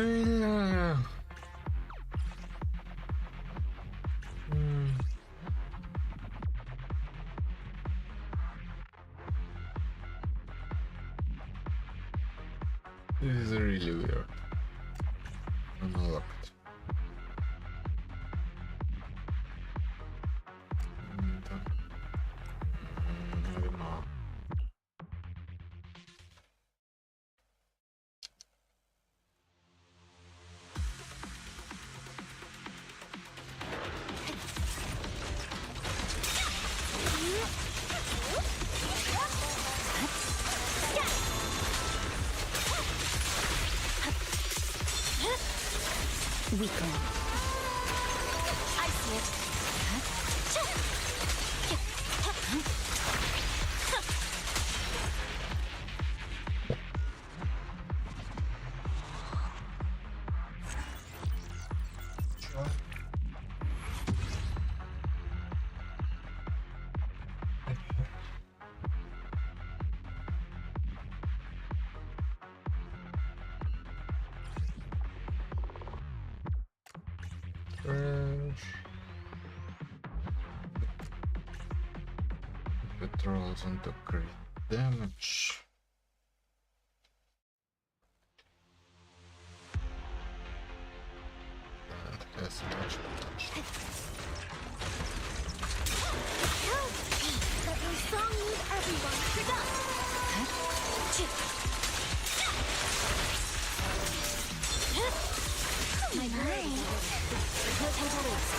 This is really weird. I'm gonna lock it. Maybe not. Weakling. I see it. French. Patrols into crit damage. And has touch. But your song needs everyone to go. My mind. No time to lose.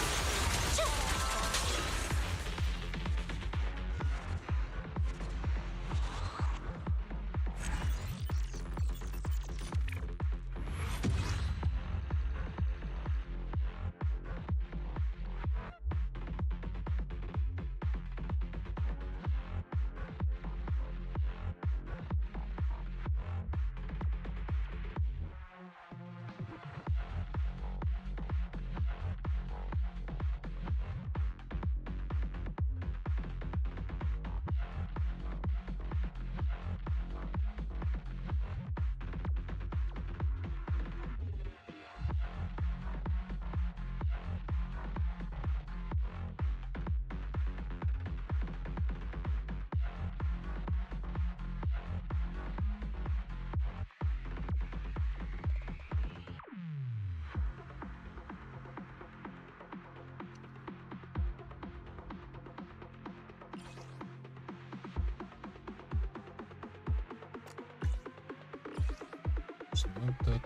It's not that.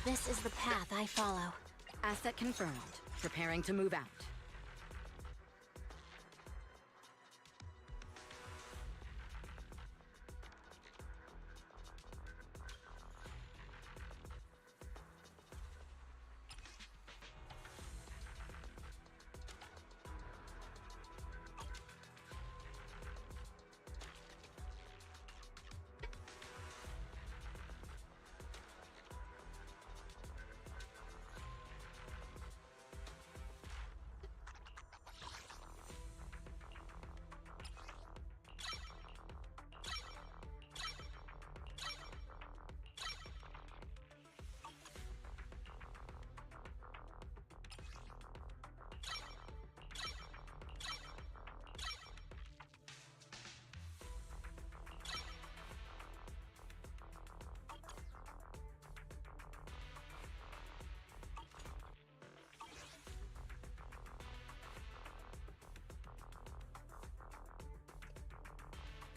This is the path I follow. Asset confirmed. Preparing to move out.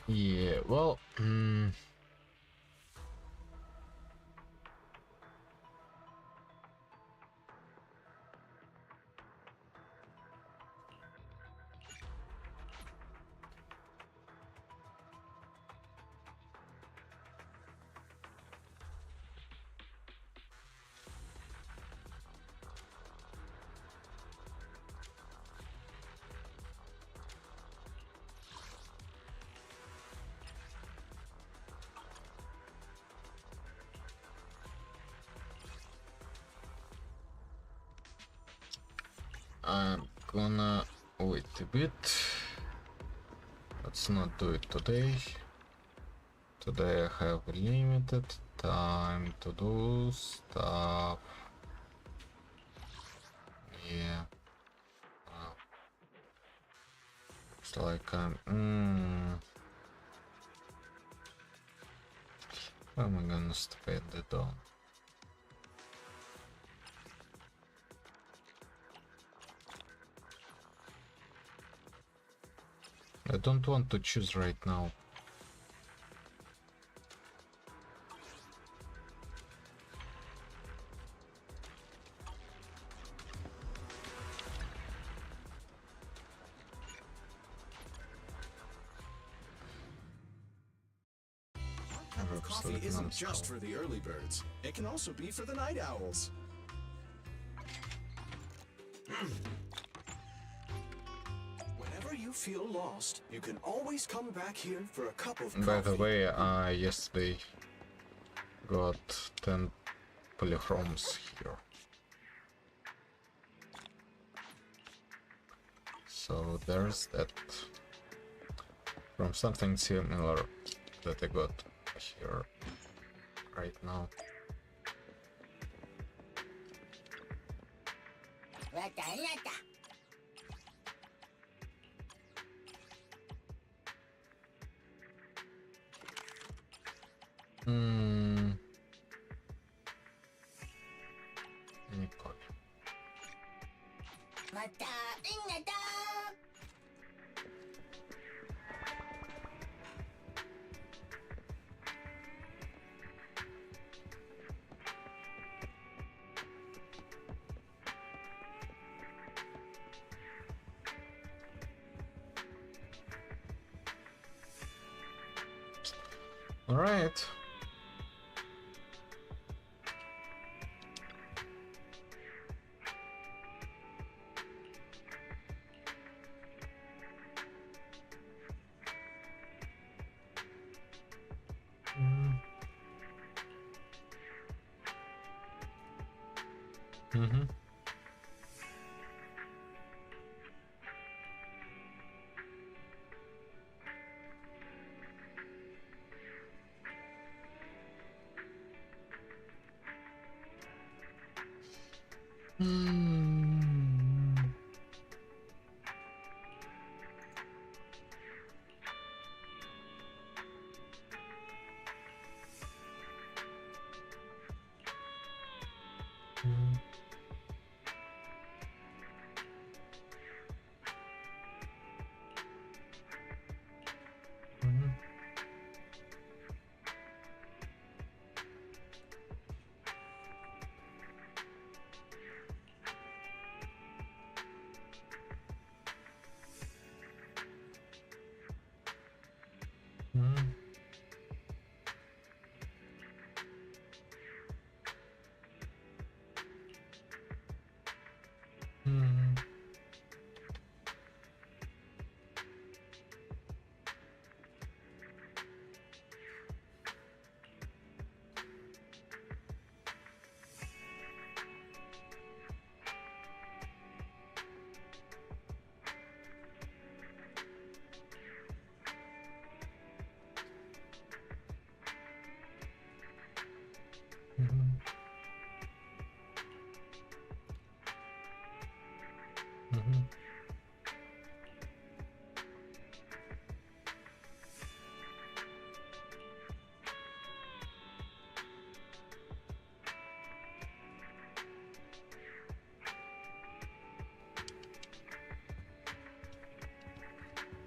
Yeah, well, gonna wait a bit. Let's not do it today. Today I have limited time to do stuff. Yeah. Wow. It's like I'm. How am I gonna spend it on? I don't want to choose right now. Coffee isn't just for the early birds. It can also be for the night owls. Whenever you feel lost, you can always come back here for a cup of coffee. By the way, I yesterday got 10 polychromes here. So there's that. From something similar that I got here right now. Nicole. All right. Mm-hmm.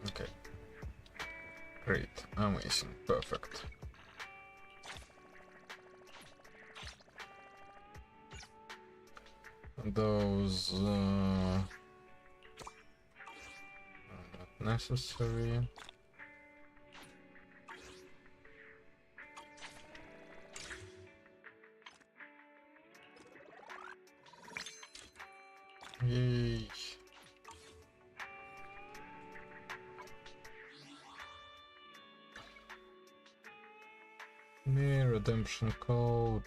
Okay. Great. Amazing. Perfect. Those are not necessary. Yay. Me redemption code.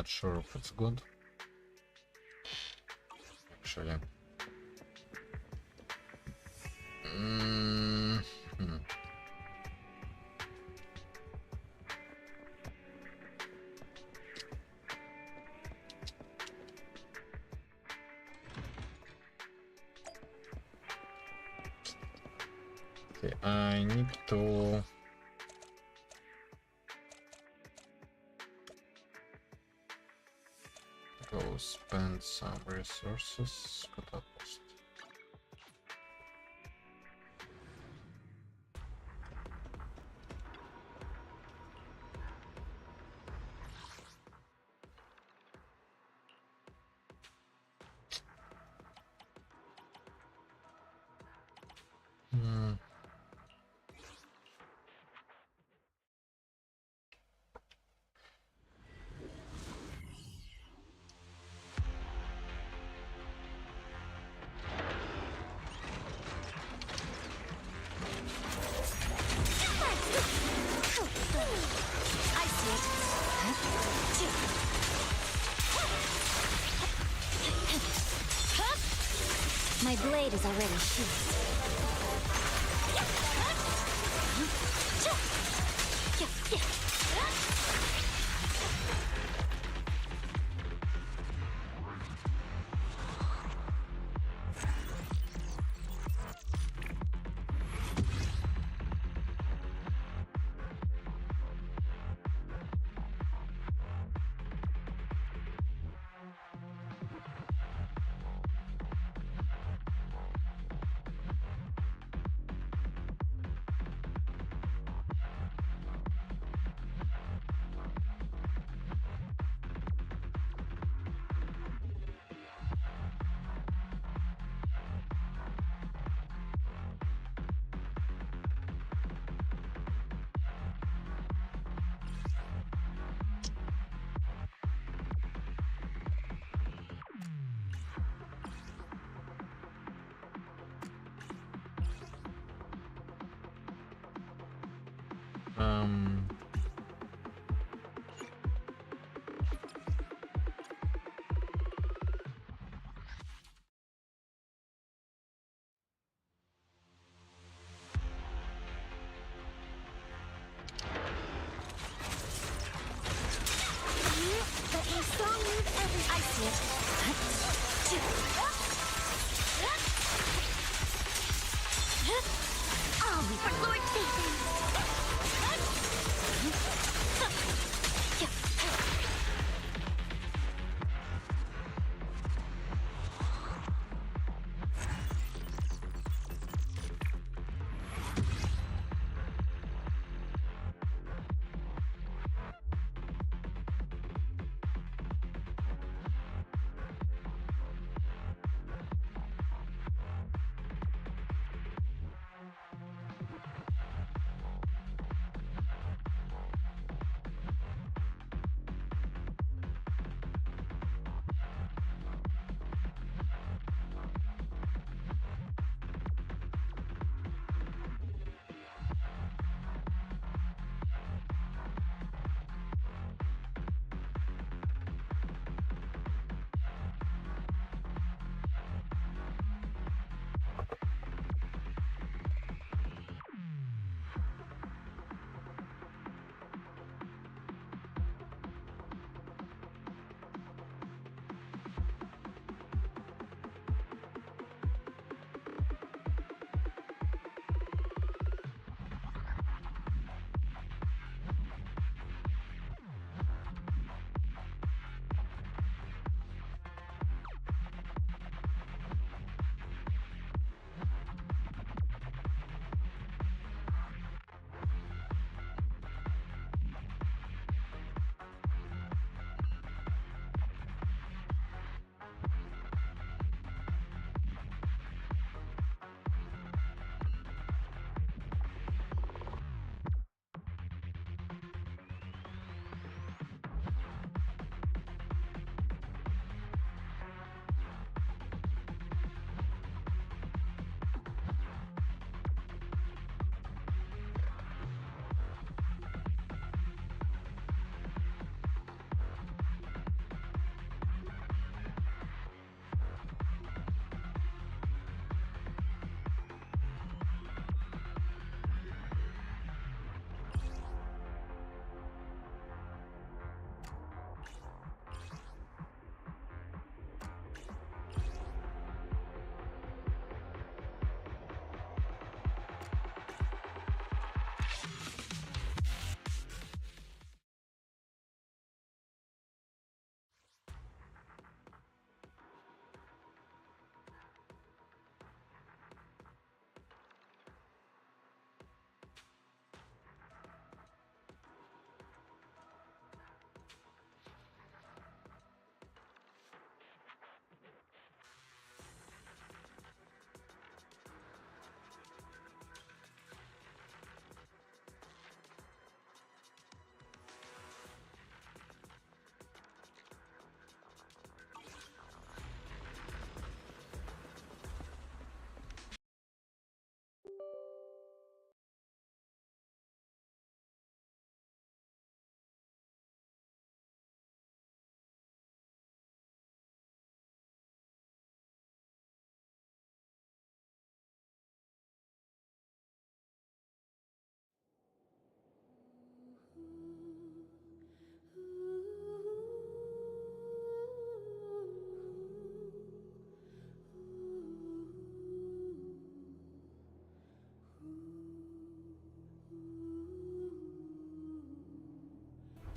not sure if it's good. Actually. Hmm. Okay, I need to go spend some resources. Куда пост? I see it. My blade is already sheathed.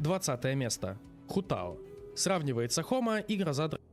20 место. Хутао. Сравнивается Хома и Гроза Драконов.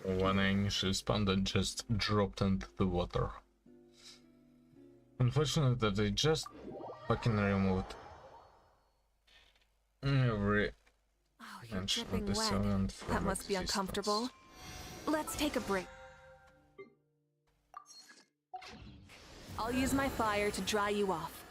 Warning, respondent just dropped into the water. Unfortunate that they just fucking removed every Oh, you're mention of dripping the wet. servant from That must be existence. uncomfortable. Let's take a break. I'll use my fire to dry you off.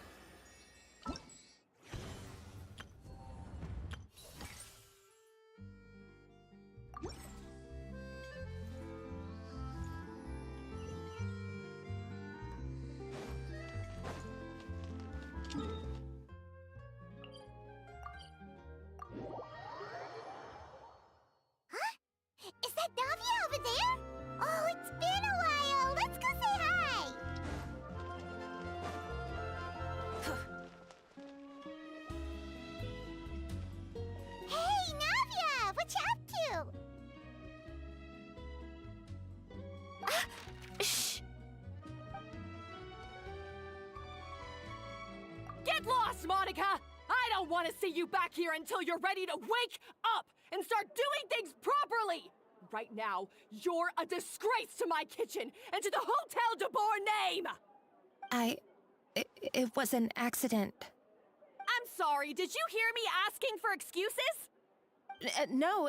Is that Navia over there? Oh, it's been a while. Let's go say hi. Hey, Navia, what you up to? Shh! Get lost, Monica! I don't want to see you back here until you're ready to wake up and start doing things properly! Right now, you're a disgrace to my kitchen and to the Hotel de Boer name! It was an accident. I'm sorry, did you hear me asking for excuses? No,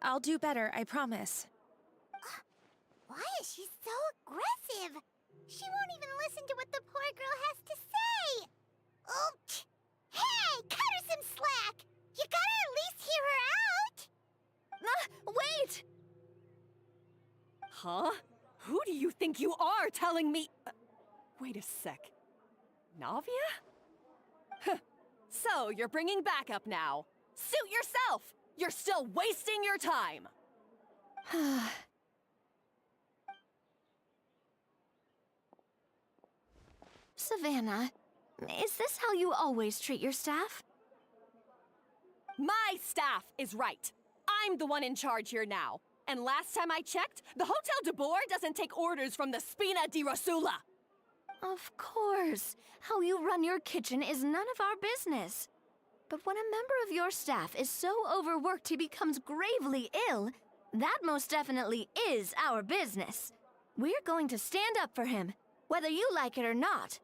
I'll do better, I promise. Why is she so aggressive? She won't even listen to what the poor girl has to say. Oh, hey, cut her some slack. You gotta at least hear her out. Wait! Huh? Who do you think you are telling me? Wait a sec. Navia? Huh. So, you're bringing backup now. Suit yourself! You're still wasting your time! Savannah, is this how you always treat your staff? My staff is right. I'm the one in charge here now. And last time I checked, the Hotel de Boer doesn't take orders from the Spina di Rosula. Of course. How you run your kitchen is none of our business. But when a member of your staff is so overworked he becomes gravely ill, that most definitely is our business. We're going to stand up for him, whether you like it or not.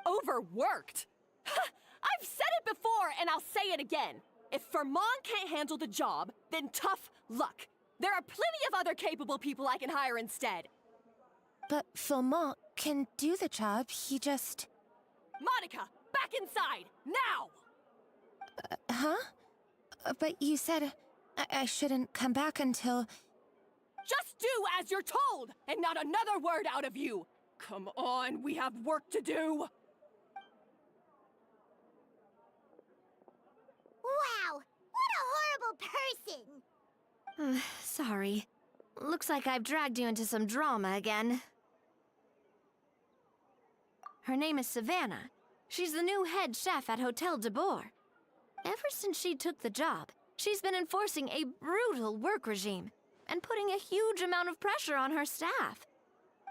Overworked? I've said it before and I'll say it again. If Fermon can't handle the job, then tough luck. There are plenty of other capable people I can hire instead. But Philmont can do the job, he just... Monica, back inside, now! Huh? But you said I shouldn't come back until... Just do as you're told, and not another word out of you! Come on, we have work to do! Wow, what a horrible person. Sorry. looks like I've dragged you into some drama again. Her name is Savannah. She's the new head chef at Hotel de Boer. Ever since she took the job, she's been enforcing a brutal work regime and putting a huge amount of pressure on her staff.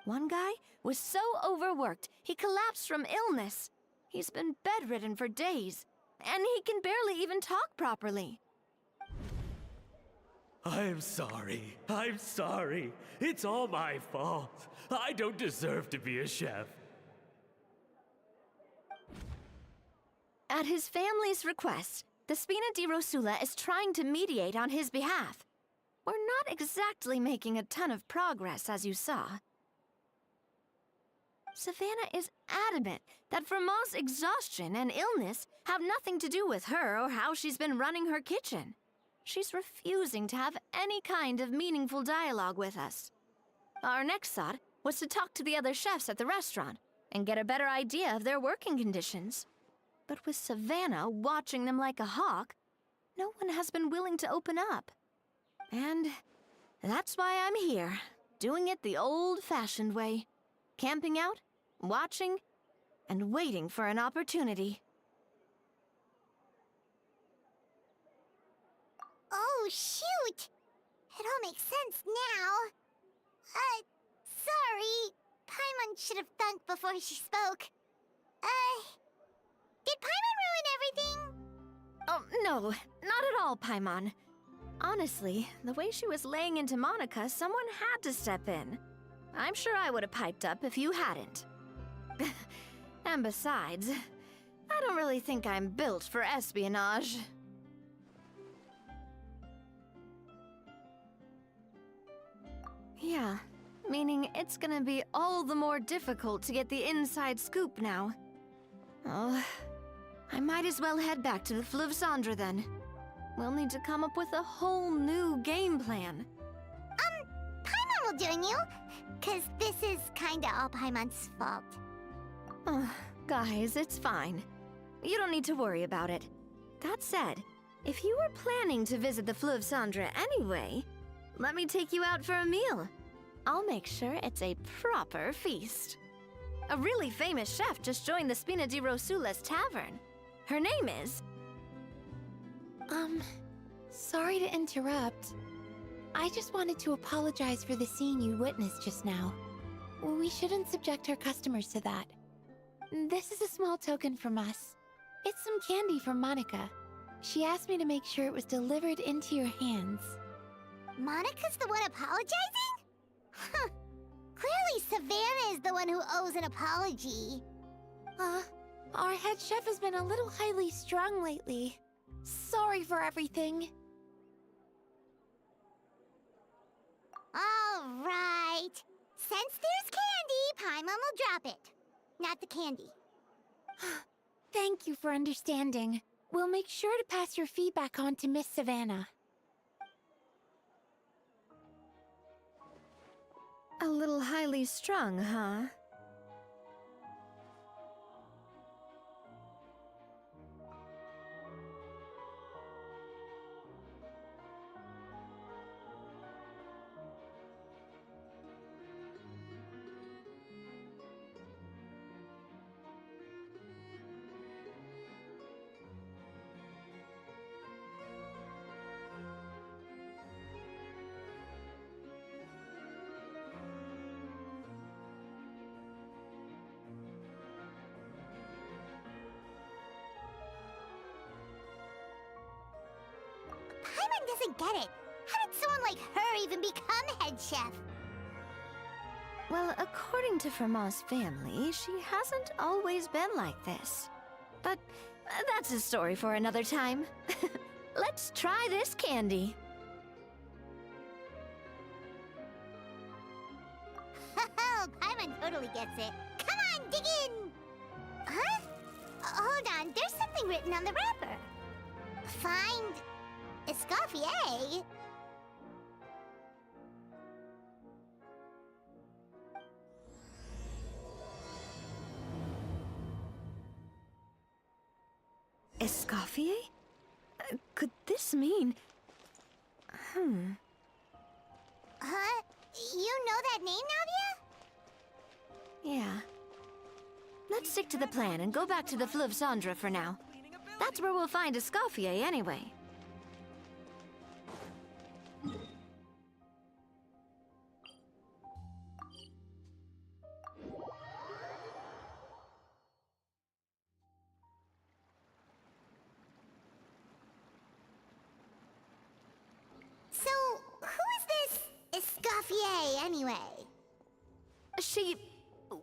One guy was so overworked, he collapsed from illness. He's been bedridden for days, and he can barely even talk properly. I'm sorry. I'm sorry. It's all my fault. I don't deserve to be a chef. At his family's request, the Spina di Rosula is trying to mediate on his behalf. We're not exactly making a ton of progress, as you saw. Savannah is adamant that Vermont's exhaustion and illness have nothing to do with her or how she's been running her kitchen. She's refusing to have any kind of meaningful dialogue with us. Our next thought was to talk to the other chefs at the restaurant and get a better idea of their working conditions. But with Savannah watching them like a hawk, no one has been willing to open up. And that's why I'm here, doing it the old-fashioned way. Camping out, watching, and waiting for an opportunity. Oh, shoot! It all makes sense now. Sorry. Paimon should have thunk before she spoke. Did Paimon ruin everything? Oh, no, not at all, Paimon. Honestly, the way she was laying into Monica, someone had to step in. I'm sure I would have piped up if you hadn't. And besides, I don't really think I'm built for espionage. Yeah, meaning it's gonna be all the more difficult to get the inside scoop now. Oh, I might as well head back to the Fleuve Cendre then. We'll need to come up with a whole new game plan. Paimon will join you, 'cause this is kinda all Paimon's fault. Oh, guys, it's fine. You don't need to worry about it. That said, if you were planning to visit the Fleuve Cendre anyway, let me take you out for a meal. I'll make sure it's a proper feast. A really famous chef just joined the Spina di Rosula's tavern. Her name is... Sorry to interrupt. I just wanted to apologize for the scene you witnessed just now. We shouldn't subject our customers to that. This is a small token from us. It's some candy from Monica. She asked me to make sure it was delivered into your hands. Monica's the one apologizing? Huh. Clearly Savannah is the one who owes an apology. Our head chef has been a little highly strung lately. Sorry for everything. All right. Since there's candy, Paimon will drop it. Not the candy. Thank you for understanding. We'll make sure to pass your feedback on to Miss Savannah. A little highly strung, huh? Paimon doesn't get it. How did someone like her even become head chef? Well, according to Fermat's family, she hasn't always been like this. But that's a story for another time. Let's try this candy. Oh, Paimon totally gets it. Come on, dig in! Huh? Hold on, there's something written on the wrapper. Find... Escoffier? Escoffier? Could this mean... Huh? You know that name, Navia? Yeah. Let's stick to the plan and go back to the Fleuve Cendre for now. That's where we'll find Escoffier anyway. So, who is this Escoffier, anyway?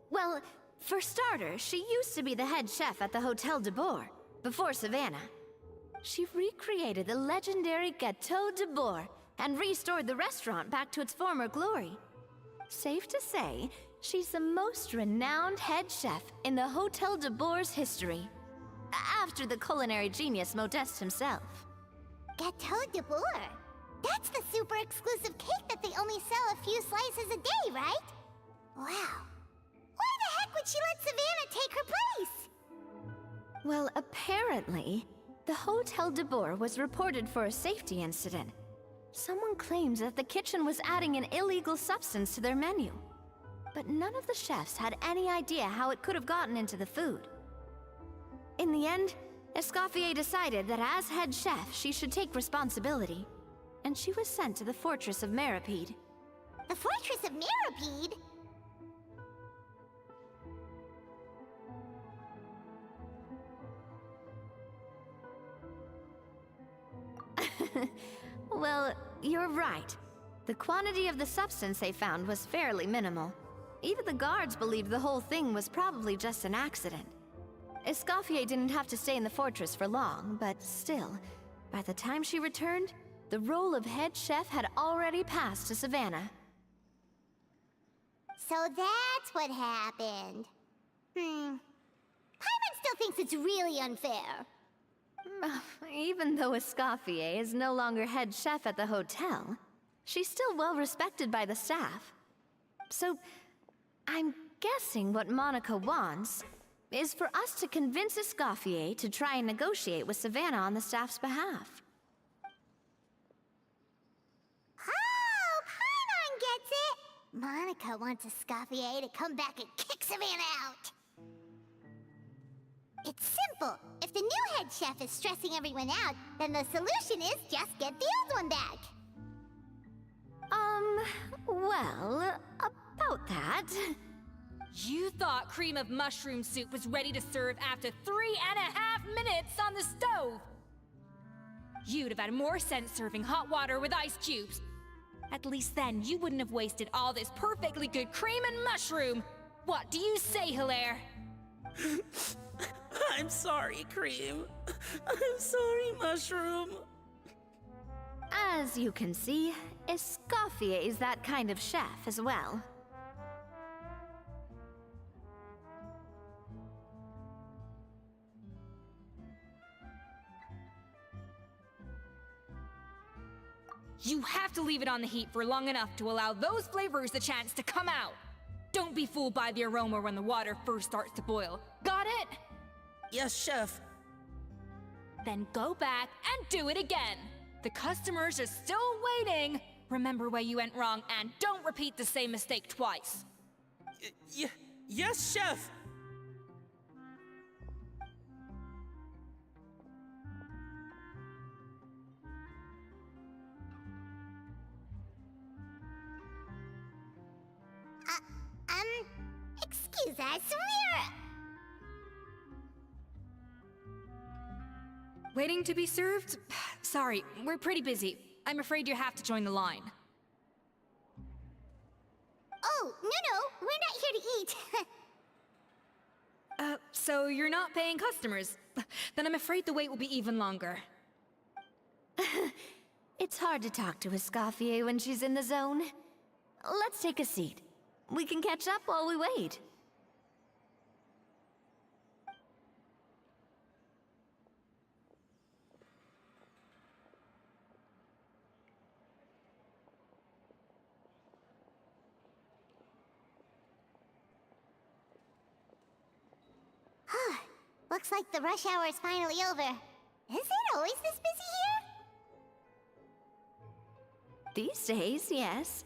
Well, for starters, she used to be the head chef at the Hotel de Bourg, before Savannah. She recreated the legendary Gâteau de Bourg and restored the restaurant back to its former glory. Safe to say, she's the most renowned head chef in the Hotel de Bourg's history, after the culinary genius Modeste himself. Gâteau de Bourg? That's the super exclusive cake that they only sell a few slices a day, right? Wow. Why the heck would she let Savannah take her place? Well, apparently, the Hotel de Bourg was reported for a safety incident. Someone claims that the kitchen was adding an illegal substance to their menu. But none of the chefs had any idea how it could have gotten into the food. In the end, Escoffier decided that as head chef, she should take responsibility. And she was sent to the Fortress of Meripede. The Fortress of Meripede? Well, you're right. The quantity of the substance they found was fairly minimal. Even the guards believed the whole thing was probably just an accident. Escoffier didn't have to stay in the fortress for long, but still, by the time she returned, the role of head chef had already passed to Savannah. So that's what happened. Paimon still thinks it's really unfair. Even though Escoffier is no longer head chef at the hotel, she's still well respected by the staff. So, I'm guessing what Monica wants is for us to convince Escoffier to try and negotiate with Savannah on the staff's behalf. Oh, Paimon gets it! Monica wants Escoffier to come back and kick Savannah out! It's simple. If the new head chef is stressing everyone out, then the solution is just get the old one back. Well, about that... You thought cream of mushroom soup was ready to serve after 3.5 minutes on the stove! You'd have had more sense serving hot water with ice cubes. At least then you wouldn't have wasted all this perfectly good cream and mushroom! What do you say, Hilaire? I'm sorry, Cream. I'm sorry, Mushroom. As you can see, Escoffier is that kind of chef as well. You have to leave it on the heat for long enough to allow those flavors the chance to come out. Don't be fooled by the aroma when the water first starts to boil. Got it? Yes, Chef. Then go back and do it again. The customers are still waiting. Remember where you went wrong and don't repeat the same mistake twice. Yes, Chef! Excuse us, Waiting to be served? Sorry, we're pretty busy. I'm afraid you have to join the line. Oh, no, we're not here to eat. So you're not paying customers? Then I'm afraid the wait will be even longer. It's hard to talk to Escoffier when she's in the zone. Let's take a seat. We can catch up while we wait. Looks like the rush hour is finally over. Is it always this busy here? These days, yes.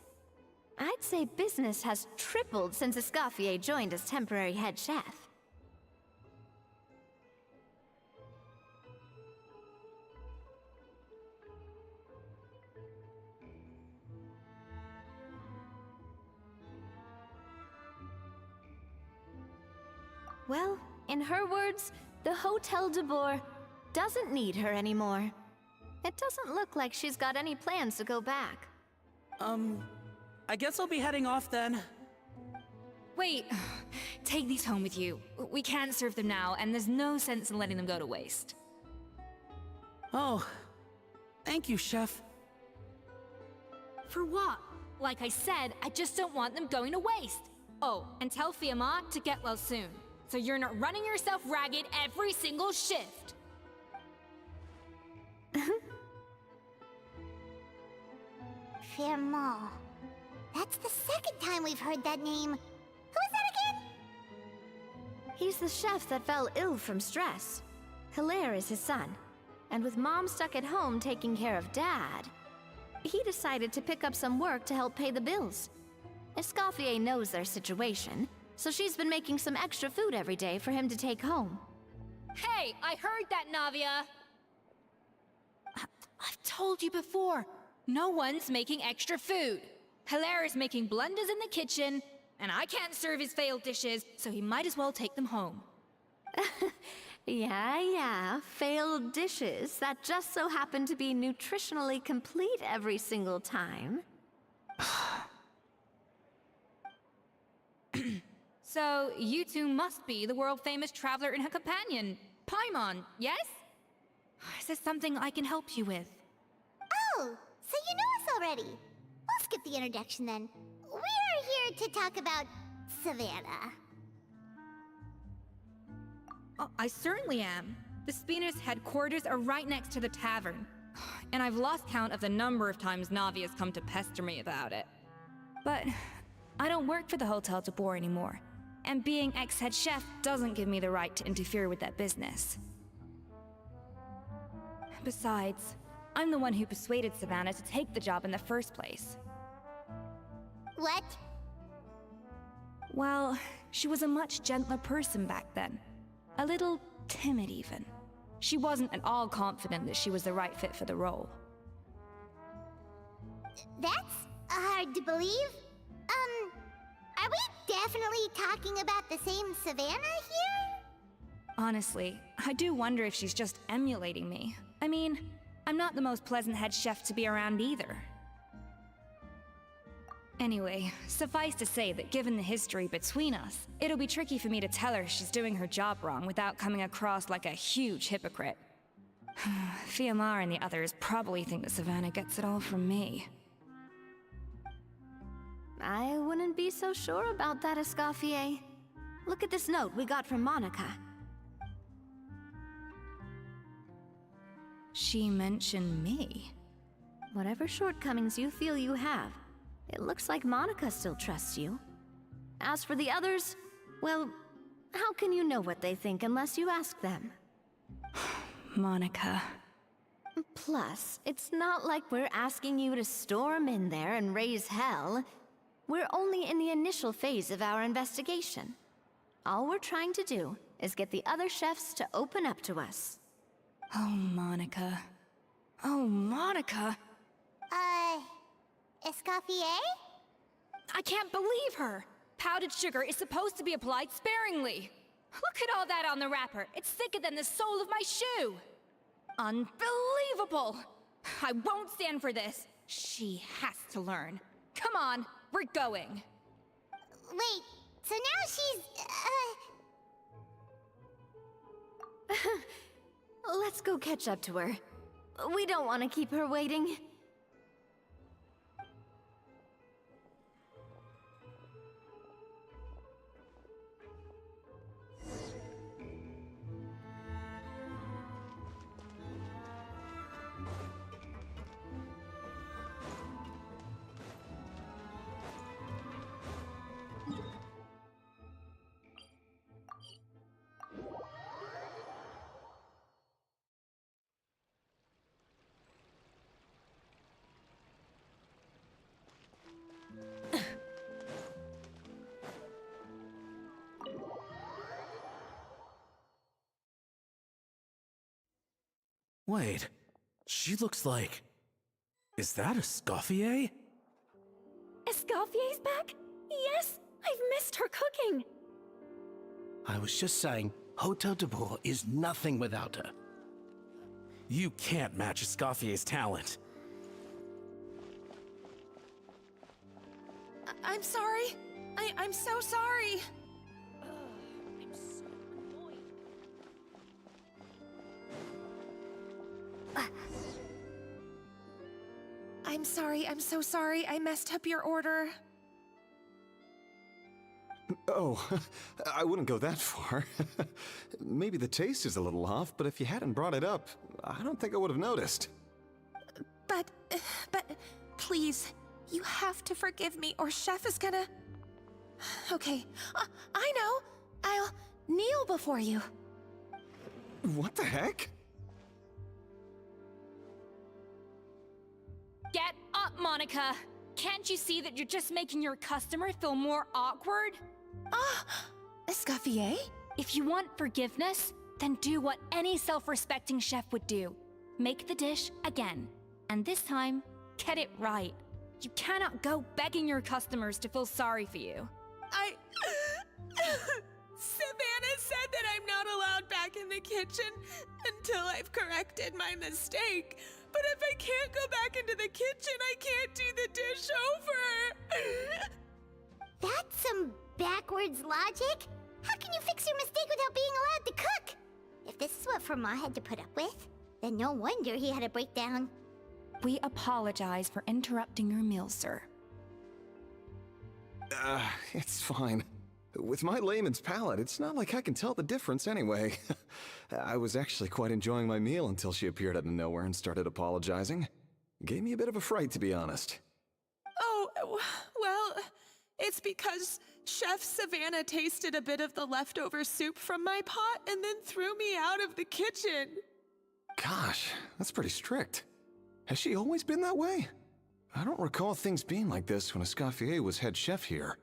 I'd say business has tripled since Escoffier joined as temporary head chef. Well, in her words, the Hotel de Boer doesn't need her anymore. It doesn't look like she's got any plans to go back. I guess I'll be heading off then. Wait, take these home with you. We can't serve them now, and there's no sense in letting them go to waste. Oh, thank you, Chef. For what? Like I said, I just don't want them going to waste. Oh, and tell Fiamma to get well soon, so you're not running yourself ragged every single shift. Fiamma. That's the second time we've heard that name. Who is that again? He's the chef that fell ill from stress. Hilaire is his son. And with Mom stuck at home taking care of Dad, he decided to pick up some work to help pay the bills. Escoffier knows their situation, so she's been making some extra food every day for him to take home. Hey, I heard that, Navia! I've told you before, no one's making extra food. Hilaire is making blunders in the kitchen, and I can't serve his failed dishes, so he might as well take them home. Yeah, failed dishes that just so happen to be nutritionally complete every single time. So, you two must be the world-famous traveler and her companion, Paimon, yes? Is there something I can help you with? Oh, so you know us already. We'll skip the introduction then. We're here to talk about Savannah. Oh, I certainly am. The Spina's headquarters are right next to the tavern. And I've lost count of the number of times Navia's come to pester me about it. But I don't work for the Hotel de Boer anymore. And being ex-head chef doesn't give me the right to interfere with that business. Besides, I'm the one who persuaded Savannah to take the job in the first place. What? Well, she was a much gentler person back then. A little timid, even. She wasn't at all confident that she was the right fit for the role. That's hard to believe. Are we definitely talking about the same Savannah here? Honestly, I do wonder if she's just emulating me. I mean, I'm not the most pleasant head chef to be around either. Anyway, suffice to say that given the history between us, it'll be tricky for me to tell her she's doing her job wrong without coming across like a huge hypocrite. Fiamma and the others probably think that Savannah gets it all from me. I wouldn't be so sure about that, Escoffier. Look at this note we got from Monica. She mentioned me. Whatever shortcomings you feel you have, it looks like Monica still trusts you. As for the others, well, how can you know what they think unless you ask them? Monica. Plus, it's not like we're asking you to storm in there and raise hell. We're only in the initial phase of our investigation. All we're trying to do is get the other chefs to open up to us. Oh, Monica. Oh, Monica! Escoffier? I can't believe her! Powdered sugar is supposed to be applied sparingly. Look at all that on the wrapper. It's thicker than the sole of my shoe. Unbelievable! I won't stand for this. She has to learn. Come on, we're going. Wait, so now she's, Let's go catch up to her. We don't want to keep her waiting. Wait, she looks like... Is that Escoffier? Escoffier's back? Yes, I've missed her cooking. I was just saying, Hotel de Boer is nothing without her. You can't match Escoffier's talent. I'm sorry. I'm so sorry. I'm sorry, I'm so sorry. I messed up your order. Oh, I wouldn't go that far. Maybe the taste is a little off, but if you hadn't brought it up, I don't think I would have noticed. But, please, you have to forgive me or Chef is gonna... Okay, I know. I'll kneel before you. What the heck? Get up, Monica! Can't you see that you're just making your customer feel more awkward? Escoffier? If you want forgiveness, then do what any self-respecting chef would do. Make the dish again. And this time, get it right. You cannot go begging your customers to feel sorry for you. Savannah said that I'm not allowed back in the kitchen until I've corrected my mistake. But if I can't go back into the kitchen, I can't do the dish over. That's some backwards logic. How can you fix your mistake without being allowed to cook? If this is what Fermat had to put up with, then no wonder he had a breakdown. We apologize for interrupting your meal, sir. It's fine. With my layman's palate, it's not like I can tell the difference anyway. I was actually quite enjoying my meal until she appeared out of nowhere and started apologizing. Gave me a bit of a fright, to be honest. Oh, well, it's because Chef Savannah tasted a bit of the leftover soup from my pot and then threw me out of the kitchen. Gosh, that's pretty strict. Has she always been that way? I don't recall things being like this when Escoffier was head chef here.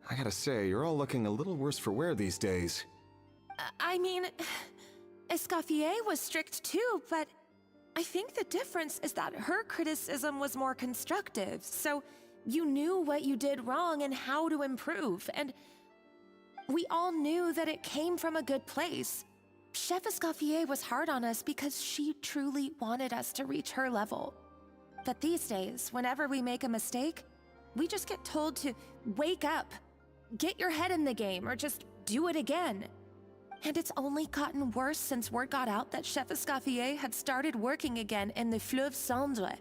I gotta say, you're all looking a little worse for wear these days. I mean, Escoffier was strict too, but I think the difference is that her criticism was more constructive, so you knew what you did wrong and how to improve, and we all knew that it came from a good place. Chef Escoffier was hard on us because she truly wanted us to reach her level. But these days, whenever we make a mistake, we just get told to wake up, get your head in the game, or just do it again. And it's only gotten worse since word got out that Chef Escoffier had started working again in the Fleuve Cendre.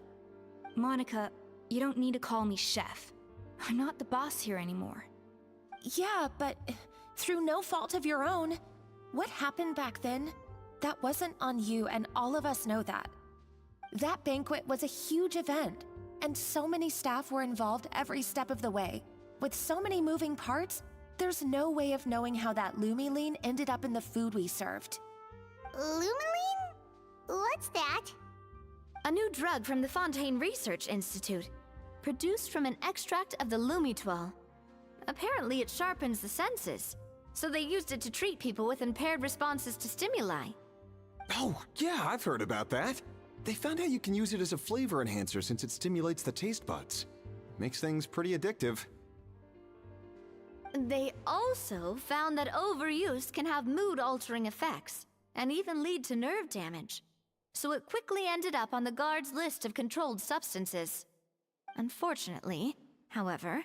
Monica, you don't need to call me chef. I'm not the boss here anymore. Yeah, but through no fault of your own, what happened back then, that wasn't on you, and all of us know that. That banquet was a huge event, and so many staff were involved every step of the way. With so many moving parts, there's no way of knowing how that Lumiline ended up in the food we served. Lumiline? What's that? A new drug from the Fontaine Research Institute, produced from an extract of the Lumitoile. Apparently it sharpens the senses, so they used it to treat people with impaired responses to stimuli. Oh, yeah, I've heard about that. They found out you can use it as a flavor enhancer since it stimulates the taste buds. Makes things pretty addictive. They also found that overuse can have mood-altering effects, and even lead to nerve damage. So it quickly ended up on the guards' list of controlled substances. Unfortunately, however,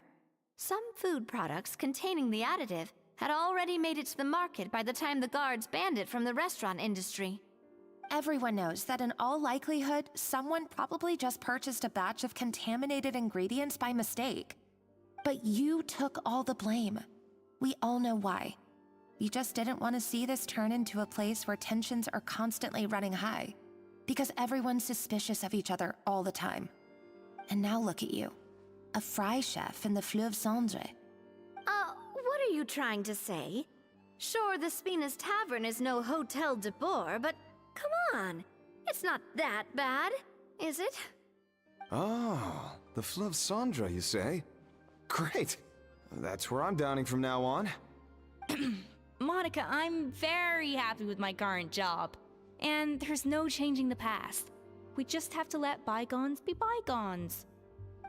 some food products containing the additive had already made it to the market by the time the guards banned it from the restaurant industry. Everyone knows that in all likelihood, someone probably just purchased a batch of contaminated ingredients by mistake. But you took all the blame. We all know why. You just didn't want to see this turn into a place where tensions are constantly running high, because everyone's suspicious of each other all the time. And now look at you, a fry chef in the Fleuve Cendre. What are you trying to say? Sure, the Spina's Tavern is no Hotel de Boer, but come on, it's not that bad, is it? Oh, the Fleuve Cendre, you say? Great. That's where I'm dining from now on. Monica, I'm very happy with my current job. And there's no changing the past. We just have to let bygones be bygones.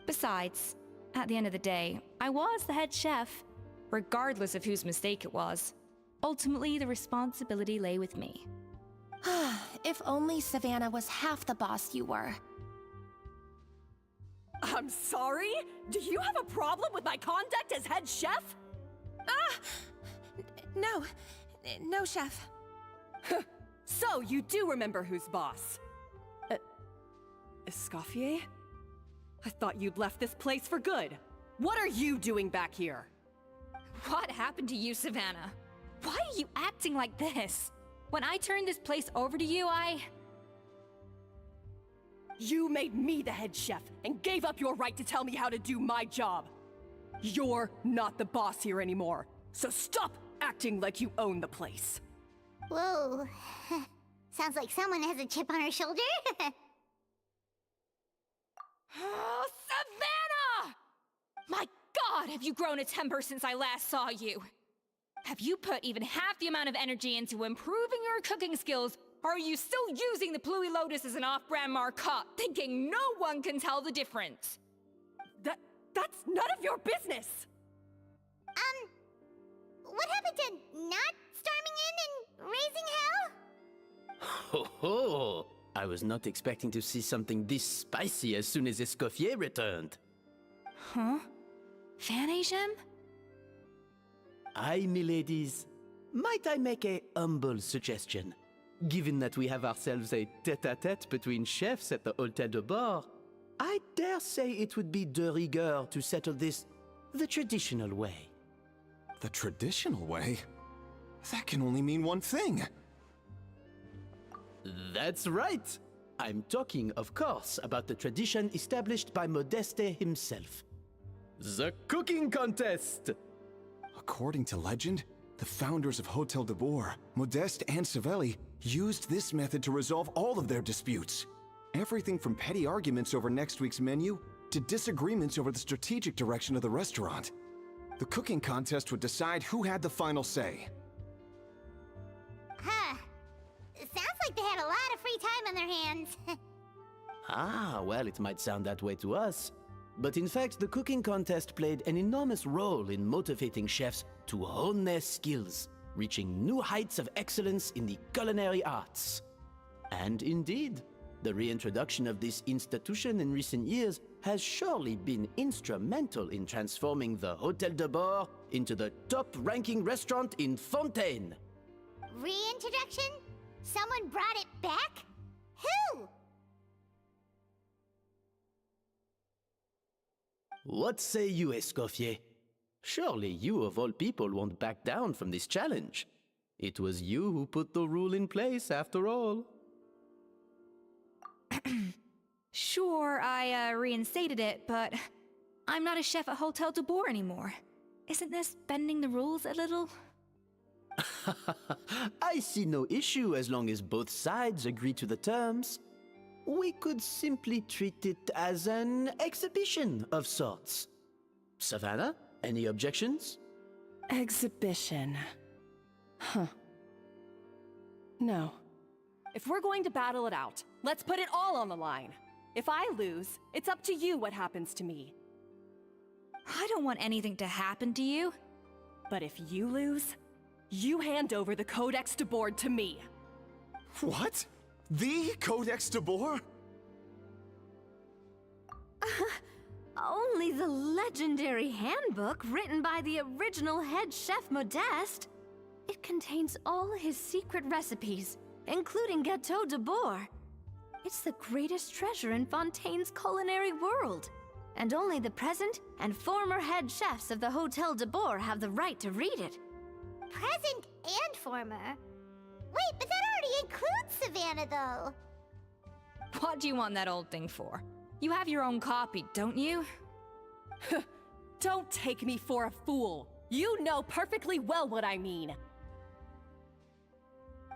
Besides, at the end of the day, I was the head chef, regardless of whose mistake it was. Ultimately, the responsibility lay with me. If only Savannah was half the boss you were. I'm sorry? Do you have a problem with my conduct as head chef? No. No, chef. So, you do remember who's boss? Escoffier? I thought you'd left this place for good. What are you doing back here? What happened to you, Savannah? Why are you acting like this? When I turned this place over to you, You made me the head chef and gave up your right to tell me how to do my job. You're not the boss here anymore, so stop acting like you own the place. Whoa. Sounds like someone has a chip on her shoulder. Oh, Savannah! My God, have you grown a temper since I last saw you? Have you put even half the amount of energy into improving your cooking skills, or are you still using the Pluie Lotus as an off-brand marcotte, thinking no one can tell the difference? That's none of your business! What happened to not storming in and raising hell? Ho ho! I was not expecting to see something this spicy as soon as Escoffier returned. Huh? Van-Agem? Aye, miladies. Might I make a humble suggestion? Given that we have ourselves a tête-à-tête between chefs at the Hôtel de Bord, I dare say it would be de rigueur to settle this the traditional way. The traditional way? That can only mean one thing. That's right. I'm talking, of course, about the tradition established by Modeste himself. The cooking contest! According to legend, the founders of Hôtel de Bord, Modeste and Savelli, used this method to resolve all of their disputes. Everything from petty arguments over next week's menu to disagreements over the strategic direction of the restaurant. The cooking contest would decide who had the final say. Huh. Sounds like they had a lot of free time on their hands. Ah, well, it might sound that way to us. But in fact, the cooking contest played an enormous role in motivating chefs to hone their skills, reaching new heights of excellence in the culinary arts. And indeed, the reintroduction of this institution in recent years has surely been instrumental in transforming the Hôtel de Bord into the top-ranking restaurant in Fontaine. Reintroduction? Someone brought it back? Who? What say you, Escoffier? Surely you of all people won't back down from this challenge. It was you who put the rule in place, after all. Sure, I reinstated it, but I'm not a chef at Hôtel de Bord anymore. Isn't this bending the rules a little? I see no issue as long as both sides agree to the terms. We could simply treat it as an exhibition of sorts. Savannah, any objections? Exhibition. Huh. No. If we're going to battle it out, let's put it all on the line. If I lose, it's up to you what happens to me. I don't want anything to happen to you. But if you lose, you hand over the Codex de Bord to me. What? The Codex de Bord? Only the legendary handbook written by the original head chef Modeste. It contains all his secret recipes, including Gâteau de Bord. It's the greatest treasure in Fontaine's culinary world. And only the present and former head chefs of the Hôtel de Bord have the right to read it. Present and former? Wait, but that already includes Savannah, though. What do you want that old thing for? You have your own copy, don't you? Don't take me for a fool. You know perfectly well what I mean.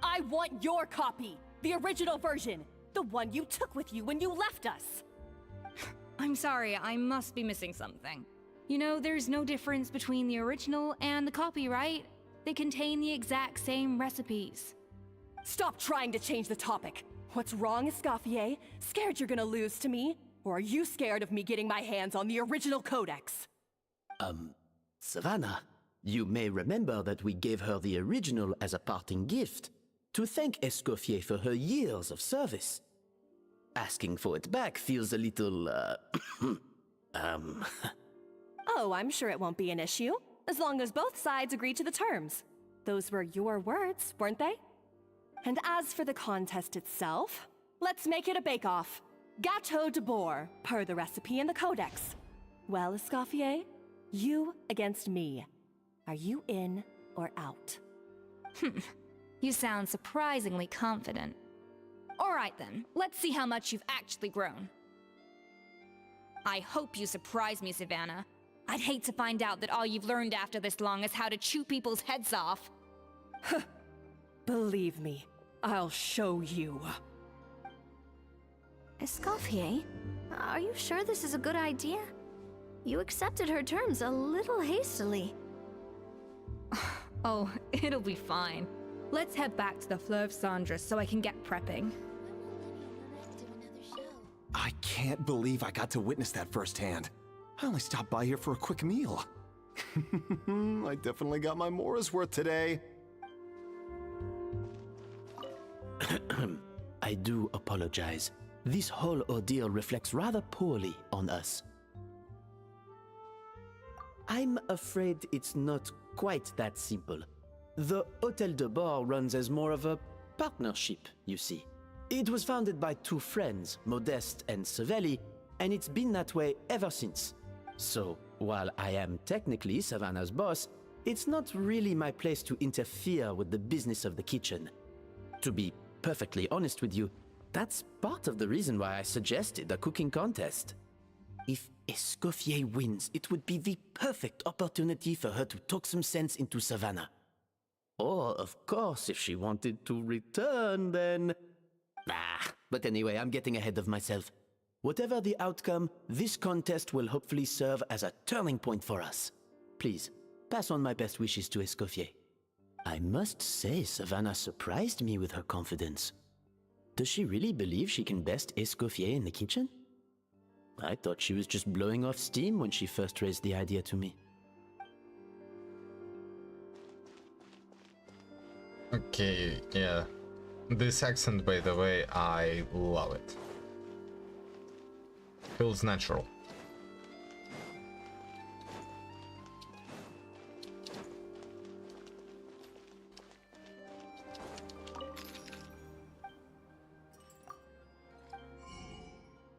I want your copy, the original version, the one you took with you when you left us. I'm sorry, I must be missing something. You know, there's no difference between the original and the copyright. They contain the exact same recipes. Stop trying to change the topic. What's wrong, Escoffier? Scared you're gonna lose to me? Or are you scared of me getting my hands on the original codex? Savannah, you may remember that we gave her the original as a parting gift to thank Escoffier for her years of service. Asking for it back feels a little, Oh, I'm sure it won't be an issue, as long as both sides agree to the terms. Those were your words, weren't they? And as for the contest itself, let's make it a bake-off. Gâteau de Bourg, per the recipe in the codex. Well, Escoffier, you against me. Are you in or out? You sound surprisingly confident. Alright then, let's see how much you've actually grown. I hope you surprise me, Savannah. I'd hate to find out that all you've learned after this long is how to chew people's heads off. Believe me, I'll show you. Escoffier, are you sure this is a good idea? You accepted her terms a little hastily. Oh, it'll be fine. Let's head back to the Fleuve Cendres so I can get prepping. I can't believe I got to witness that firsthand. I only stopped by here for a quick meal. I definitely got my Mora's worth today. I do apologize. This whole ordeal reflects rather poorly on us. I'm afraid it's not quite that simple. The Hôtel de Bourg runs as more of a partnership, you see. It was founded by two friends, Modeste and Savelli, and it's been that way ever since. So, while I am technically Savannah's boss, it's not really my place to interfere with the business of the kitchen. To be perfectly honest with you, that's part of the reason why I suggested a cooking contest. If Escoffier wins, it would be the perfect opportunity for her to talk some sense into Savannah. Or, of course, if she wanted to return, then... but anyway, I'm getting ahead of myself. Whatever the outcome, this contest will hopefully serve as a turning point for us. Please, pass on my best wishes to Escoffier. I must say, Savannah surprised me with her confidence. Does she really believe she can best Escoffier in the kitchen? I thought she was just blowing off steam when she first raised the idea to me. Okay, yeah. This accent, by the way, I love it. Feels natural.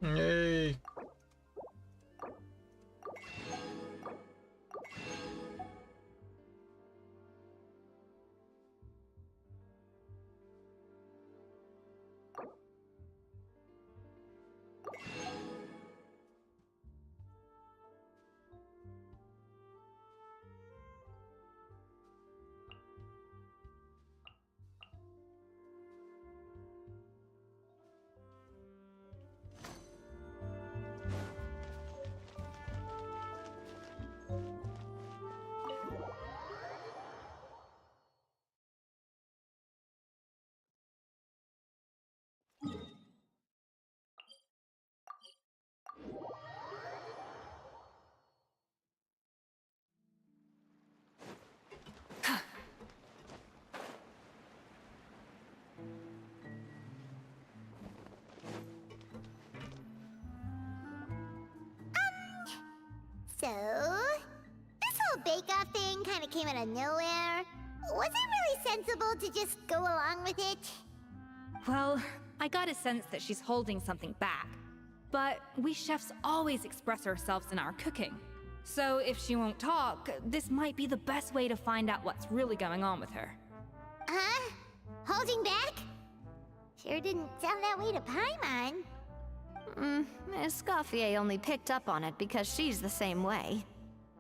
Yay! So, this whole bake-off thing kind of came out of nowhere. Was it really sensible to just go along with it? Well, I got a sense that she's holding something back. But we chefs always express ourselves in our cooking. So if she won't talk, this might be the best way to find out what's really going on with her. Huh? Holding back? Sure didn't sound that way to Paimon. Escoffier only picked up on it because she's the same way.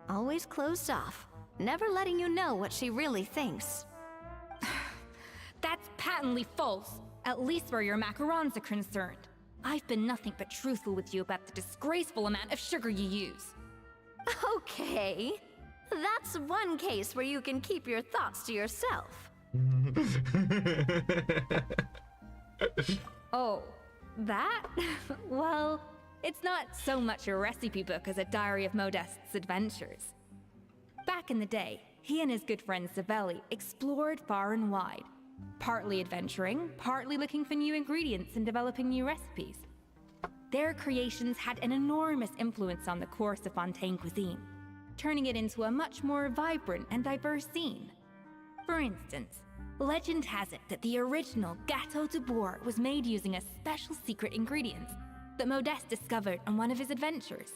Always closed off, never letting you know what she really thinks. That's patently false, at least where your macarons are concerned. I've been nothing but truthful with you about the disgraceful amount of sugar you use. Okay, that's one case where you can keep your thoughts to yourself. That? Well, it's not so much a recipe book as a diary of Modeste's adventures. Back in the day, he and his good friend Savelli explored far and wide, partly adventuring, partly looking for new ingredients and developing new recipes. Their creations had an enormous influence on the course of Fontaine cuisine, turning it into a much more vibrant and diverse scene. For instance, legend has it that the original Gâteau de Bourg was made using a special secret ingredient that Modeste discovered on one of his adventures.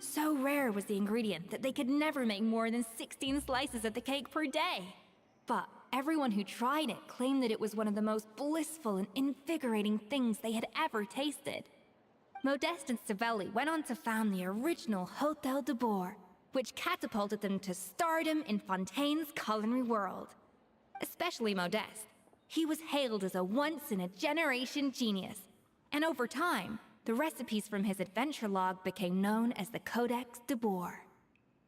So rare was the ingredient that they could never make more than 16 slices of the cake per day. But everyone who tried it claimed that it was one of the most blissful and invigorating things they had ever tasted. Modeste and Savelli went on to found the original Hôtel de Bourg, which catapulted them to stardom in Fontaine's culinary world. Especially Modeste. He was hailed as a once-in-a-generation genius, and over time, the recipes from his adventure log became known as the Codex de Bourg.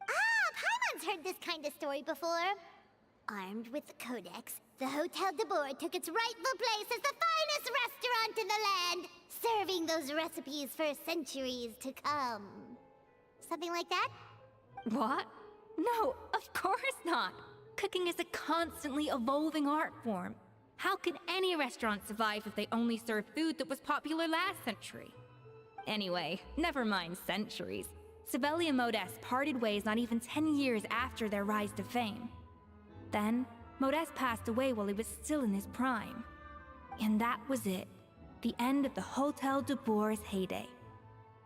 Paimon's heard this kind of story before. Armed with the Codex, the Hôtel de Bourg took its rightful place as the finest restaurant in the land, serving those recipes for centuries to come. Something like that? What? No, of course not. Cooking is a constantly evolving art form. How could any restaurant survive if they only served food that was popular last century? Anyway, never mind centuries. Savelli and Modeste parted ways not even 10 years after their rise to fame. Then, Modeste passed away while he was still in his prime. And that was it. The end of the Hôtel de Bourg's heyday.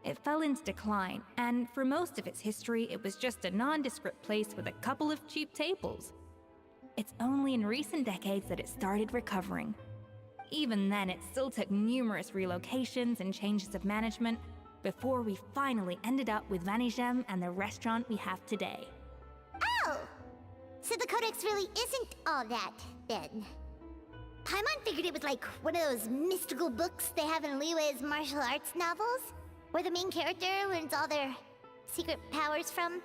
It fell into decline, and for most of its history, it was just a nondescript place with a couple of cheap tables. It's only in recent decades that it started recovering. Even then, it still took numerous relocations and changes of management before we finally ended up with Vanigem and the restaurant we have today. Oh! So the Codex really isn't all that, then. Paimon figured it was like one of those mystical books they have in Liyue's martial arts novels, where the main character learns all their secret powers from.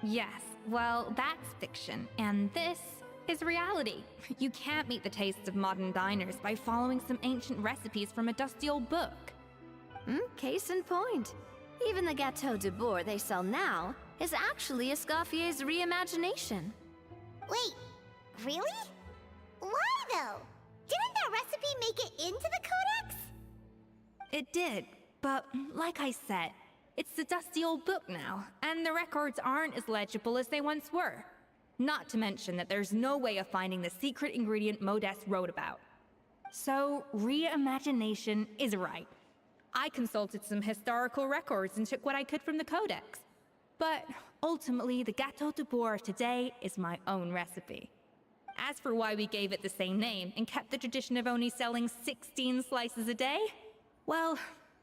Yes, well, that's fiction, and this is reality. You can't meet the tastes of modern diners by following some ancient recipes from a dusty old book. Case in point. Even the Gâteau de Bourg they sell now is actually Escoffier's reimagination. Wait, really? Why though? Didn't that recipe make it into the Codex? It did, but like I said, it's the dusty old book now, and the records aren't as legible as they once were. Not to mention that there's no way of finding the secret ingredient Modeste wrote about. So, reimagination is right. I consulted some historical records and took what I could from the Codex. But ultimately, the Gâteau de Bourg of today is my own recipe. As for why we gave it the same name and kept the tradition of only selling 16 slices a day, well,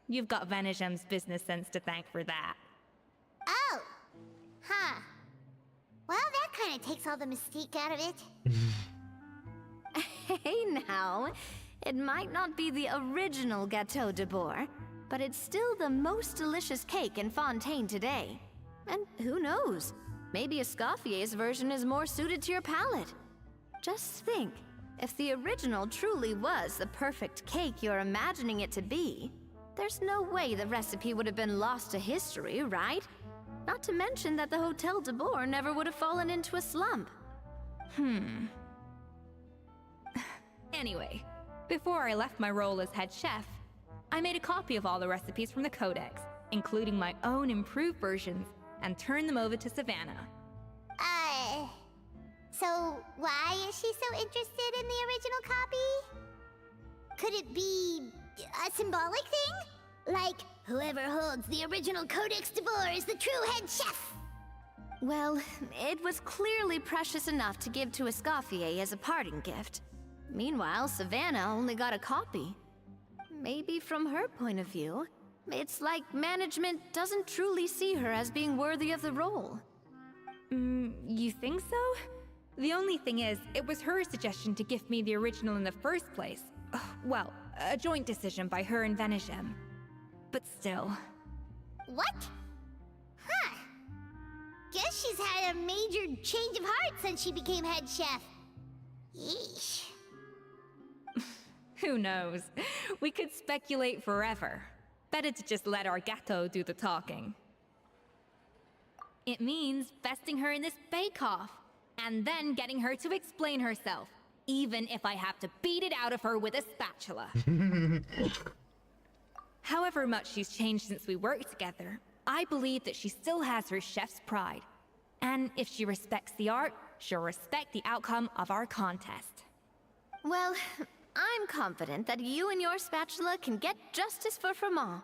you've got Vanigem's business sense to thank for that. Oh! Huh. Well, that kind of takes all the mystique out of it. Hey now, it might not be the original Gâteau de Bourg, but it's still the most delicious cake in Fontaine today. And who knows, maybe Escoffier's version is more suited to your palate. Just think, if the original truly was the perfect cake you're imagining it to be, there's no way the recipe would have been lost to history, right? Not to mention that the Hôtel de Bourg never would have fallen into a slump. Anyway, before I left my role as head chef, I made a copy of all the recipes from the Codex, including my own improved versions, and turned them over to Savannah. So why is she so interested in the original copy? Could it be a symbolic thing? Like, whoever holds the original Codex de Bourg is the true head chef? Well, it was clearly precious enough to give to Escoffier as a parting gift. Meanwhile, Savannah only got a copy. Maybe from her point of view, it's like management doesn't truly see her as being worthy of the role. You think so? The only thing is, it was her suggestion to gift me the original in the first place. Well, a joint decision by her and Vanigem. But still. What? Huh. Guess she's had a major change of heart since she became head chef. Yeesh. Who knows? We could speculate forever. Better to just let our Gato do the talking. It means besting her in this bake-off, and then getting her to explain herself, even if I have to beat it out of her with a spatula. However much she's changed since we worked together, I believe that she still has her chef's pride. And if she respects the art, she'll respect the outcome of our contest. Well, I'm confident that you and your spatula can get justice for Froment.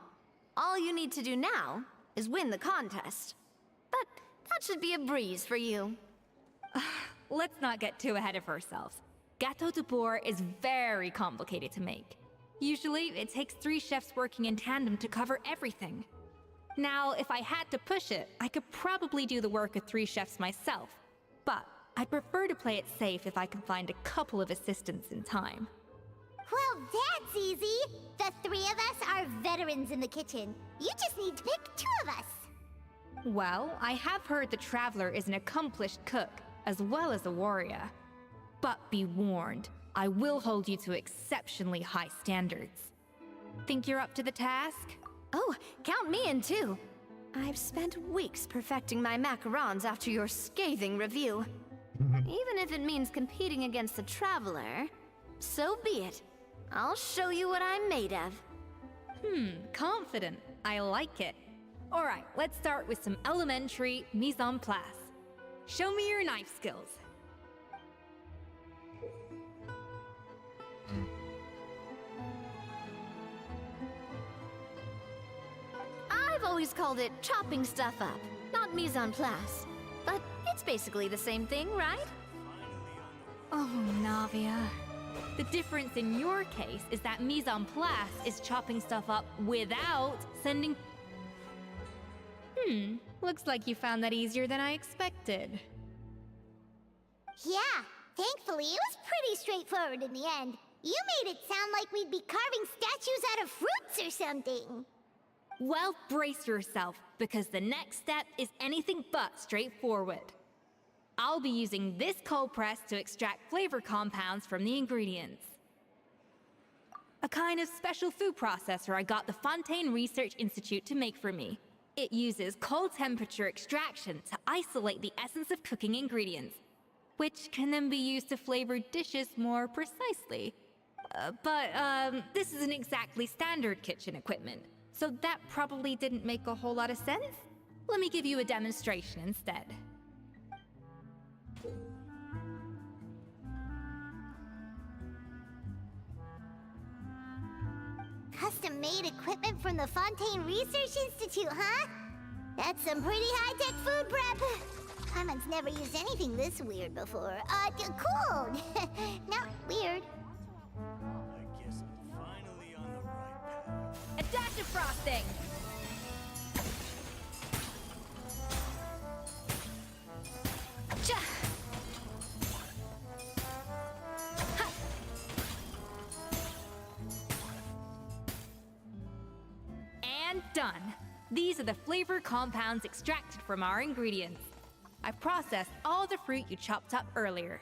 All you need to do now is win the contest. But that should be a breeze for you. Let's not get too ahead of ourselves. Gâteau de Bourg is very complicated to make. Usually, it takes 3 chefs working in tandem to cover everything. Now, if I had to push it, I could probably do the work of 3 chefs myself. But I'd prefer to play it safe if I can find a couple of assistants in time. Well, that's easy. The 3 of us are veterans in the kitchen. You just need to pick 2 of us. Well, I have heard the Traveler is an accomplished cook, as well as a warrior. But be warned, I will hold you to exceptionally high standards. Think you're up to the task? Oh, count me in too. I've spent weeks perfecting my macarons after your scathing review. Even if it means competing against the Traveler, so be it. I'll show you what I'm made of. Confident. I like it. Alright, let's start with some elementary mise en place. Show me your knife skills. I've always called it chopping stuff up, not mise en place. But it's basically the same thing, right? Oh, Navia. The difference in your case is that mise en place is chopping stuff up without sending... Looks like you found that easier than I expected. Yeah, thankfully it was pretty straightforward in the end. You made it sound like we'd be carving statues out of fruits or something. Well, brace yourself, because the next step is anything but straightforward. I'll be using this cold press to extract flavor compounds from the ingredients. A kind of special food processor I got the Fontaine Research Institute to make for me. It uses cold temperature extraction to isolate the essence of cooking ingredients, which can then be used to flavor dishes more precisely. But this isn't exactly standard kitchen equipment, so that probably didn't make a whole lot of sense. Let me give you a demonstration instead. Custom-made equipment from the Fontaine Research Institute, huh? That's some pretty high-tech food prep. Carmen's never used anything this weird before. Cool. Not weird. I guess I'm finally on the right path. A dash of frosting! And done. These are the flavor compounds extracted from our ingredients. I processed all the fruit you chopped up earlier.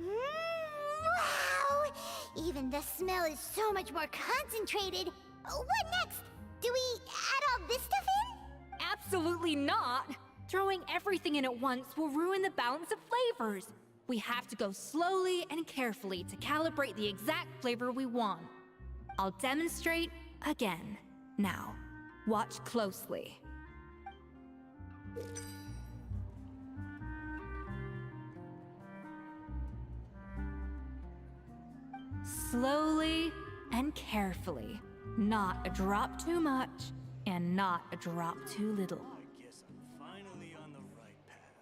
Wow! Even the smell is so much more concentrated. What next? Do we add all this stuff in? Absolutely not! Throwing everything in at once will ruin the balance of flavors. We have to go slowly and carefully to calibrate the exact flavor we want. I'll demonstrate again. Now, watch closely. Slowly and carefully. Not a drop too much, and not a drop too little. I guess I'm finally on the right path.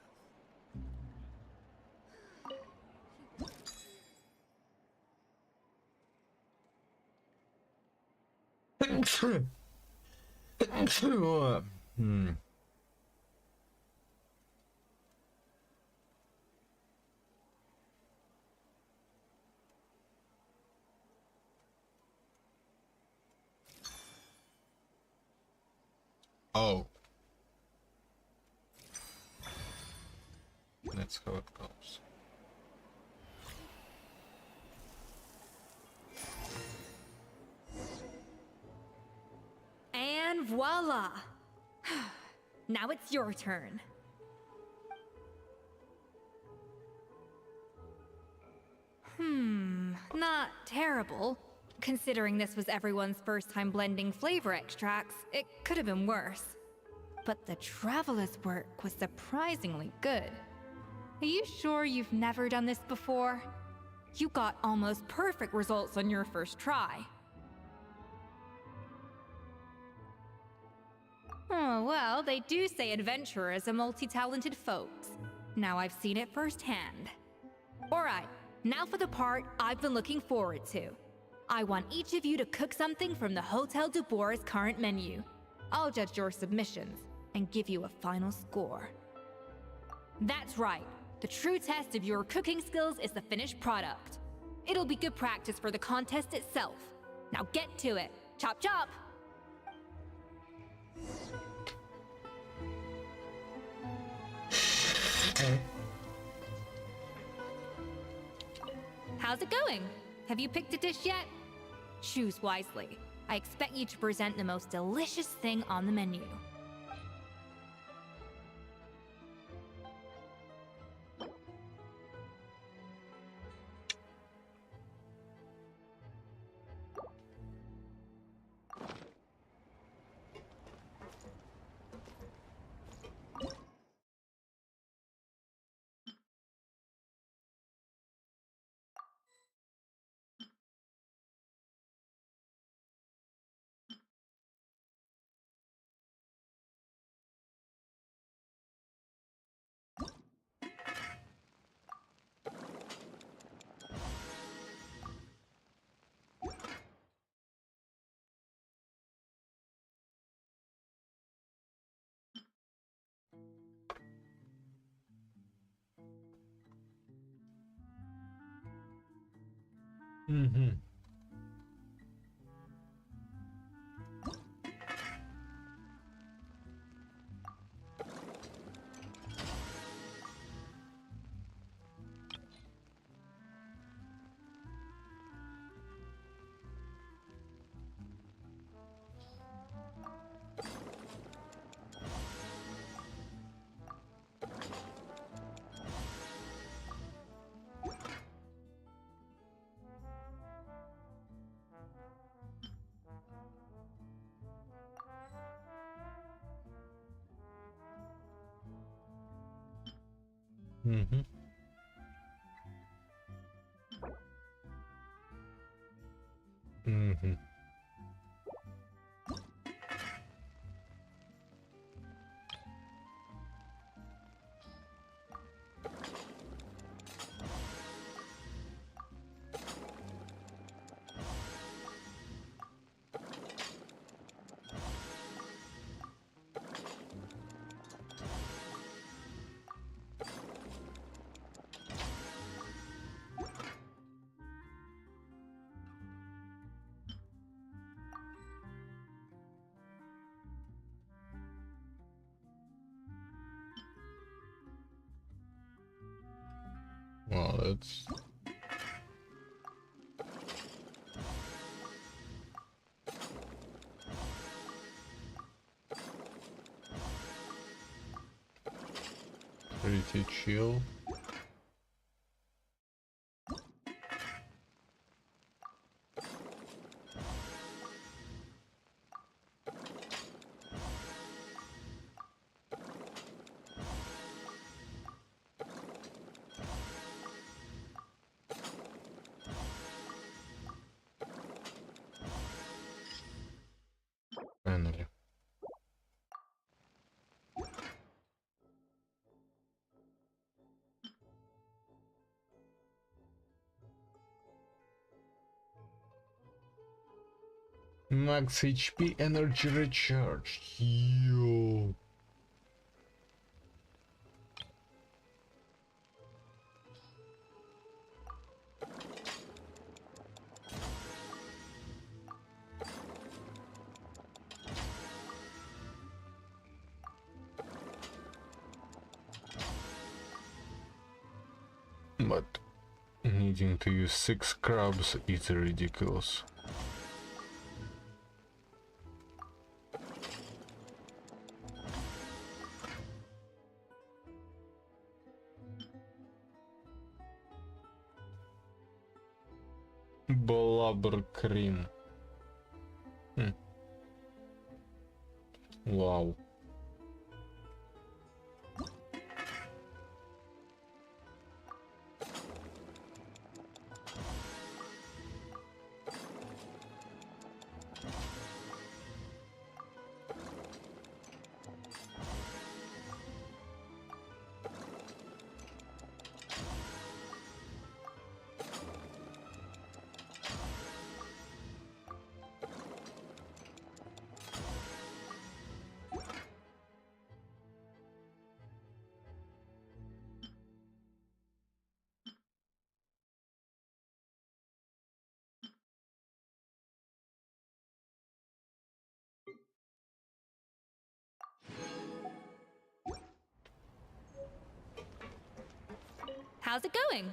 Oh. That's how it goes. voila! Now it's your turn. Not terrible. Considering this was everyone's first time blending flavor extracts, it could have been worse. But the Traveler's work was surprisingly good. Are you sure you've never done this before? You got almost perfect results on your first try. Oh, well, they do say adventurers are multi-talented folks. Now I've seen it firsthand. Alright, now for the part I've been looking forward to. I want each of you to cook something from the Hotel du Bois' current menu. I'll judge your submissions and give you a final score. That's right. The true test of your cooking skills is the finished product. It'll be good practice for the contest itself. Now get to it. Chop chop! How's it going? Have you picked a dish yet? Choose wisely. I expect you to present the most delicious thing on the menu. Well, that's... pretty chill. Finally. Max HP energy recharge. Yo. But needing to use 6 crabs is ridiculous. Blubber cream. Wow. How's it going?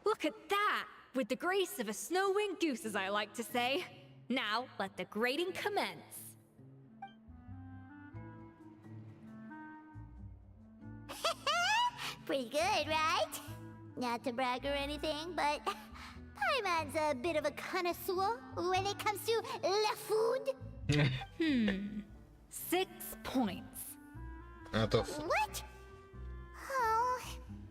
Look at that! With the grace of a snow-winged goose, as I like to say. Now, let the grading commence. Pretty good, right? Not to brag or anything, but Paimon's a bit of a connoisseur when it comes to la food. 6 points. Out of... What? Oh,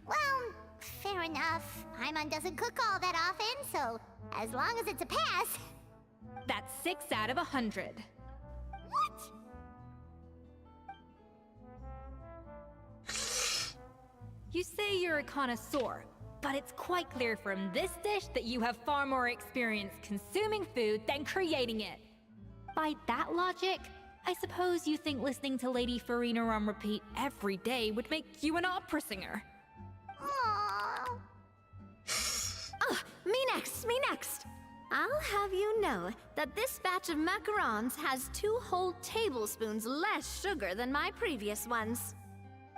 well, fair enough. Paimon doesn't cook all that often, so as long as it's a pass. That's 6 out of 100. What? You say you're a connoisseur, but it's quite clear from this dish that you have far more experience consuming food than creating it. By that logic, I suppose you think listening to Lady Farina on repeat every day would make you an opera singer. Aww. Me next. I'll have you know that this batch of macarons has 2 whole tablespoons less sugar than my previous ones.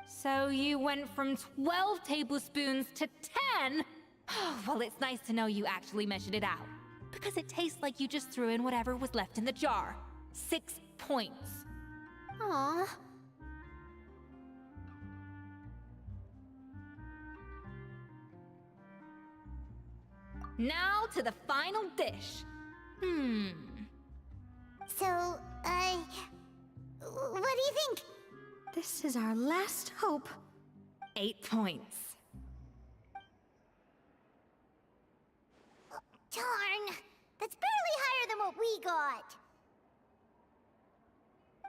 So you went from 12 tablespoons to 10? Well, it's nice to know you actually measured it out. Because it tastes like you just threw in whatever was left in the jar. 6 points. Aww. Now to the final dish. So, what do you think? This is our last hope. 8 points. Darn! That's barely higher than what we got.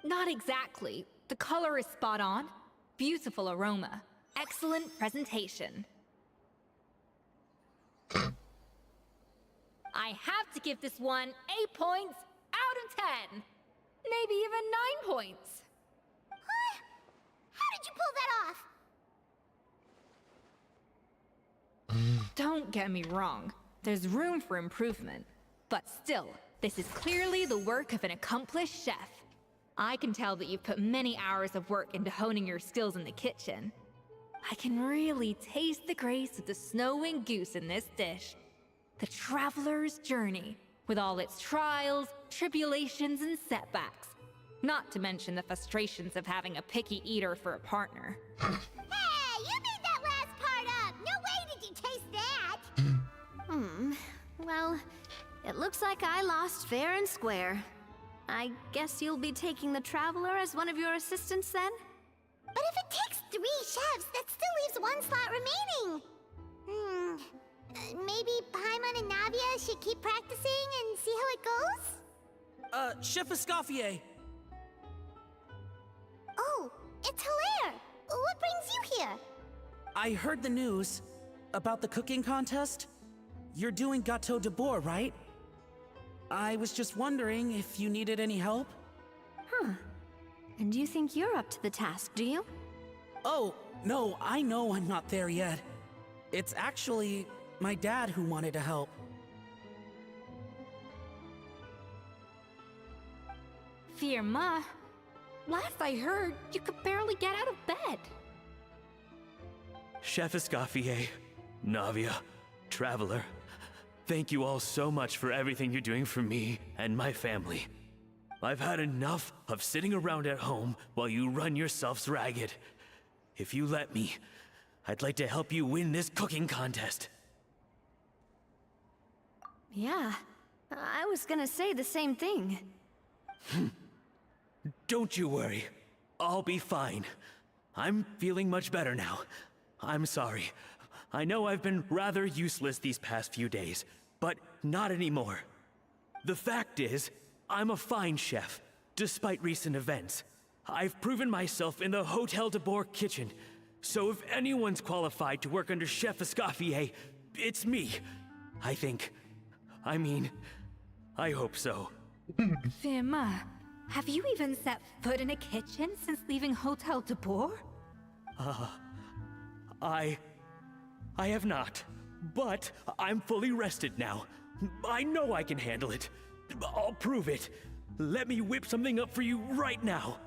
Not exactly. The color is spot on. Beautiful aroma. Excellent presentation. I have to give this one 8 points out of 10. Maybe even 9 points. Huh? How did you pull that off? Don't get me wrong. There's room for improvement. But still, this is clearly the work of an accomplished chef. I can tell that you've put many hours of work into honing your skills in the kitchen. I can really taste the grace of the snow-winged goose in this dish. The traveler's journey, with all its trials, tribulations, and setbacks. Not to mention the frustrations of having a picky eater for a partner. Hey, you made that last part up! No way did you taste that! Well, it looks like I lost fair and square. I guess you'll be taking the Traveler as one of your assistants then? But if it takes 3 chefs, that still leaves 1 slot remaining. Maybe Paimon and Navia should keep practicing and see how it goes? Chef Escoffier! Oh, it's Hilaire! What brings you here? I heard the news about the cooking contest. You're doing Gâteau de Bourg, right? I was just wondering if you needed any help? And you think you're up to the task, do you? Oh, no, I know I'm not there yet. It's actually my dad who wanted to help. Firma, last I heard, you could barely get out of bed. Chef Escoffier, Navia, Traveler, Thank you all so much for everything you're doing for me and my family. I've had enough of sitting around at home while you run yourselves ragged. If you let me, I'd like to help you win this cooking contest. Yeah, I was gonna say the same thing. Don't you worry. I'll be fine. I'm feeling much better now. I'm sorry. I know I've been rather useless these past few days, but not anymore. The fact is, I'm a fine chef, despite recent events. I've proven myself in the Hotel de Boer kitchen, so if anyone's qualified to work under Chef Escoffier, it's me. I think. I hope so. Firma, have you even set foot in a kitchen since leaving Hotel de Boer? I have not, but I'm fully rested now. I know I can handle it. I'll prove it. Let me whip something up for you right now.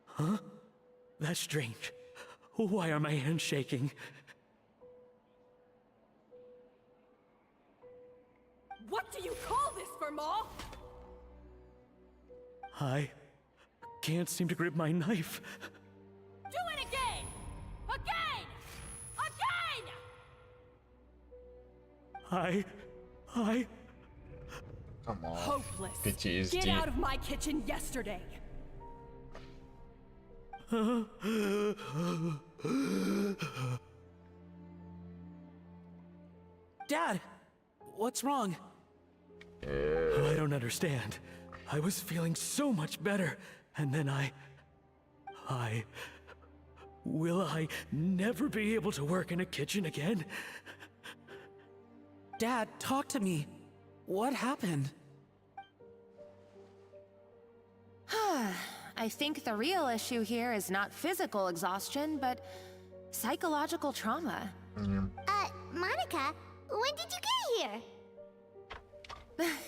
Huh? That's strange. Why are my hands shaking? What do you call this, Firma? I can't seem to grip my knife. Do it again! Again! Again! Come on. Hopeless. PTSD. Get out of my kitchen yesterday. Dad, what's wrong? I don't understand. I was feeling so much better, and then will I never be able to work in a kitchen again? Dad, talk to me. What happened? I think the real issue here is not physical exhaustion, but psychological trauma. Monica, when did you get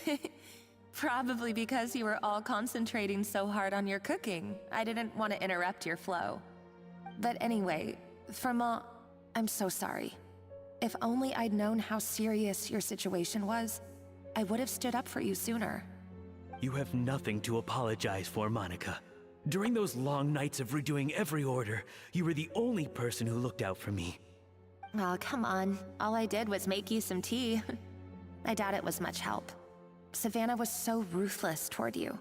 here? Probably because you were all concentrating so hard on your cooking. I didn't want to interrupt your flow. But anyway, Firma, I'm so sorry. If only I'd known how serious your situation was, I would have stood up for you sooner. You have nothing to apologize for, Monica. During those long nights of redoing every order, you were the only person who looked out for me. Oh, come on. All I did was make you some tea. I doubt it was much help. Savannah was so ruthless toward you.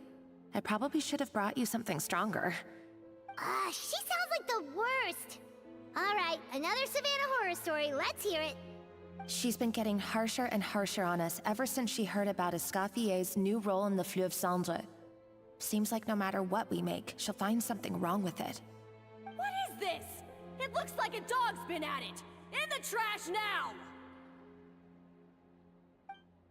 I probably should have brought you something stronger. She sounds like the worst. All right, another Savannah horror story. Let's hear it. She's been getting harsher and harsher on us ever since she heard about Escoffier's new role in the Fleuve Cendre. Seems like no matter what we make, she'll find something wrong with it. What is this? It looks like a dog's been at it. In the trash now!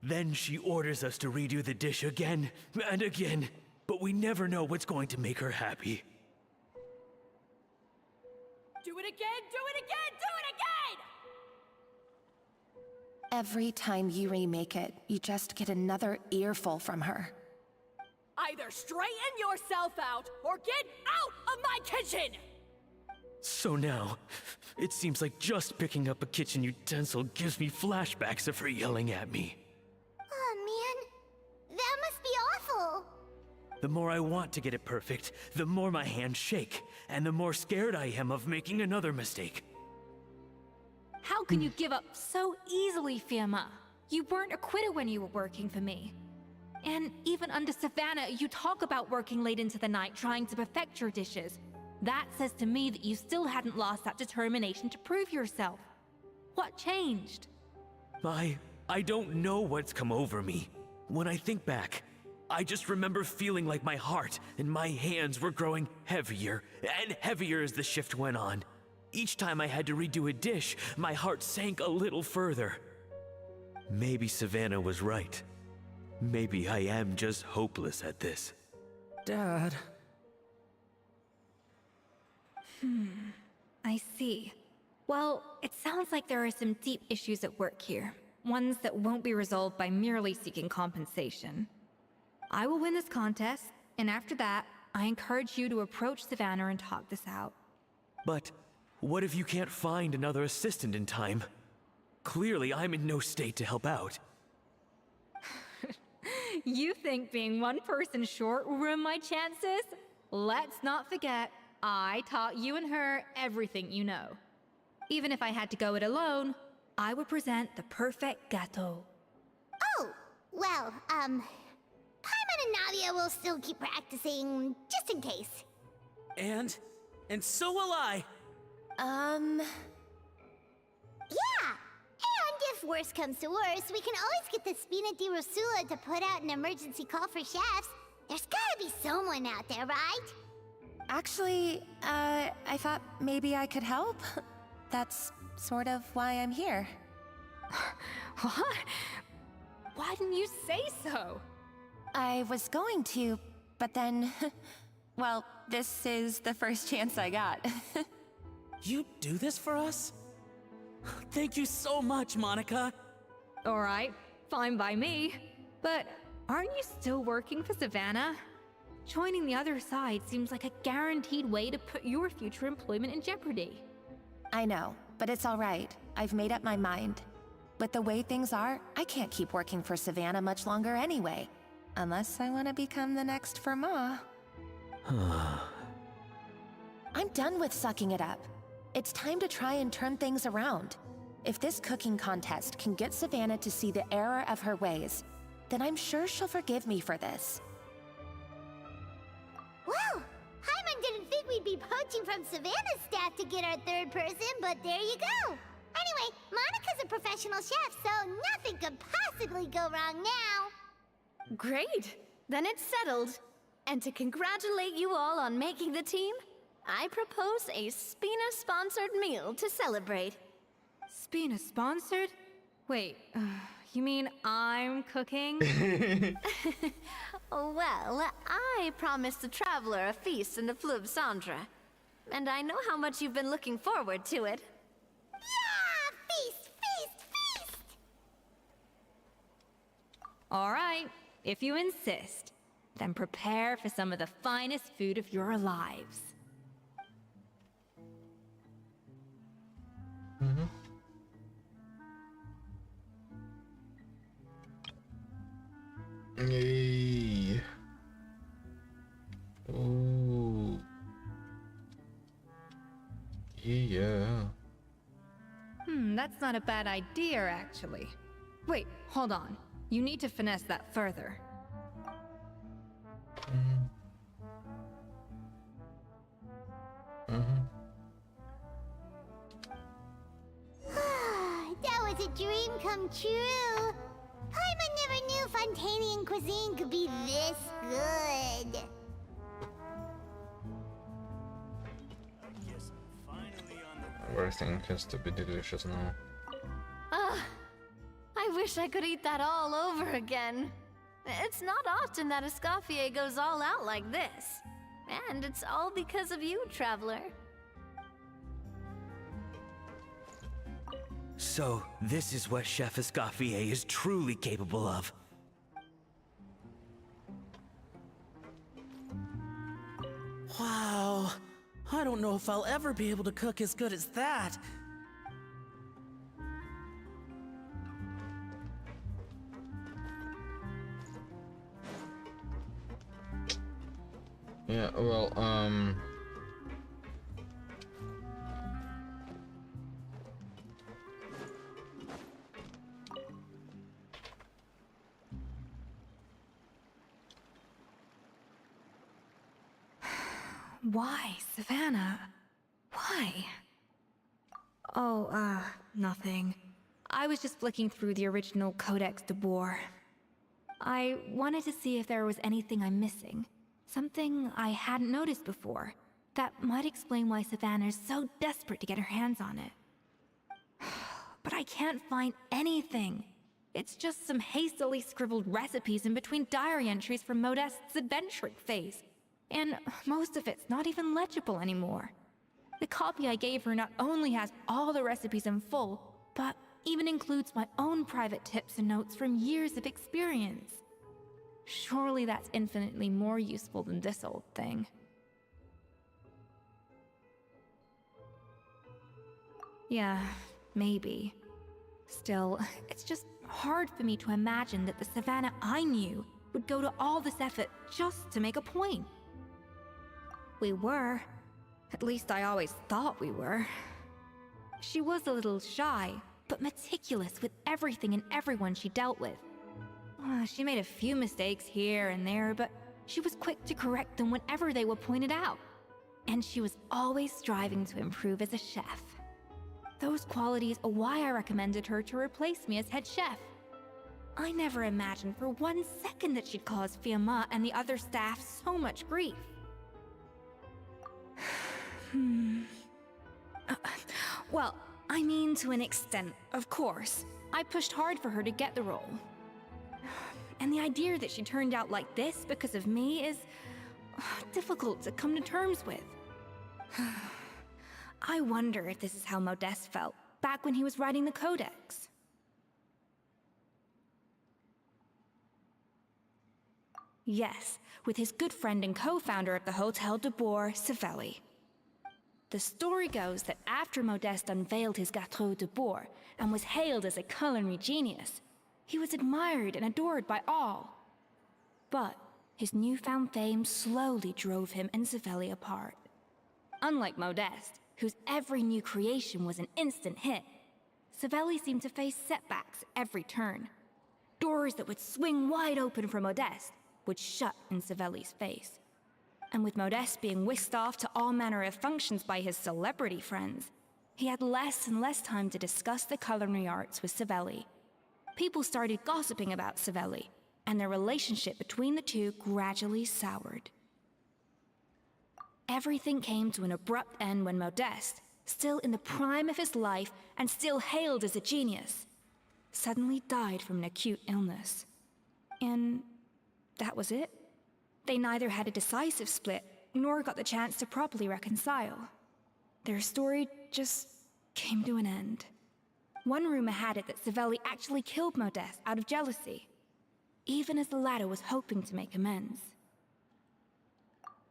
Then she orders us to redo the dish again and again, but we never know what's going to make her happy. Do it again, do it again, do it again! Every time you remake it, you just get another earful from her. Either straighten yourself out or get out of my kitchen! So now, it seems like just picking up a kitchen utensil gives me flashbacks of her yelling at me. Oh man, that must be awful. The more I want to get it perfect, the more my hands shake, and the more scared I am of making another mistake. How can you give up so easily, Firma? You weren't a quitter when you were working for me. And even under Savannah, you talk about working late into the night trying to perfect your dishes. That says to me that you still hadn't lost that determination to prove yourself. What changed? I don't know what's come over me. When I think back, I just remember feeling like my heart and my hands were growing heavier and heavier as the shift went on. Each time I had to redo a dish, my heart sank a little further. Maybe Savannah was right. Maybe I am just hopeless at this. Dad. I see. Well, it sounds like there are some deep issues at work here. ones that won't be resolved by merely seeking compensation. I will win this contest, and after that, I encourage you to approach Savannah and talk this out. But what if you can't find another assistant in time? Clearly, I'm in no state to help out. You think being one person short will ruin my chances? Let's not forget, I taught you and her everything you know. Even if I had to go it alone, I would present the perfect gâteau. Oh, well, Paimon and Navia will still keep practicing, just in case. And so will I. Yeah! And if worse comes to worse, we can always get the Spina di Rosula to put out an emergency call for chefs. There's gotta be someone out there, right? Actually, I thought maybe I could help. That's sort of why I'm here. What? Why didn't you say so? I was going to, but then... well, this is the first chance I got. You do this for us? Thank you so much, Monica. Alright, fine by me. But aren't you still working for Savannah? Joining the other side seems like a guaranteed way to put your future employment in jeopardy. I know, but it's all right. I've made up my mind. With the way things are, I can't keep working for Savannah much longer anyway. Unless I want to become the next Fermat. I'm done with sucking it up. It's time to try and turn things around. If this cooking contest can get Savannah to see the error of her ways, then I'm sure she'll forgive me for this. Well, Paimon didn't think we'd be poaching from Savannah's staff to get our third person, but there you go. Anyway, Monica's a professional chef, so nothing could possibly go wrong now. Great! Then it's settled. And to congratulate you all on making the team, I propose a Spina-sponsored meal to celebrate. Spina-sponsored? Wait, you mean I'm cooking? Well, I promised the Traveler a feast in the Fleuve Cendre. And I know how much you've been looking forward to it. Yeah! Feast, feast, feast! Alright, if you insist, then prepare for some of the finest food of your lives. Yay. Ooh. Yeah. That's not a bad idea, actually. Wait, hold on. You need to finesse that further. That was a dream come true. Paimon never knew Fontanian cuisine could be this good. Everything has to be delicious now. I wish I could eat that all over again. It's not often that Escoffier goes all out like this. And it's all because of you, Traveler. So, this is what Chef Escoffier is truly capable of. Wow. I don't know if I'll ever be able to cook as good as that. Yeah, well, Why, Savannah? Why? Oh, nothing. I was just flicking through the original Codex de Boer. I wanted to see if there was anything I'm missing. Something I hadn't noticed before. That might explain why Savannah's so desperate to get her hands on it. But I can't find anything. It's just some hastily scribbled recipes in between diary entries from Modeste's adventuring phase. And most of it's not even legible anymore. The copy I gave her not only has all the recipes in full, but even includes my own private tips and notes from years of experience. Surely that's infinitely more useful than this old thing. Yeah, maybe. Still, it's just hard for me to imagine that the Savannah I knew would go to all this effort just to make a point. We were. At least I always thought we were. She was a little shy, but meticulous with everything and everyone she dealt with. She made a few mistakes here and there, but she was quick to correct them whenever they were pointed out. And she was always striving to improve as a chef. Those qualities are why I recommended her to replace me as head chef. I never imagined for 1 second that she'd cause Fiamma and the other staff so much grief. Well, I mean to an extent, of course. I pushed hard for her to get the role. And the idea that she turned out like this because of me is difficult to come to terms with. I wonder if this is how Modeste felt back when he was writing the Codex. Yes, with his good friend and co-founder of the Hotel de Boer, Savelli. The story goes that after Modeste unveiled his Gâteau de Boer and was hailed as a culinary genius, he was admired and adored by all. But his newfound fame slowly drove him and Savelli apart. Unlike Modeste, whose every new creation was an instant hit, Savelli seemed to face setbacks at every turn. Doors that would swing wide open for Modeste would shut in Savelli's face. And with Modeste being whisked off to all manner of functions by his celebrity friends, he had less and less time to discuss the culinary arts with Savelli. People started gossiping about Savelli, and their relationship between the two gradually soured. Everything came to an abrupt end when Modeste, still in the prime of his life and still hailed as a genius, suddenly died from an acute illness. And that was it. They neither had a decisive split, nor got the chance to properly reconcile. Their story just came to an end. One rumor had it that Savelli actually killed Modeste out of jealousy, even as the latter was hoping to make amends.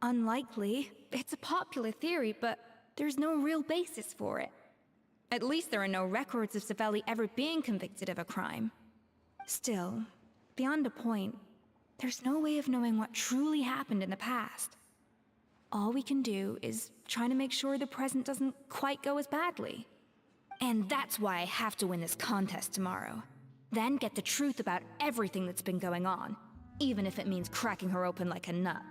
Unlikely. It's a popular theory, but there's no real basis for it. At least there are no records of Savelli ever being convicted of a crime. Still, beyond a point, there's no way of knowing what truly happened in the past. All we can do is try to make sure the present doesn't quite go as badly. And that's why I have to win this contest tomorrow. Then get the truth about everything that's been going on, even if it means cracking her open like a nut.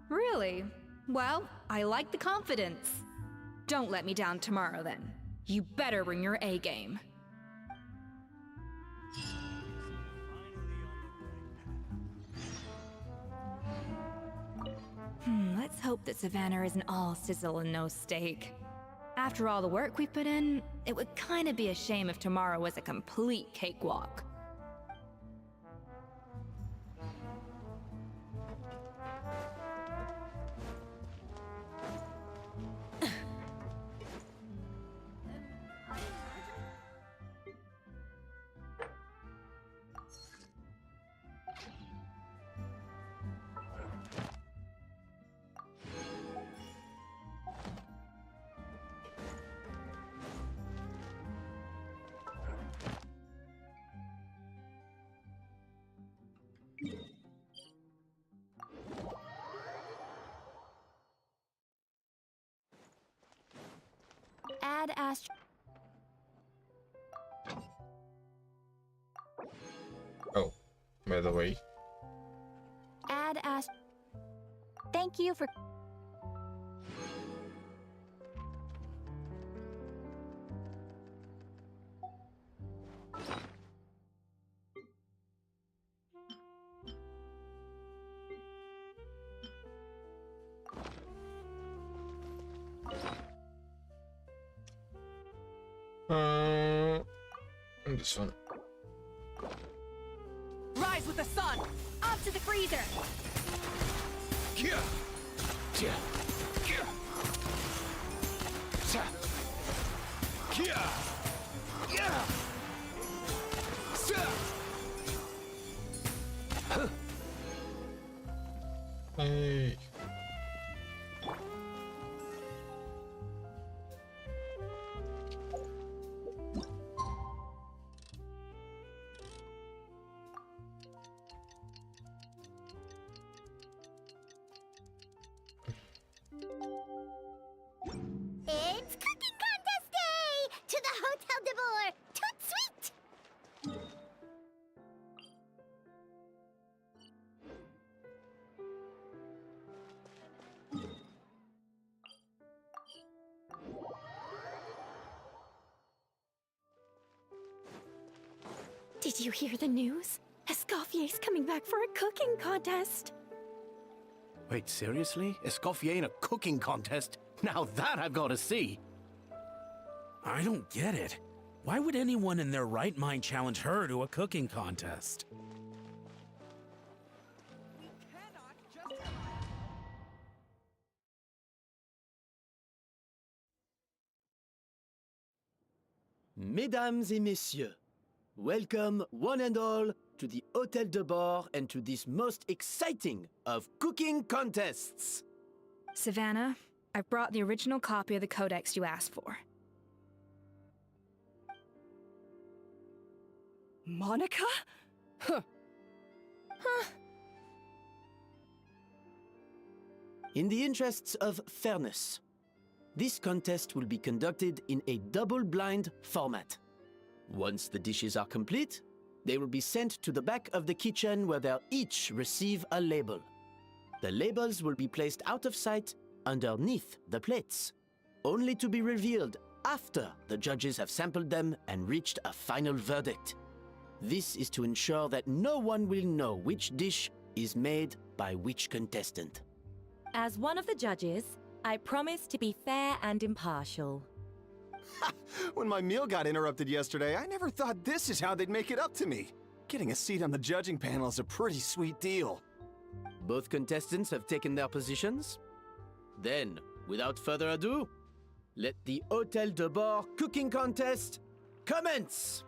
Really? Well, I like the confidence. Don't let me down tomorrow, then. You better bring your A game. Let's hope that Savannah isn't all sizzle and no steak. After all the work we put in, it would kinda be a shame if tomorrow was a complete cakewalk. Add Astro. Oh, by the way. Add Astro. Thank you for. This one. Rise with the sun! Up to the freezer! Hey. It's cooking contest day! To the Hotel de Boer! Toot sweet! Did you hear the news? Escoffier's coming back for a cooking contest. Wait, seriously? Escoffier in a cooking contest? Now that I've got to see. I don't get it. Why would anyone in their right mind challenge her to a cooking contest? Mesdames et messieurs, welcome one and all to the Hotel de Boer and to this most exciting of cooking contests. Savannah, I've brought the original copy of the codex you asked for. Monica? Huh. In the interests of fairness, this contest will be conducted in a double-blind format. Once the dishes are complete, they will be sent to the back of the kitchen where they'll each receive a label. The labels will be placed out of sight underneath the plates, only to be revealed after the judges have sampled them and reached a final verdict. This is to ensure that no one will know which dish is made by which contestant. As one of the judges, I promise to be fair and impartial. When my meal got interrupted yesterday, I never thought this is how they'd make it up to me. Getting a seat on the judging panel is a pretty sweet deal. Both contestants have taken their positions. Then, without further ado, let the Hotel de Boer cooking contest commence!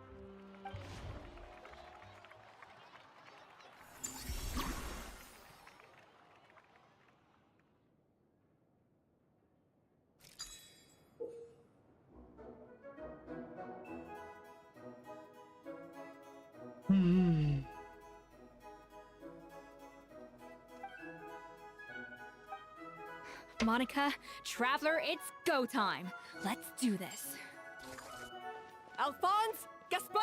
Monica, Traveler, it's go time. Let's do this. Alphonse, Gaspar,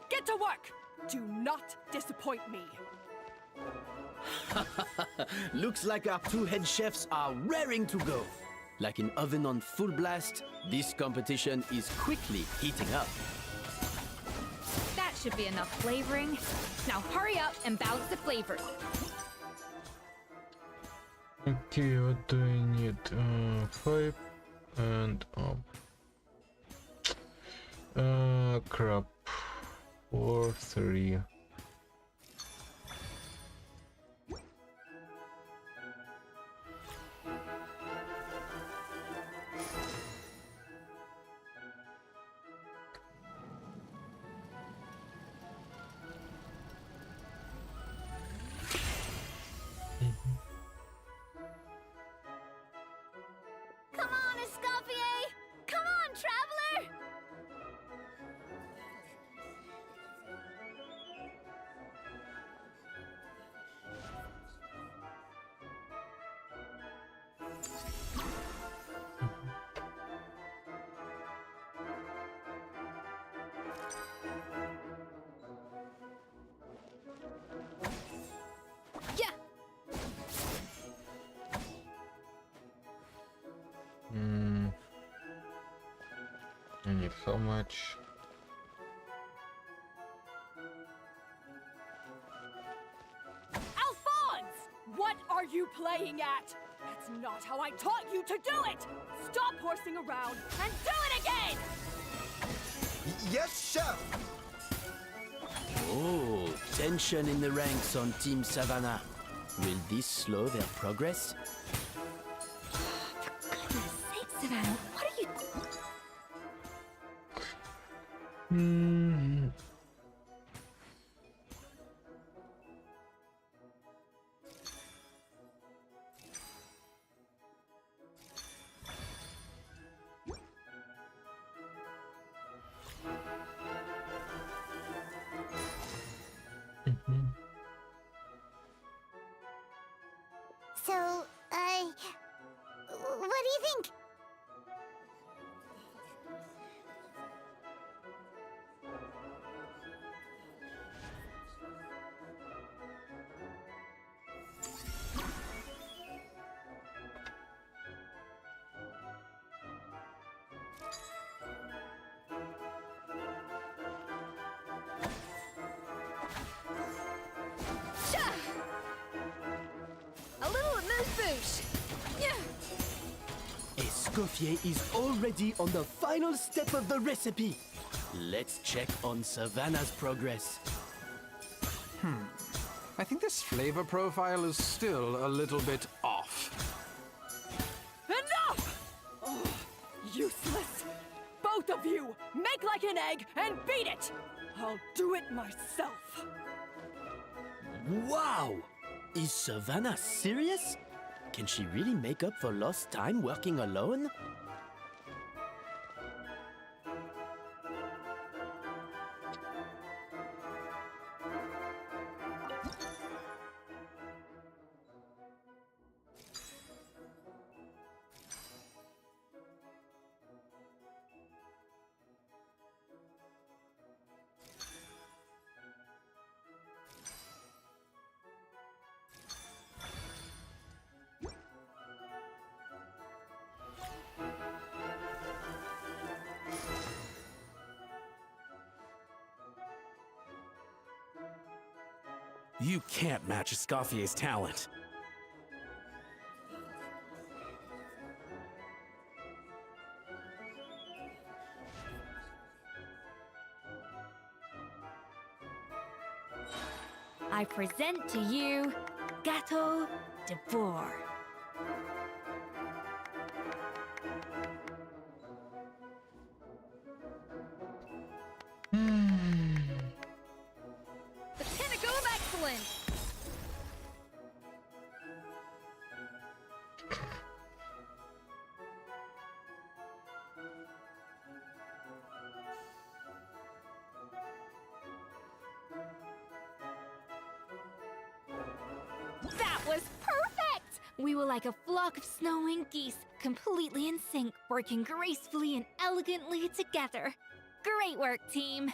get to work! Do not disappoint me. Looks like our two head chefs are raring to go. Like an oven on full blast, this competition is quickly heating up. That should be enough flavoring. Now hurry up and balance the flavors. Okay, what do I need? 5 and up. Crap. 4, 3. Come on, Escoffier! Come on, Traveler! Yeah! I need how much? Alphonse! What are you playing at? That's not how I taught you to do it! Stop horsing around and do it again! Yes, chef! Oh, tension in the ranks on Team Savannah. Will this slow their progress? For goodness sake, Savannah, what are you... So, what do you think? A little amuse-bouche. Yeah. Escoffier is already on the final step of the recipe. Let's check on Savannah's progress. I think this flavor profile is still a little bit off. Enough! Oh, useless. Both of you, make like an egg and beat it. I'll do it myself. Wow! Is Savannah serious? Can she really make up for lost time working alone? You can't match Escoffier's talent. I present to you Gateau de Bourg. The pinnacle of excellence! That was perfect! We were like a flock of snowing geese, completely in sync, working gracefully and elegantly together. Great work, team!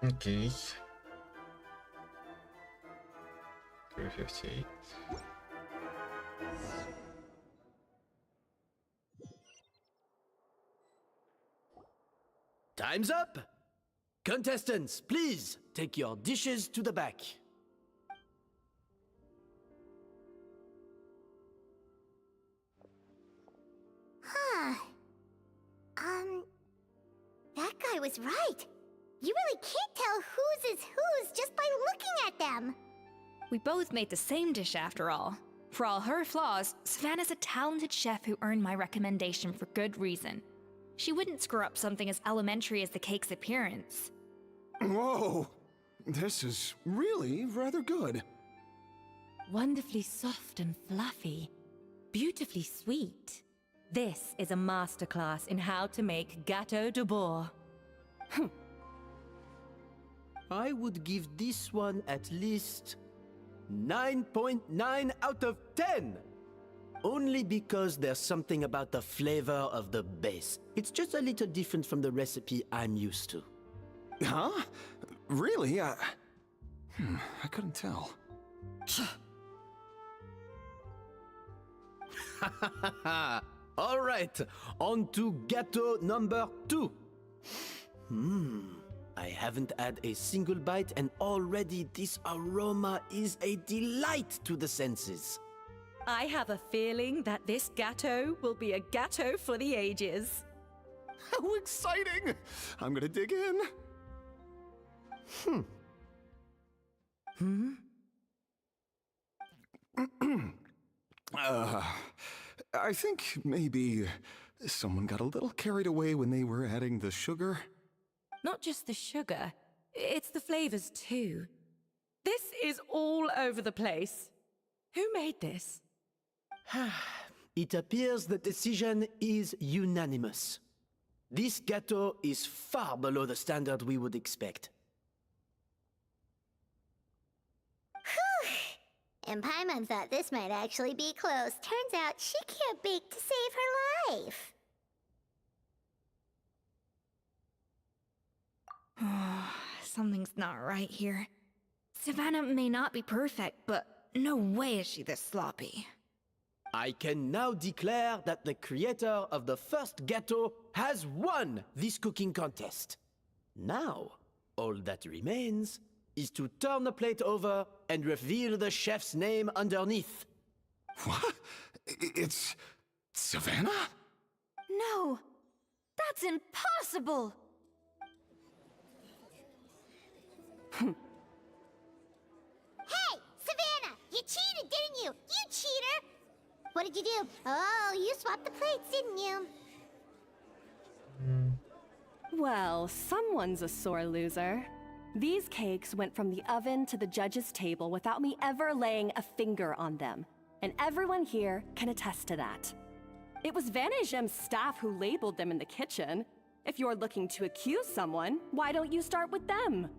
Okay. 358. Time's up! Contestants, please take your dishes to the back. Huh. That guy was right. You really can't tell whose is whose just by looking at them. We both made the same dish after all. For all her flaws, Savannah's a talented chef who earned my recommendation for good reason. She wouldn't screw up something as elementary as the cake's appearance. Whoa! This is really rather good. Wonderfully soft and fluffy. Beautifully sweet. This is a masterclass in how to make Gateau de Bourg. I would give this one at least 9.9 out of 10! Only because there's something about the flavor of the base. It's just a little different from the recipe I'm used to. Huh? Really? I couldn't tell. All right, on to Gateau number 2. I haven't had a single bite and already this aroma is a delight to the senses. I have a feeling that this Gateau will be a Gateau for the ages. How exciting! I'm gonna dig in. I think maybe Someone got a little carried away when they were adding the sugar. Not just the sugar, it's the flavors too. This is all over the place. Who made this? It appears the decision is unanimous. This gâteau is far below the standard we would expect. Whew! And Paimon thought this might actually be close. Turns out she can't bake to save her life. Something's not right here. Savannah may not be perfect, but no way is she this sloppy. I can now declare that the creator of the first gâteau has won this cooking contest. Now, all that remains is to turn the plate over and reveal the chef's name underneath. What? It's Savannah? No! That's impossible! Hey, Savannah! You cheated, didn't you? You cheater! What did you do? Oh, you swapped the plates, didn't you? Well, someone's a sore loser. These cakes went from the oven to the judge's table without me ever laying a finger on them. And everyone here can attest to that. It was Van Gem's staff who labeled them in the kitchen. If you're looking to accuse someone, why don't you start with them?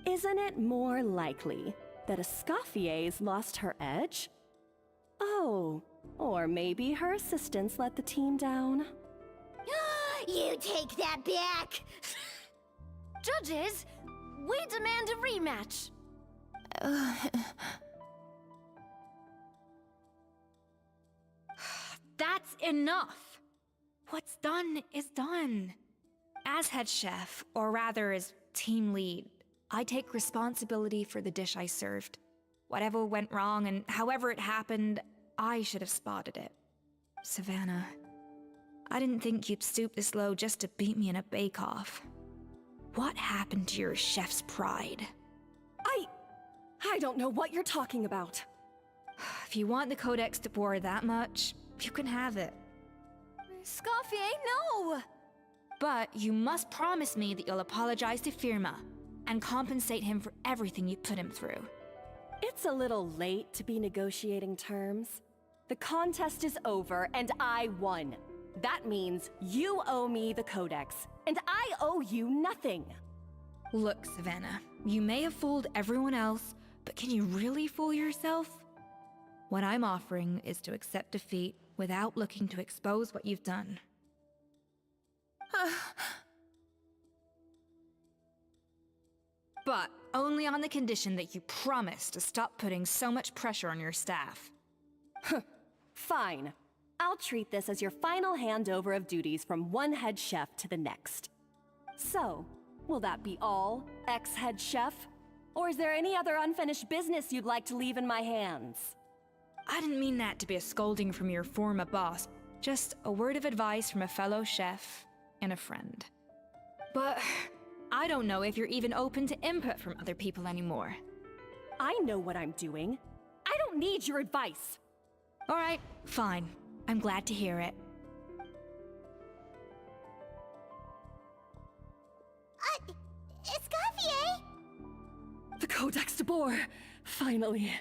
Isn't it more likely that Escoffier's lost her edge? Oh, or maybe her assistants let the team down. You take that back! Judges, we demand a rematch. That's enough! What's done is done. As head chef, or rather as team lead, I take responsibility for the dish I served. Whatever went wrong and however it happened, I should have spotted it. Savannah, I didn't think you'd stoop this low just to beat me in a bake-off. What happened to your chef's pride? I don't know what you're talking about. If you want the Codex de Boer that much, you can have it. Escoffier, no! But you must promise me that you'll apologize to Firma and compensate him for everything you put him through. It's a little late to be negotiating terms. The contest is over and I won. That means you owe me the Codex, and I owe you nothing. Look, Savannah, you may have fooled everyone else, but can you really fool yourself? What I'm offering is to accept defeat without looking to expose what you've done. But only on the condition that you promise to stop putting so much pressure on your staff. Fine. I'll treat this as your final handover of duties from one head chef to the next. So, will that be all, ex-head chef? Or is there any other unfinished business you'd like to leave in my hands? I didn't mean that to be a scolding from your former boss, just a word of advice from a fellow chef and a friend. But I don't know if you're even open to input from other people anymore. I know what I'm doing. I don't need your advice. All right, fine. I'm glad to hear it. Escoffier! The Codex de Boer! Finally.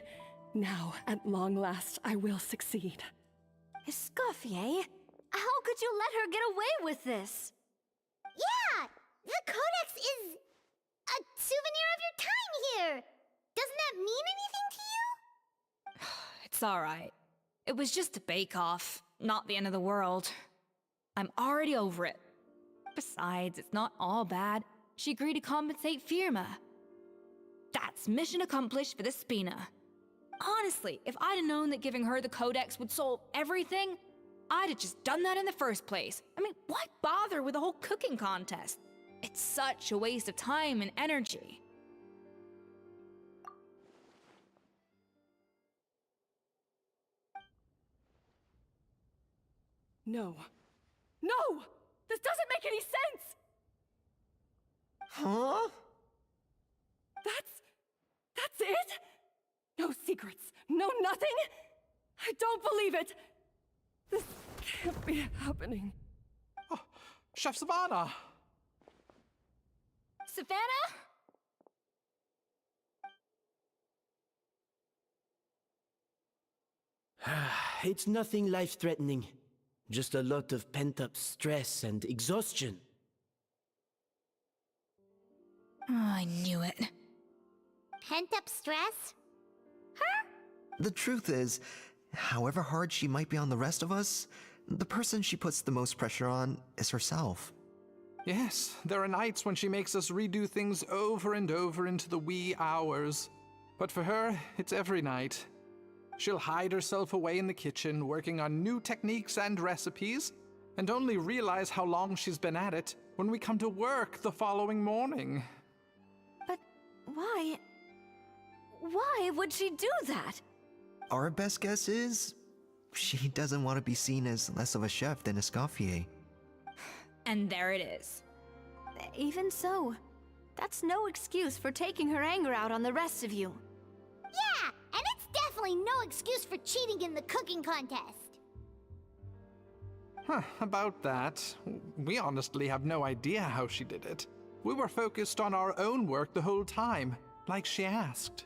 Now, at long last, I will succeed. Escoffier? How could you let her get away with this? Yeah! The Codex is a souvenir of your time here! Doesn't that mean anything to you? It's all right. It was just a bake-off, not the end of the world. I'm already over it. Besides, it's not all bad. She agreed to compensate Firma. That's mission accomplished for the Spina. Honestly, if I'd have known that giving her the Codex would solve everything, I'd have just done that in the first place. I mean, why bother with the whole cooking contest? It's such a waste of time and energy. No. No! This doesn't make any sense! Huh? That's it? No secrets, no nothing? I don't believe it! This can't be happening. Chef Savannah! Savannah? It's nothing life-threatening. Just a lot of pent-up stress and exhaustion. Oh, I knew it. Pent up stress? The truth is, however hard she might be on the rest of us, the person she puts the most pressure on is herself. Yes, there are nights when she makes us redo things over and over into the wee hours. But for her, it's every night. She'll hide herself away in the kitchen, working on new techniques and recipes, and only realize how long she's been at it when we come to work the following morning. But why? Why would she do that? Our best guess is she doesn't want to be seen as less of a chef than Escoffier. And there it is. Even so, that's no excuse for taking her anger out on the rest of you. Yeah, and it's definitely no excuse for cheating in the cooking contest. Huh, about that, we honestly have no idea how she did it. We were focused on our own work the whole time, like she asked.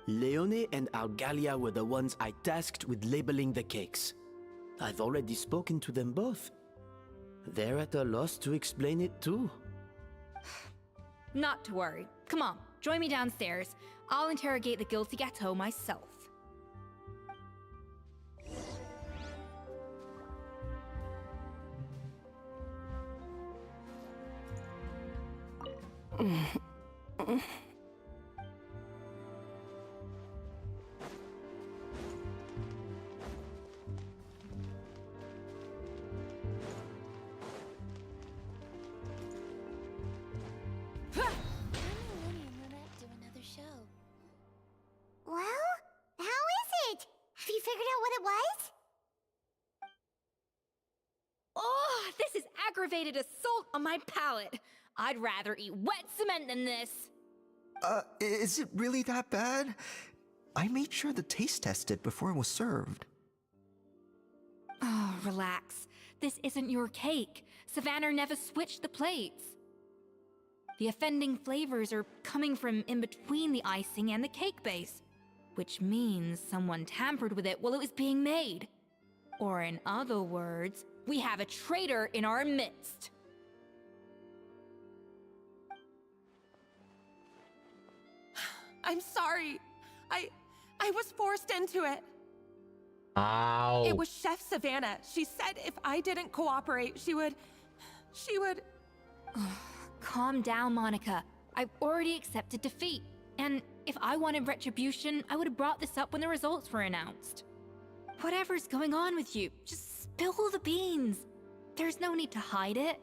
Leone and Algalia were the ones I tasked with labeling the cakes. I've already spoken to them both. They're at a loss to explain it too. Not to worry. Come on, join me downstairs. I'll interrogate the guilty Gateau myself. Well, how is it? Have you figured out what it was? Oh, this is aggravated assault on my palate. I'd rather eat wet cement than this. Is it really that bad? I made sure to taste test it before it was served. Oh, relax. This isn't your cake. Savannah never switched the plates. The offending flavors are coming from in between the icing and the cake base, which means someone tampered with it while it was being made. Or in other words, we have a traitor in our midst. I'm sorry. I was forced into it. Ow. It was Chef Savannah. She said if I didn't cooperate, she would... Calm down, Monica. I've already accepted defeat. And if I wanted retribution, I would have brought this up when the results were announced. Whatever's going on with you, just spill the beans. There's no need to hide it.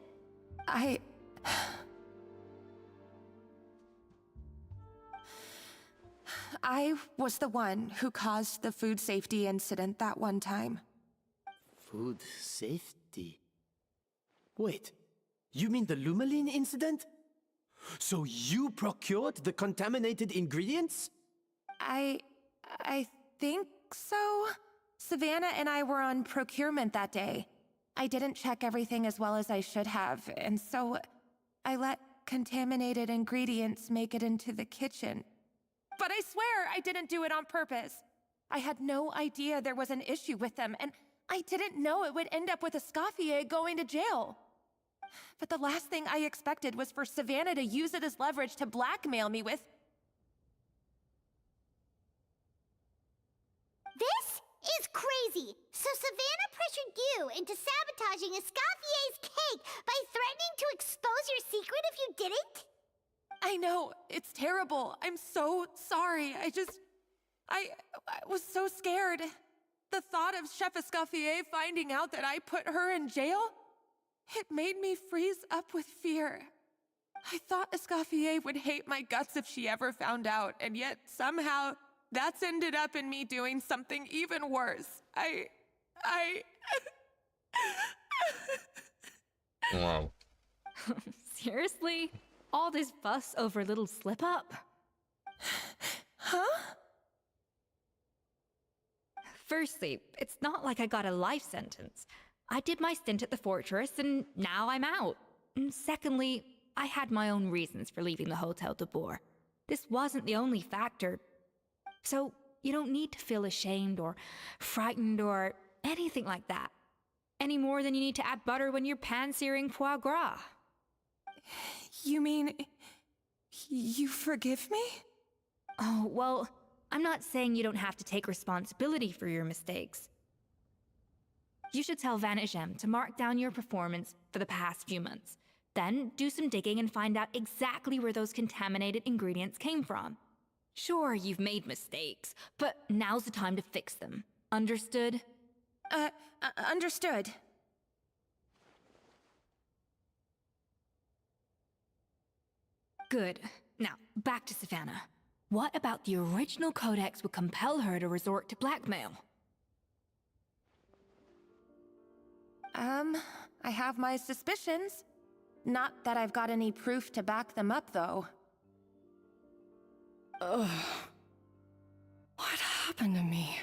I was the one who caused the food safety incident that one time. Food safety? Wait, you mean the Lumaline incident? So you procured the contaminated ingredients? I think so. Savannah and I were on procurement that day. I didn't check everything as well as I should have, and so I let contaminated ingredients make it into the kitchen. But I swear I didn't do it on purpose. I had no idea there was an issue with them, and I didn't know it would end up with Escoffier going to jail. But the last thing I expected was for Savannah to use it as leverage to blackmail me with... This is crazy! So Savannah pressured you into sabotaging Escoffier's cake by threatening to expose your secret if you didn't? I know, it's terrible. I'm so sorry. I was so scared. The thought of Chef Escoffier finding out that I put her in jail, it made me freeze up with fear. I thought Escoffier would hate my guts if she ever found out, and yet somehow that's ended up in me doing something even worse. Wow. Seriously? All this fuss over a little slip-up? Huh? Firstly, it's not like I got a life sentence. I did my stint at the fortress, and now I'm out. And secondly, I had my own reasons for leaving the Hotel de Boer. This wasn't the only factor. So, you don't need to feel ashamed or frightened or anything like that. Any more than you need to add butter when you're pan-searing foie gras. You mean... you forgive me? Oh, well, I'm not saying you don't have to take responsibility for your mistakes. You should tell Vanagem to mark down your performance for the past few months. Then do some digging and find out exactly where those contaminated ingredients came from. Sure, you've made mistakes, but now's the time to fix them. Understood? Understood. Good. Now, back to Savannah. What about the original codex would compel her to resort to blackmail? I have my suspicions. Not that I've got any proof to back them up, though. Ugh. What happened to me?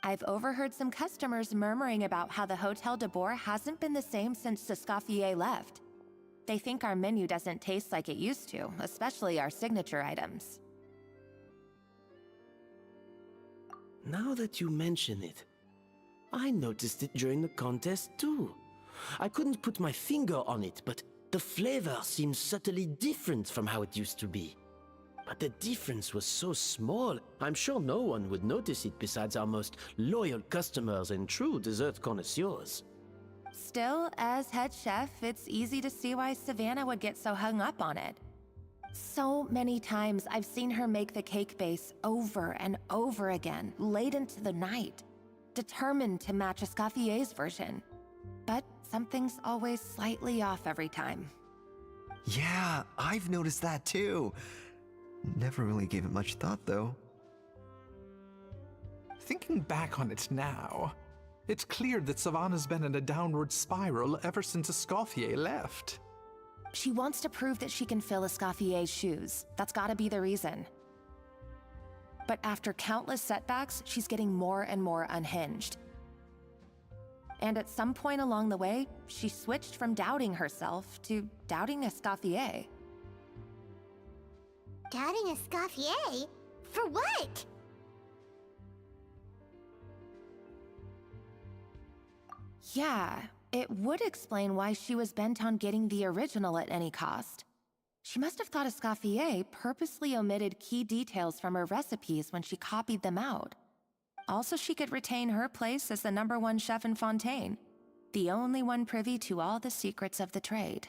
I've overheard some customers murmuring about how the Hotel de Boer hasn't been the same since Escoffier left. They think our menu doesn't taste like it used to, especially our signature items. Now that you mention it, I noticed it during the contest too. I couldn't put my finger on it, but the flavor seems subtly different from how it used to be. But the difference was so small, I'm sure no one would notice it besides our most loyal customers and true dessert connoisseurs. Still, as head chef, it's easy to see why Savannah would get so hung up on it. So many times I've seen her make the cake base over and over again, late into the night, determined to match Escoffier's version. But something's always slightly off every time. Yeah, I've noticed that too. Never really gave it much thought, though. Thinking back on it now, it's clear that Savannah's been in a downward spiral ever since Escoffier left. She wants to prove that she can fill Escoffier's shoes. That's gotta be the reason. But after countless setbacks, she's getting more and more unhinged. And at some point along the way, she switched from doubting herself to doubting Escoffier. Doubting Escoffier? For what? Yeah, it would explain why she was bent on getting the original at any cost. She must have thought Escoffier purposely omitted key details from her recipes when she copied them out. Also, she could retain her place as the #1 chef in Fontaine, the only one privy to all the secrets of the trade.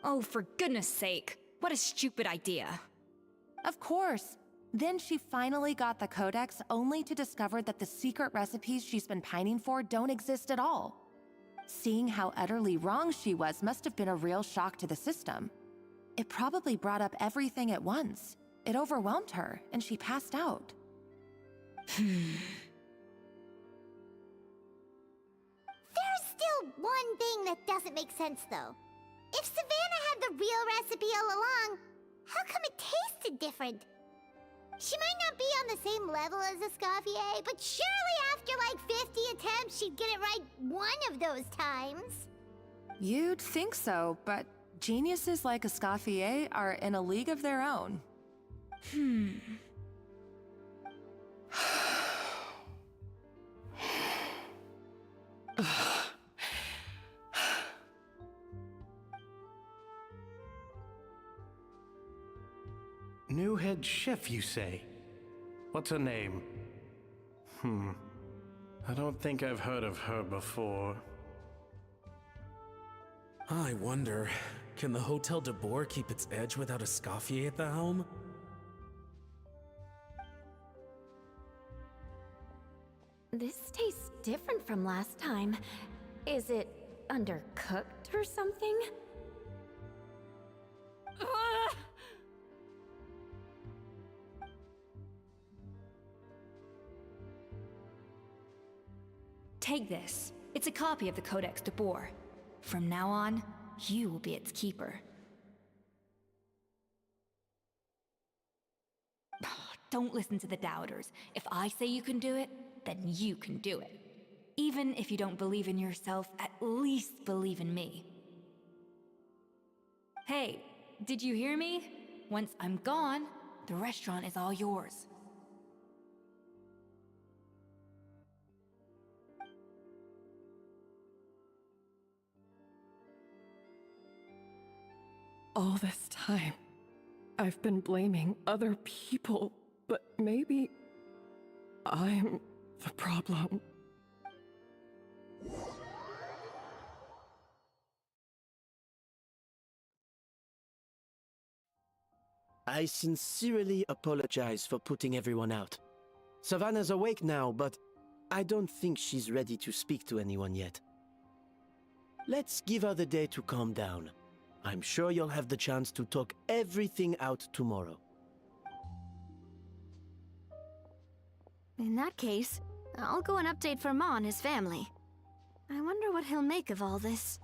Oh, for goodness sake. What a stupid idea. Of course. Then she finally got the codex only to discover that the secret recipes she's been pining for don't exist at all. Seeing how utterly wrong she was must have been a real shock to the system. It probably brought up everything at once. It overwhelmed her, and she passed out. There's still one thing that doesn't make sense, though. If Savannah had the real recipe all along, how come it tasted different? She might not be on the same level as Escoffier, but surely after like 50 attempts, she'd get it right one of those times. You'd think so, but geniuses like Escoffier are in a league of their own. New head chef, you say? What's her name? I don't think I've heard of her before. I wonder, can the Hotel de Boer keep its edge without Escoffier at the helm? This tastes different from last time. Is it undercooked or something? Take this. It's a copy of the Codex de Boer. From now on, you will be its keeper. Don't listen to the doubters. If I say you can do it, then you can do it. Even if you don't believe in yourself, at least believe in me. Hey, did you hear me? Once I'm gone, the restaurant is all yours. All this time, I've been blaming other people, but maybe I'm the problem. I sincerely apologize for putting everyone out. Savannah's awake now, but I don't think she's ready to speak to anyone yet. Let's give her the day to calm down. I'm sure you'll have the chance to talk everything out tomorrow. In that case, I'll go and update Verma and his family. I wonder what he'll make of all this.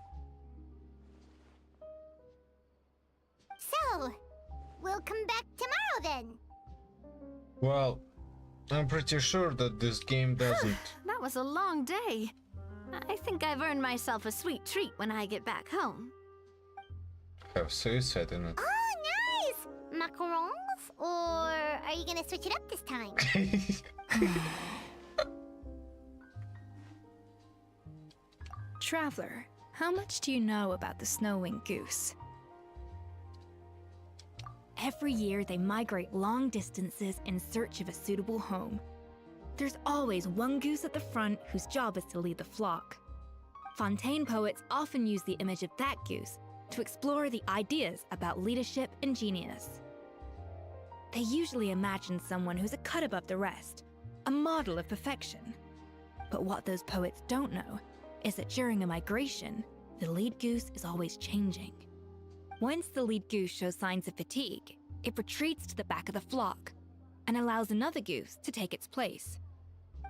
So, we'll come back tomorrow then. Well, I'm pretty sure that this game doesn't. That was a long day. I think I've earned myself a sweet treat when I get back home. Have suicide in it. Oh, nice! Macarons? Or are you gonna switch it up this time? Traveler, how much do you know about the snow-winged goose? Every year they migrate long distances in search of a suitable home. There's always one goose at the front whose job is to lead the flock. Fontaine poets often use the image of that goose to explore the ideas about leadership and genius. They usually imagine someone who's a cut above the rest, a model of perfection. But what those poets don't know is that during a migration, the lead goose is always changing. Once the lead goose shows signs of fatigue, it retreats to the back of the flock and allows another goose to take its place.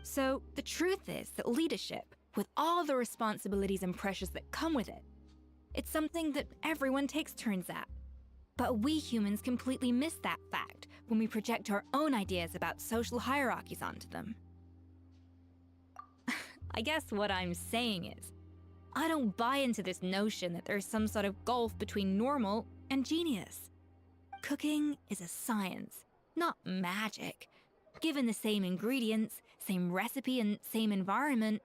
So the truth is that leadership, with all the responsibilities and pressures that come with it, it's something that everyone takes turns at. But we humans completely miss that fact when we project our own ideas about social hierarchies onto them. I guess what I'm saying is, I don't buy into this notion that there's some sort of gulf between normal and genius. Cooking is a science, not magic. Given the same ingredients, same recipe, and same environment,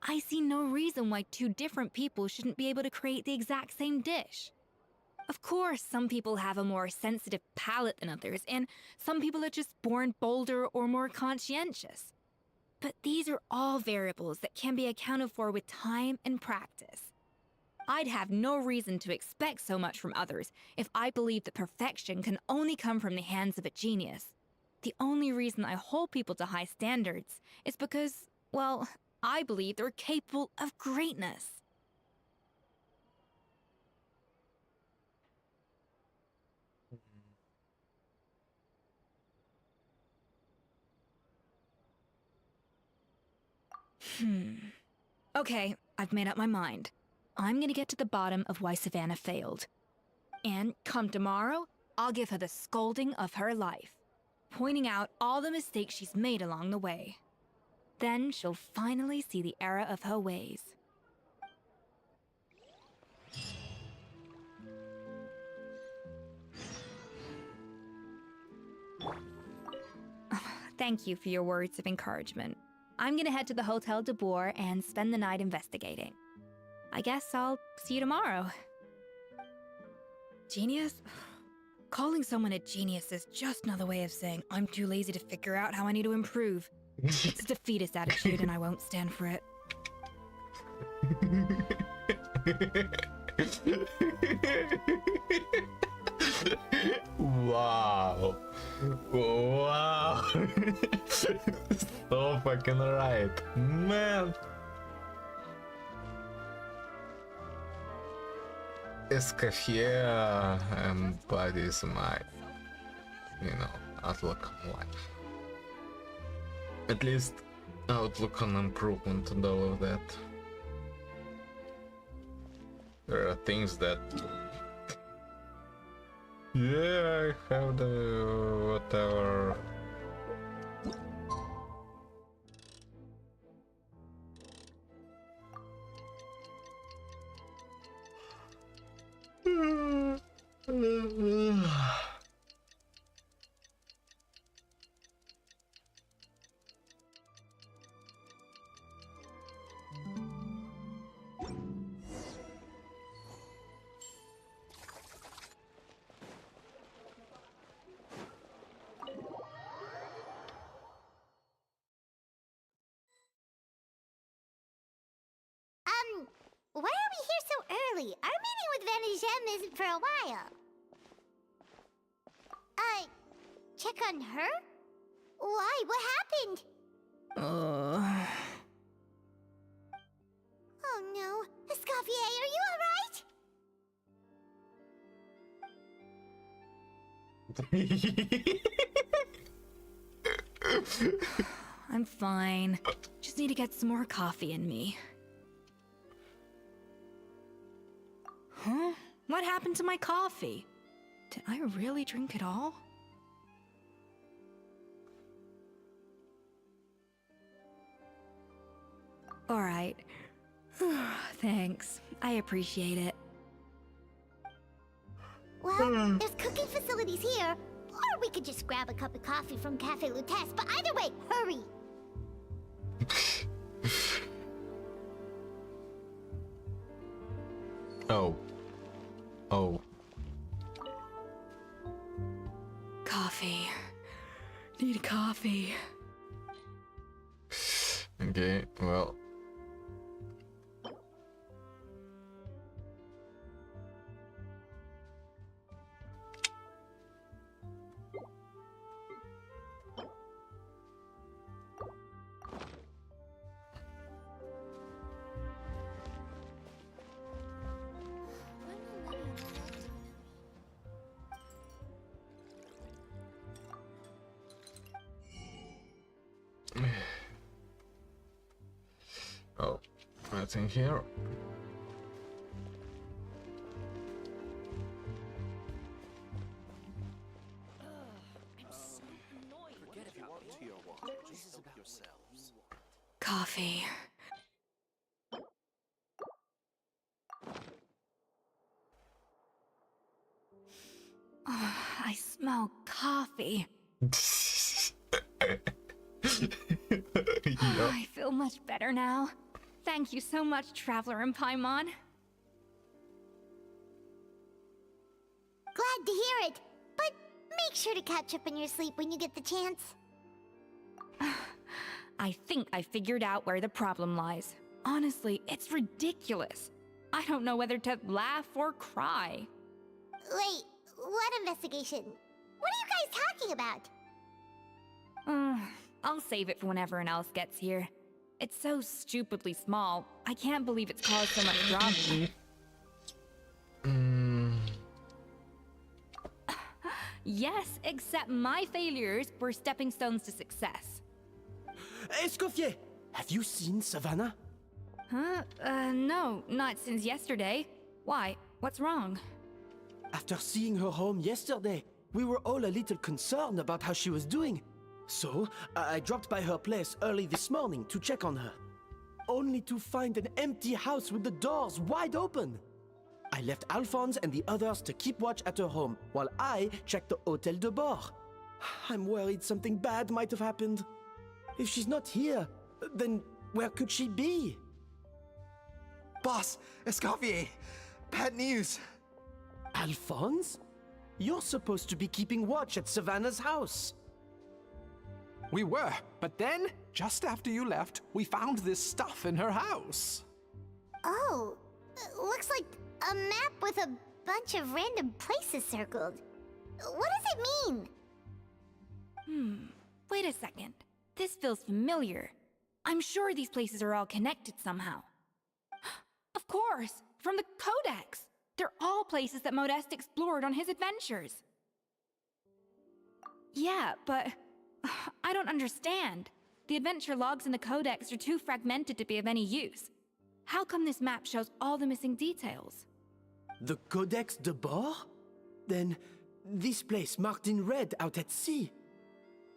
I see no reason why two different people shouldn't be able to create the exact same dish. Of course, some people have a more sensitive palate than others, and some people are just born bolder or more conscientious. But these are all variables that can be accounted for with time and practice. I'd have no reason to expect so much from others if I believed that perfection can only come from the hands of a genius. The only reason I hold people to high standards is because, well, I believe they're capable of greatness. Okay, I've made up my mind. I'm gonna get to the bottom of why Savannah failed. And come tomorrow, I'll give her the scolding of her life, pointing out all the mistakes she's made along the way. Then she'll finally see the error of her ways. Thank you for your words of encouragement. I'm gonna head to the Hotel de Boer and spend the night investigating. I guess I'll see you tomorrow. Genius? Calling someone a genius is just another way of saying I'm too lazy to figure out how I need to improve. It's a defeatist attitude and I won't stand for it. Wow. Wow. So fucking right. Man. Escoffier embodies my, outlook on life. At least outlook on improvement and all of that. There are things that... Yeah, I have the... whatever... Exactly. Our meeting with Vanagem isn't for a while. Check on her? Why? What happened? Oh no. Escoffier, are you alright? I'm fine. Just need to get some more coffee in me. Huh? What happened to my coffee? Did I really drink it all? Alright. Thanks. I appreciate it. Well, there's cooking facilities here. Or we could just grab a cup of coffee from Cafe Lutece, but either way, hurry! Oh. Coffee. Need coffee. Okay, well. Oh, nothing here. Coffee. I smell coffee. I feel much better now. Thank you so much, Traveler in Paimon. Glad to hear it, but make sure to catch up on your sleep when you get the chance. I think I figured out where the problem lies. Honestly, it's ridiculous. I don't know whether to laugh or cry. Wait, what investigation? What are you guys talking about? I'll save it for when everyone else gets here. It's so stupidly small. I can't believe it's caused so much drama. Yes, except my failures were stepping stones to success. Escoffier, have you seen Savannah? Huh? No, not since yesterday. Why? What's wrong? After seeing her home yesterday, we were all a little concerned about how she was doing. So, I dropped by her place early this morning to check on her. Only to find an empty house with the doors wide open. I left Alphonse and the others to keep watch at her home, while I checked the Hôtel de Bord. I'm worried something bad might have happened. If she's not here, then where could she be? Boss, Escoffier, bad news. Alphonse? You're supposed to be keeping watch at Savannah's house. We were, but then, just after you left, we found this stuff in her house. Oh, looks like a map with a bunch of random places circled. What does it mean? Wait a second. This feels familiar. I'm sure these places are all connected somehow. Of course, from the Codex. They're all places that Modeste explored on his adventures. Yeah, but I don't understand. The adventure logs in the Codex are too fragmented to be of any use. How come this map shows all the missing details? The Codex de Bord? Then, this place marked in red out at sea.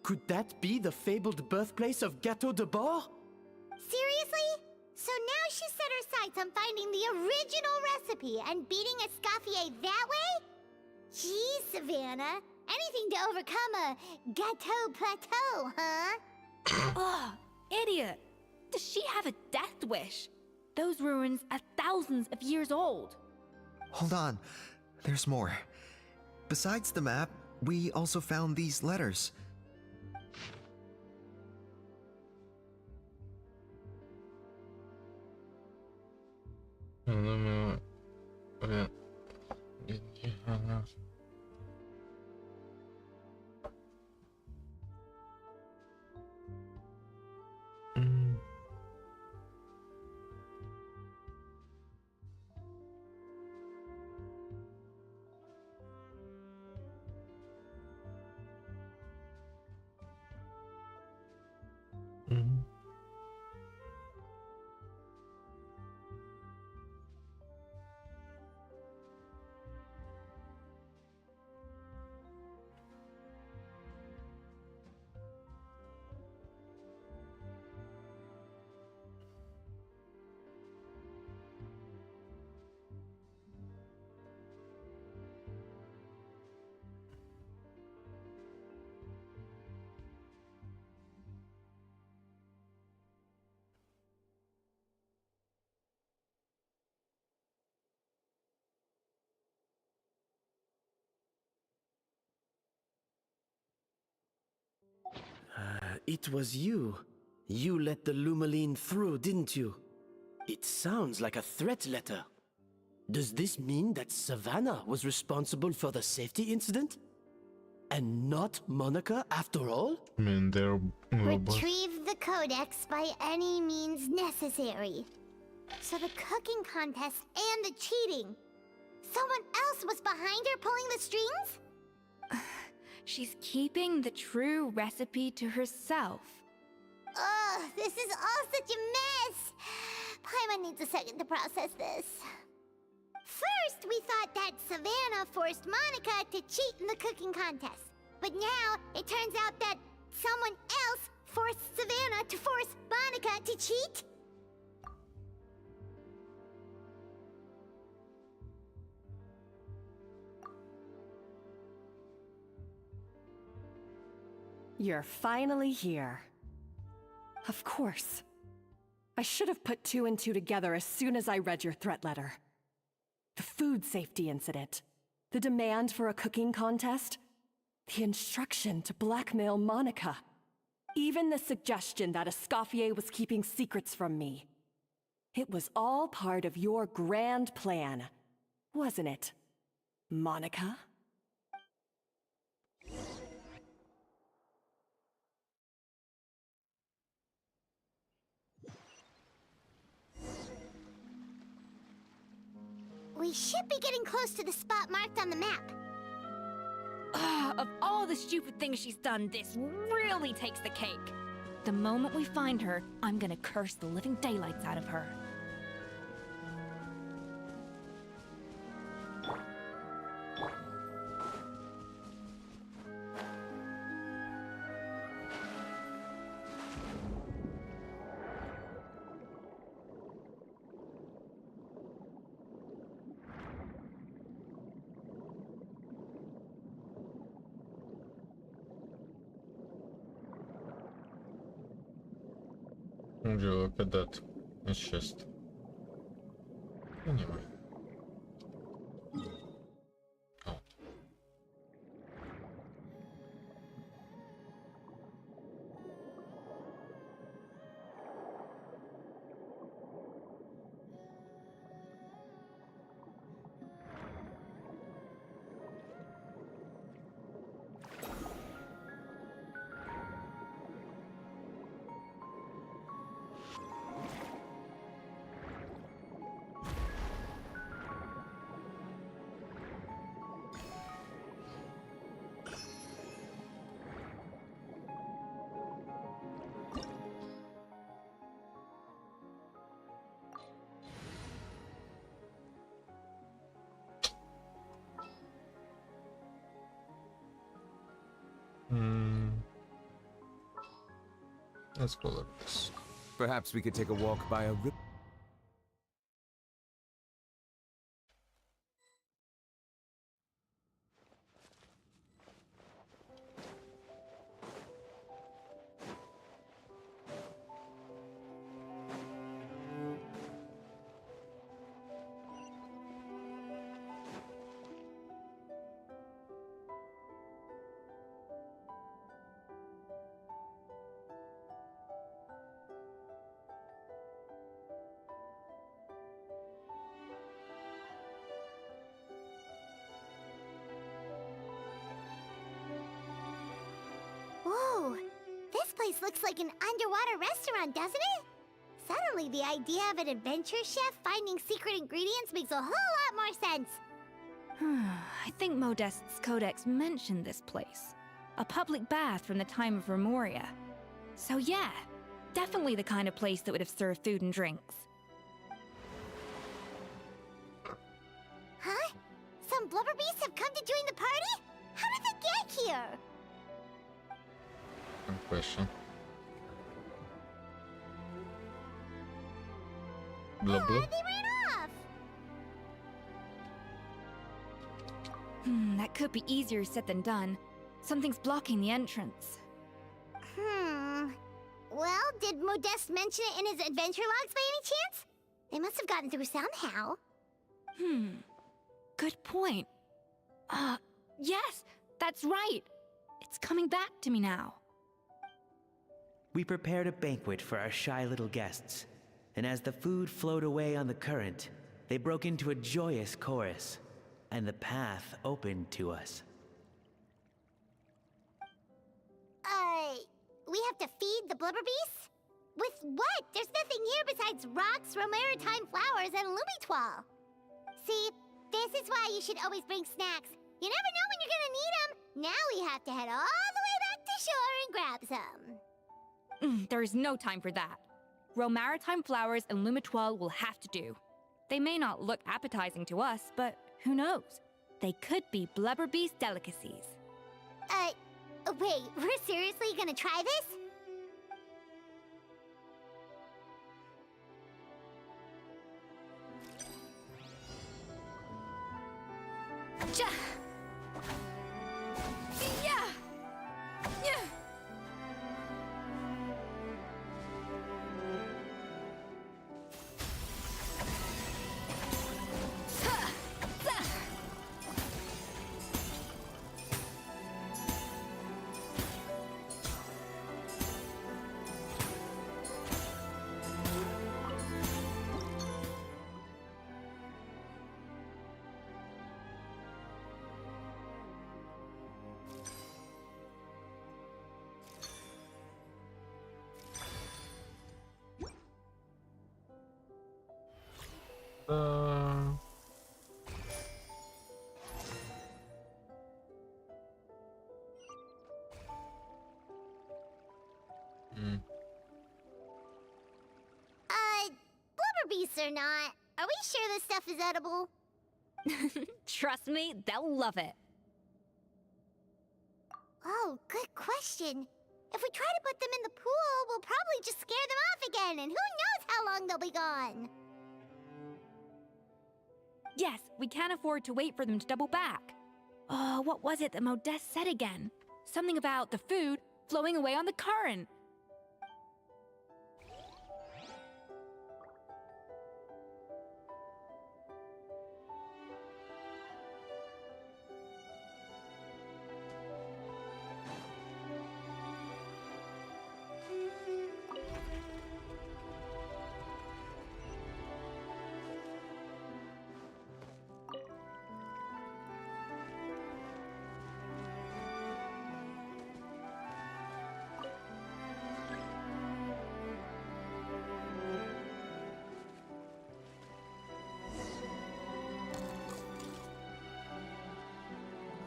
Could that be the fabled birthplace of Gateau de Bord? Seriously? So now she set her sights on finding the original recipe and beating Escoffier that way? Geez, Savannah. Anything to overcome a Gateau Plateau, huh? Ugh, idiot! Does she have a death wish? Those ruins are thousands of years old. Hold on, there's more. Besides the map, we also found these letters. Блин. It was you. You let the Lumaline through, didn't you? It sounds like a threat letter. Does this mean that Savannah was responsible for the safety incident? And not Monica after all? I mean, they're Retrieve the codex by any means necessary. So the cooking contest and the cheating. Someone else was behind her pulling the strings? She's keeping the true recipe to herself. Ugh, this is all such a mess. Paimon needs a second to process this. First, we thought that Savannah forced Monica to cheat in the cooking contest. But now, it turns out that someone else forced Savannah to force Monica to cheat? You're finally here. Of course. I should have put two and two together as soon as I read your threat letter. The food safety incident, the demand for a cooking contest, the instruction to blackmail Monica, even the suggestion that Escoffier was keeping secrets from me. It was all part of your grand plan, wasn't it, Monica? We should be getting close to the spot marked on the map. Of all the stupid things she's done, this really takes the cake. The moment we find her, I'm gonna curse the living daylights out of her. Look at that. It's just... Anyway. Oh. Let's go like this. Perhaps we could take a walk by a river. place looks like an underwater restaurant, doesn't it? Suddenly, the idea of an adventure chef finding secret ingredients makes a whole lot more sense. I think Modest's codex mentioned this place. A public bath from the time of Remoria. So yeah, definitely the kind of place that would have served food and drinks. Huh? Some blubber beasts have come to join the party? How did they get here? Good question. Blah, blah. They ran off! That could be easier said than done. Something's blocking the entrance. Well, did Modeste mention it in his adventure logs by any chance? They must have gotten through somehow. Good point. Yes, that's right. It's coming back to me now. We prepared a banquet for our shy little guests, and as the food flowed away on the current, they broke into a joyous chorus, and the path opened to us. We have to feed the blubber beasts? With what? There's nothing here besides rocks, Romaritime flowers, and Lumitoile. See, this is why you should always bring snacks. You never know when you're gonna need them. Now we have to head all the way back to shore and grab some. There is no time for that. Romaritime flowers and Lumitoile will have to do. They may not look appetizing to us, but who knows? They could be blubber beast delicacies. Wait, we're seriously gonna try this? Ja! Yeah! Yeah! Blubber beasts or not, are we sure this stuff is edible? Trust me, they'll love it. Oh, good question. If we try to put them in the pool, we'll probably just scare them off again, and who knows how long they'll be gone. Yes, we can't afford to wait for them to double back. Oh, what was it that Modeste said again? Something about the food flowing away on the current.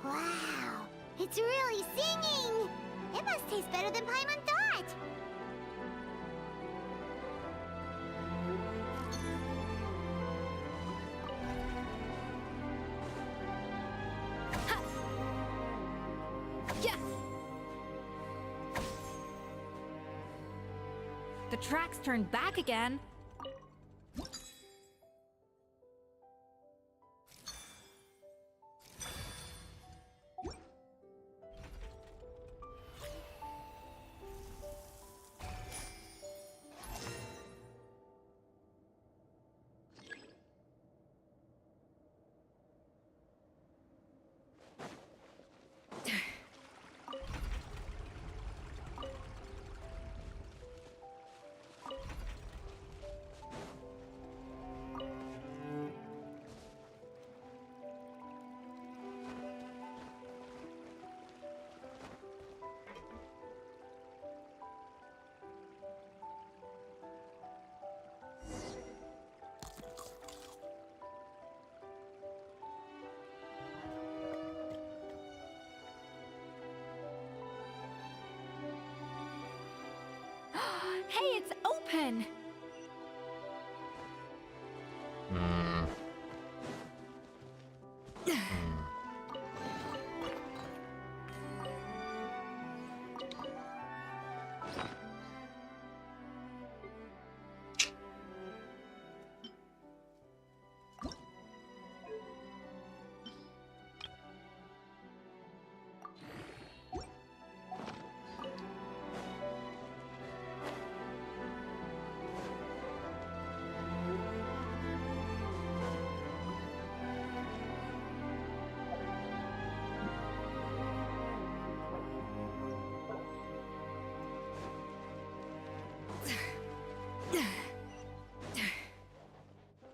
Wow, it's really singing! It must taste better than Paimon thought! Yeah! The tracks turned back again. Hey, it's open! Hmm.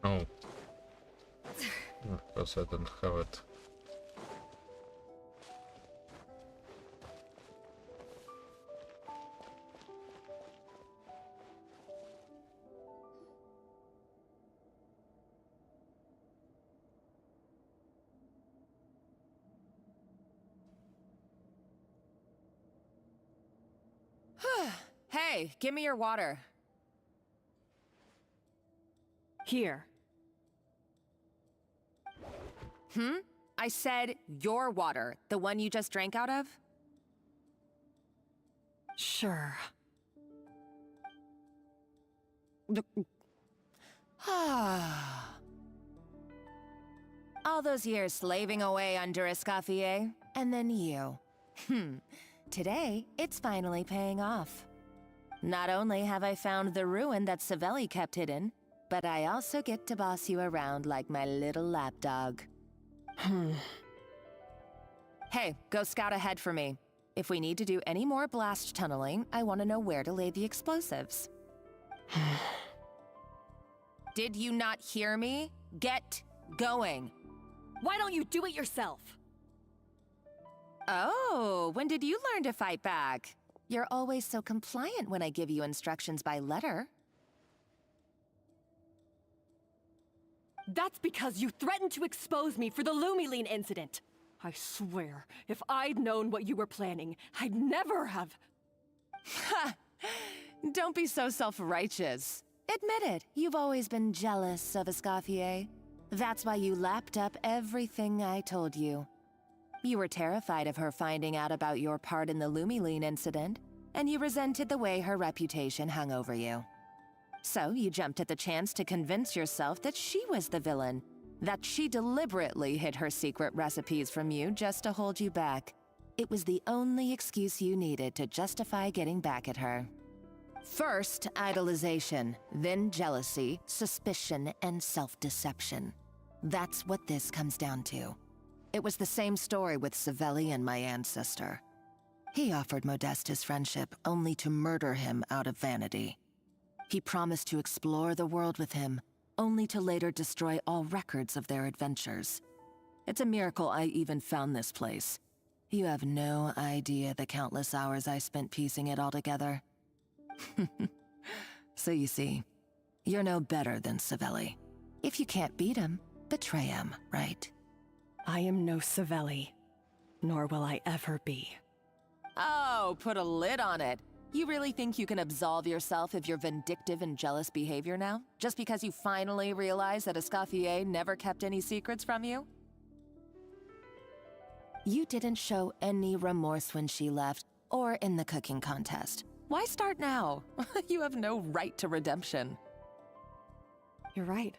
Oh. Of course I don't have it. Hey, give me your water. Here. I said your water, the one you just drank out of? Sure. All those years slaving away under Escoffier, and then you. Today, it's finally paying off. Not only have I found the ruin that Savelli kept hidden, but I also get to boss you around like my little lapdog. Hey, go scout ahead for me. If we need to do any more blast tunneling, I want to know where to lay the explosives. Did you not hear me? Get going. Why don't you do it yourself? Oh, when did you learn to fight back? You're always so compliant when I give you instructions by letter. That's because you threatened to expose me for the Lumiline incident. I swear, if I'd known what you were planning, I'd never have... Ha! Don't be so self-righteous. Admit it, you've always been jealous of Escoffier. That's why you lapped up everything I told you. You were terrified of her finding out about your part in the Lumiline incident, and you resented the way her reputation hung over you. So you jumped at the chance to convince yourself that she was the villain, that she deliberately hid her secret recipes from you just to hold you back. It was the only excuse you needed to justify getting back at her. First, idolization, then jealousy, suspicion, and self-deception. That's what this comes down to. It was the same story with Savelli and my ancestor. He offered Modeste his friendship only to murder him out of vanity. He promised to explore the world with him, only to later destroy all records of their adventures. It's a miracle I even found this place. You have no idea the countless hours I spent piecing it all together. So you see, you're no better than Savelli. If you can't beat him, betray him, right? I am no Savelli, nor will I ever be. Oh, put a lid on it. You really think you can absolve yourself of your vindictive and jealous behavior now? Just because you finally realized that Escoffier never kept any secrets from you? You didn't show any remorse when she left, or in the cooking contest. Why start now? You have no right to redemption. You're right.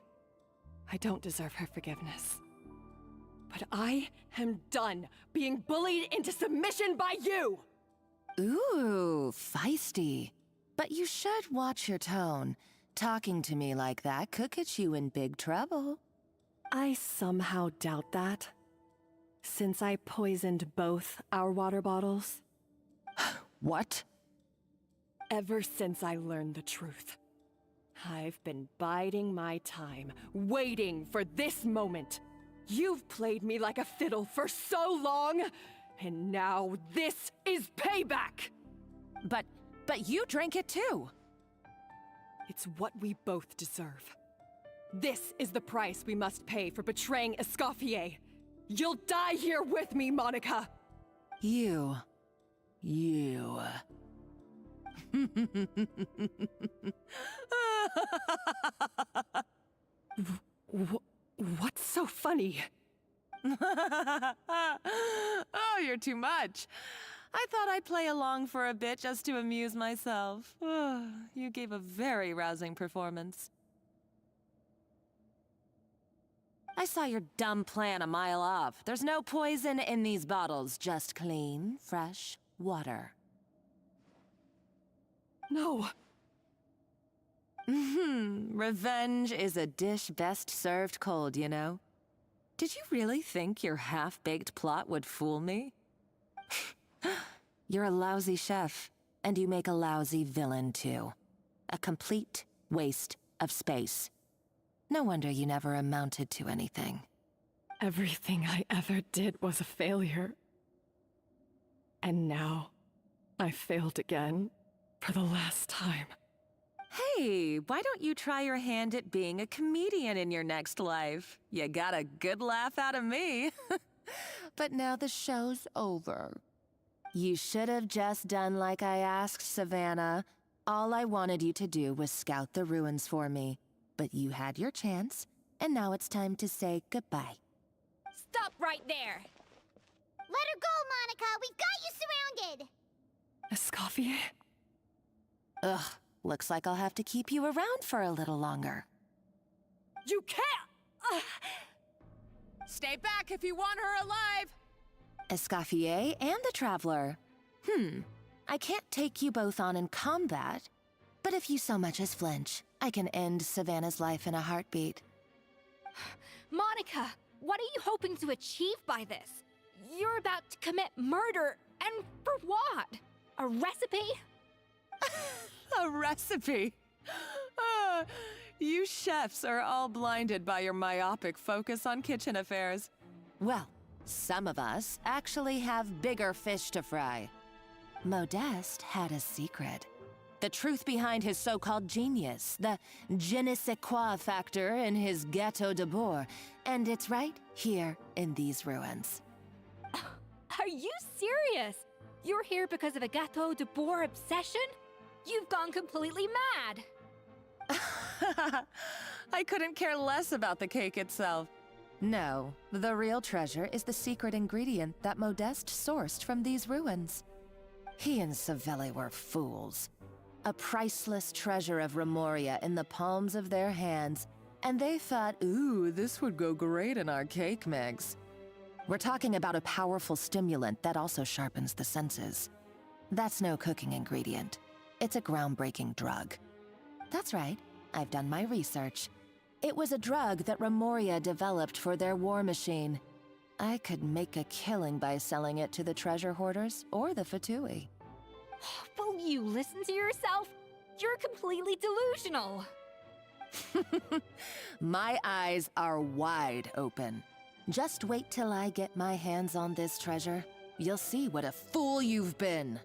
I don't deserve her forgiveness. But I am done being bullied into submission by you! Ooh, feisty. But you should watch your tone. Talking to me like that could get you in big trouble. I somehow doubt that. Since I poisoned both our water bottles. What? Ever since I learned the truth. I've been biding my time, waiting for this moment. You've played me like a fiddle for so long, and now this is payback! But you drank it too! It's what we both deserve. This is the price we must pay for betraying Escoffier. You'll die here with me, Monica! You. What's so funny? Oh, you're too much. I thought I'd play along for a bit just to amuse myself. You gave a very rousing performance. I saw your dumb plan a mile off. There's no poison in these bottles, just clean, fresh water. No. Revenge is a dish best served cold, you know. Did you really think your half-baked plot would fool me? You're a lousy chef, and you make a lousy villain, too. A complete waste of space. No wonder you never amounted to anything. Everything I ever did was a failure. And now, I failed again, for the last time. Hey, why don't you try your hand at being a comedian in your next life? You got a good laugh out of me. But now the show's over. You should have just done like I asked, Savannah. All I wanted you to do was scout the ruins for me. But you had your chance, and now it's time to say goodbye. Stop right there! Let her go, Monica! We've got you surrounded! Escoffier? Ugh, looks like I'll have to keep you around for a little longer. You can't! Stay back if you want her alive! Escoffier and the Traveler. I can't take you both on in combat, but if you so much as flinch, I can end Savannah's life in a heartbeat. Monica, what are you hoping to achieve by this? You're about to commit murder, and for what? A recipe? A recipe? You chefs are all blinded by your myopic focus on kitchen affairs. Well, some of us actually have bigger fish to fry. Modeste had a secret. The truth behind his so-called genius, the je ne sais quoi factor in his Gâteau de Bourg, and it's right here in these ruins. Are you serious? You're here because of a Gâteau de Bourg obsession? You've gone completely mad! I couldn't care less about the cake itself. No, the real treasure is the secret ingredient that Modeste sourced from these ruins. He and Savelli were fools. A priceless treasure of Remoria in the palms of their hands, and they thought, ooh, this would go great in our cake mix. We're talking about a powerful stimulant that also sharpens the senses. That's no cooking ingredient. It's a groundbreaking drug. That's right, I've done my research. It was a drug that Remoria developed for their war machine. I could make a killing by selling it to the treasure hoarders or the Fatui. Will you listen to yourself? You're completely delusional. My eyes are wide open. Just wait till I get my hands on this treasure. You'll see what a fool you've been.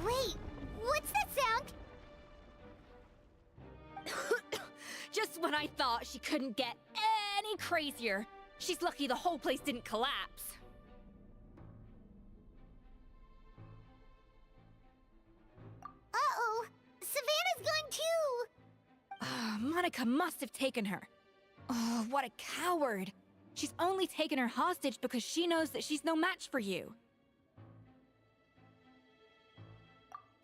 Wait, what's that sound? Just when I thought she couldn't get any crazier. She's lucky the whole place didn't collapse. Uh-oh, Savannah's gone too! Monica must have taken her. Oh, what a coward. She's only taken her hostage because she knows that she's no match for you.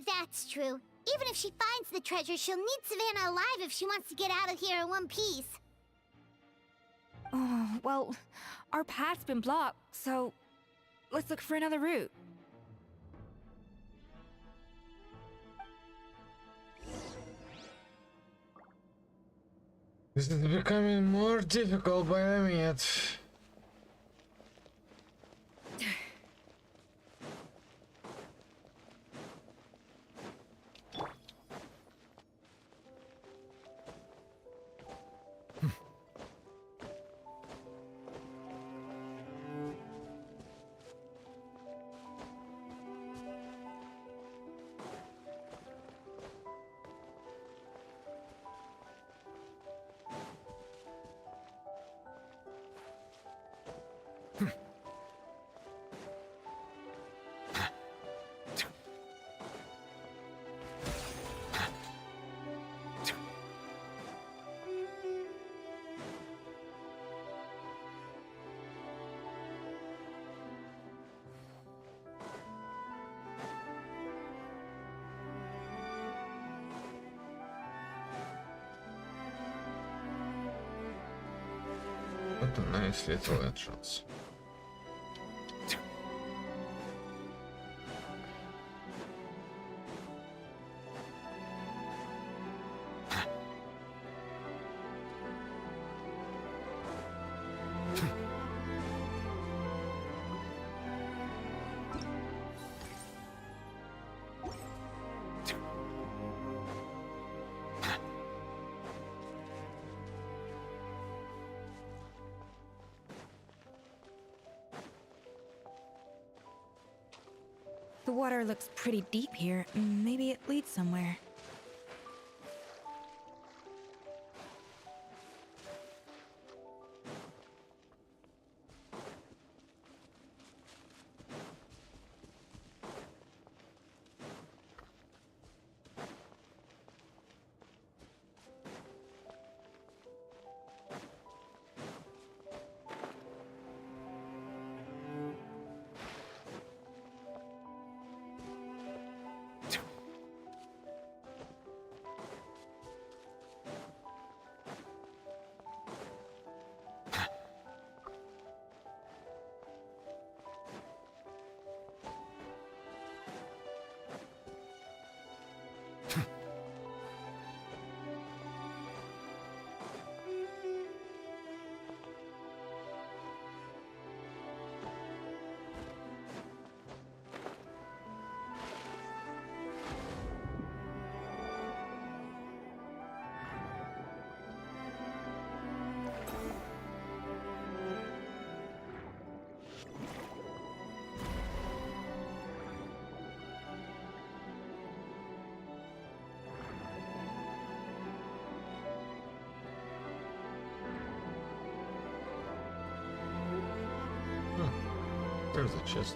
That's true. Even if she finds the treasure, she'll need Savannah alive if she wants to get out of here in one piece. Oh, well, our path's been blocked, so let's look for another route. This is becoming more difficult by the minute. What a nice little entrance. The water looks pretty deep here. Maybe it leads somewhere. There's a chest.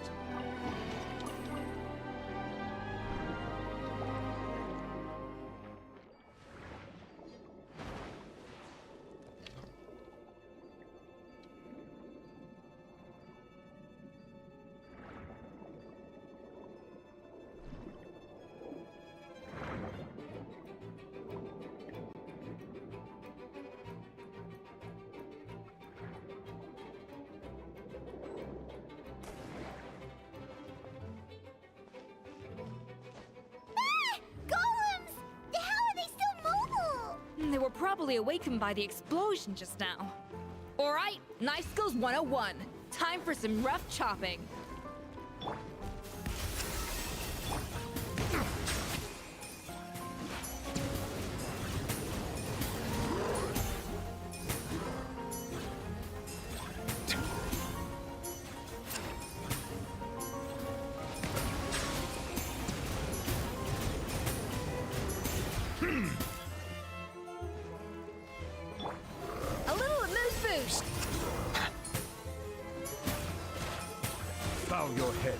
They were probably awakened by the explosion just now. Alright, Knife Skills 101. Time for some rough chopping. Bow your head.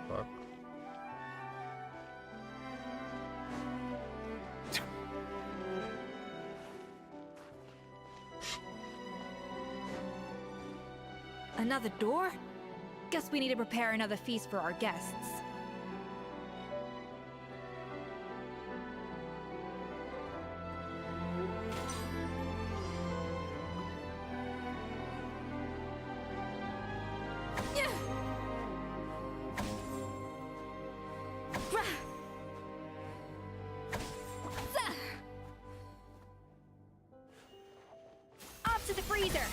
Fuck. Another door? Guess we need to prepare another feast for our guests. faster!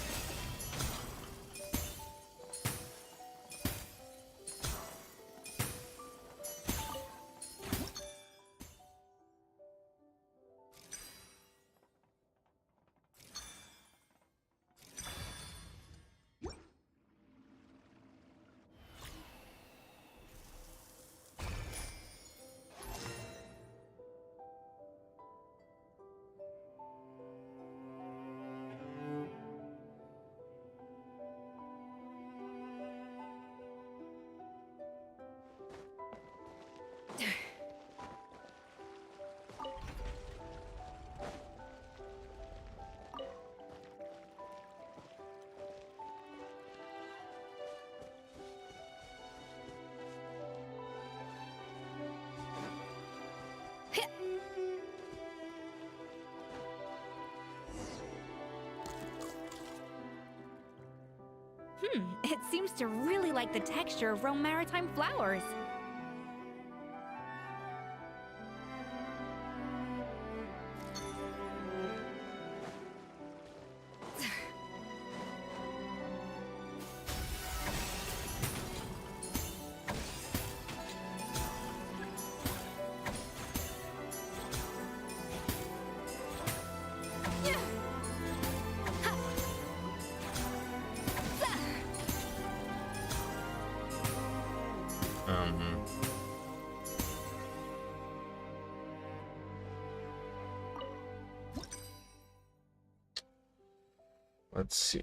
It seems to really like the texture of Rome Maritime flowers. Let's see.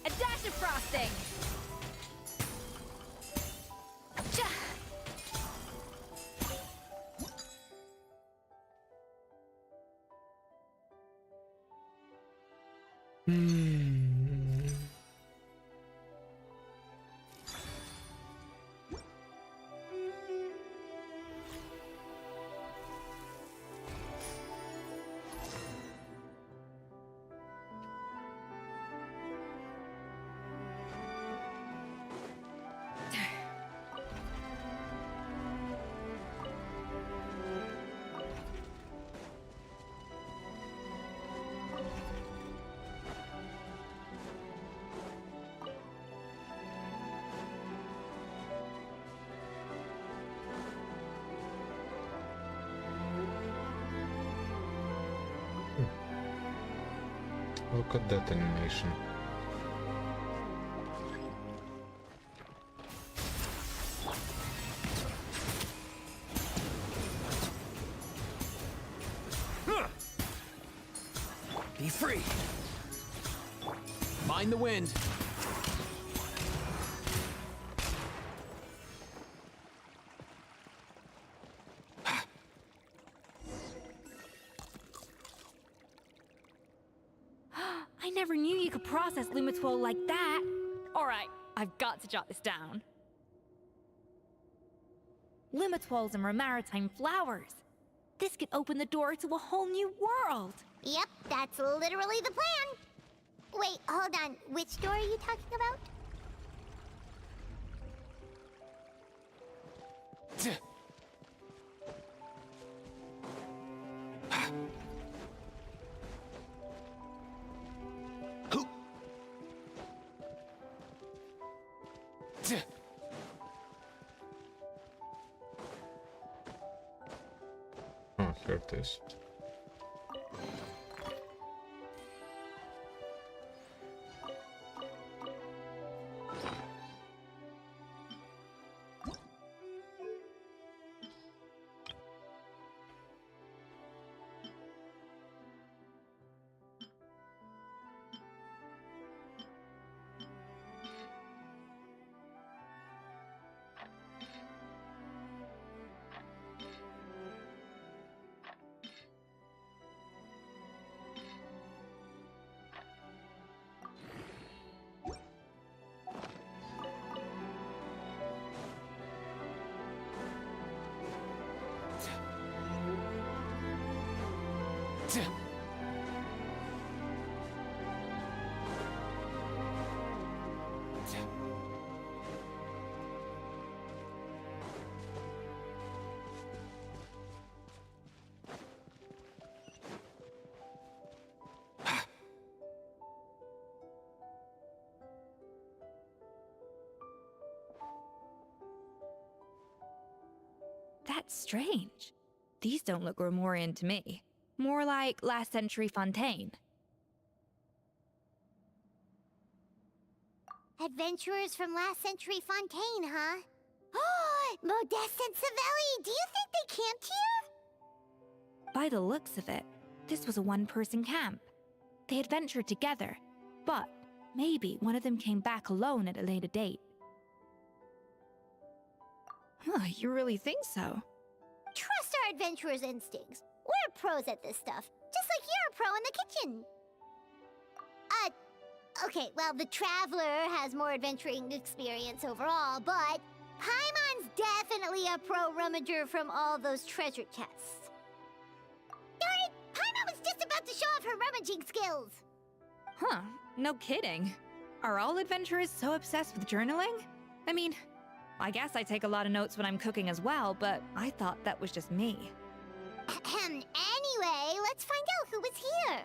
A dash of frosting! Cha! Look at that animation. Be free. Mind the wind. I never knew you could process Lumitwol like that. Alright, I've got to jot this down. Lumitwols and Maritime flowers. This could open the door to a whole new world. Yep, that's literally the plan. Wait, hold on. Which door are you talking about? Oh, here it is. That's strange. These don't look Grimoirian to me. More like last century Fontaine. Adventurers from last century Fontaine, huh? Oh, Modeste and Savelli, do you think they camped here? By the looks of it, this was a one-person camp. They adventured together, but maybe one of them came back alone at a later date. Huh, you really think so? Trust our adventurers' instincts. We're pros at this stuff, just like you're a pro in the kitchen. Okay, well, the Traveler has more adventuring experience overall, but Paimon's definitely a pro rummager from all those treasure chests. Darn it! Paimon was just about to show off her rummaging skills! Huh, no kidding. Are all adventurers so obsessed with journaling? I mean, I guess I take a lot of notes when I'm cooking as well, but I thought that was just me. Anyway, let's find out who was here.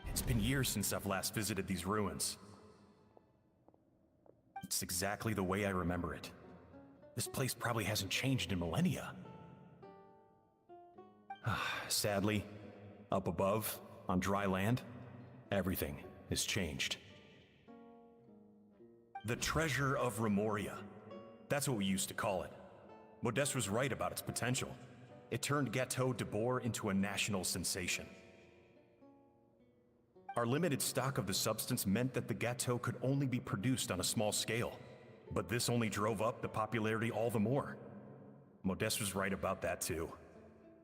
It's been years since I've last visited these ruins. It's exactly the way I remember it. This place probably hasn't changed in millennia. Sadly, up above, on dry land, everything has changed. The Treasure of Grimoria. That's what we used to call it. Modeste was right about its potential. It turned Gateau de Boer into a national sensation. Our limited stock of the substance meant that the Gateau could only be produced on a small scale, but this only drove up the popularity all the more. Modeste was right about that too.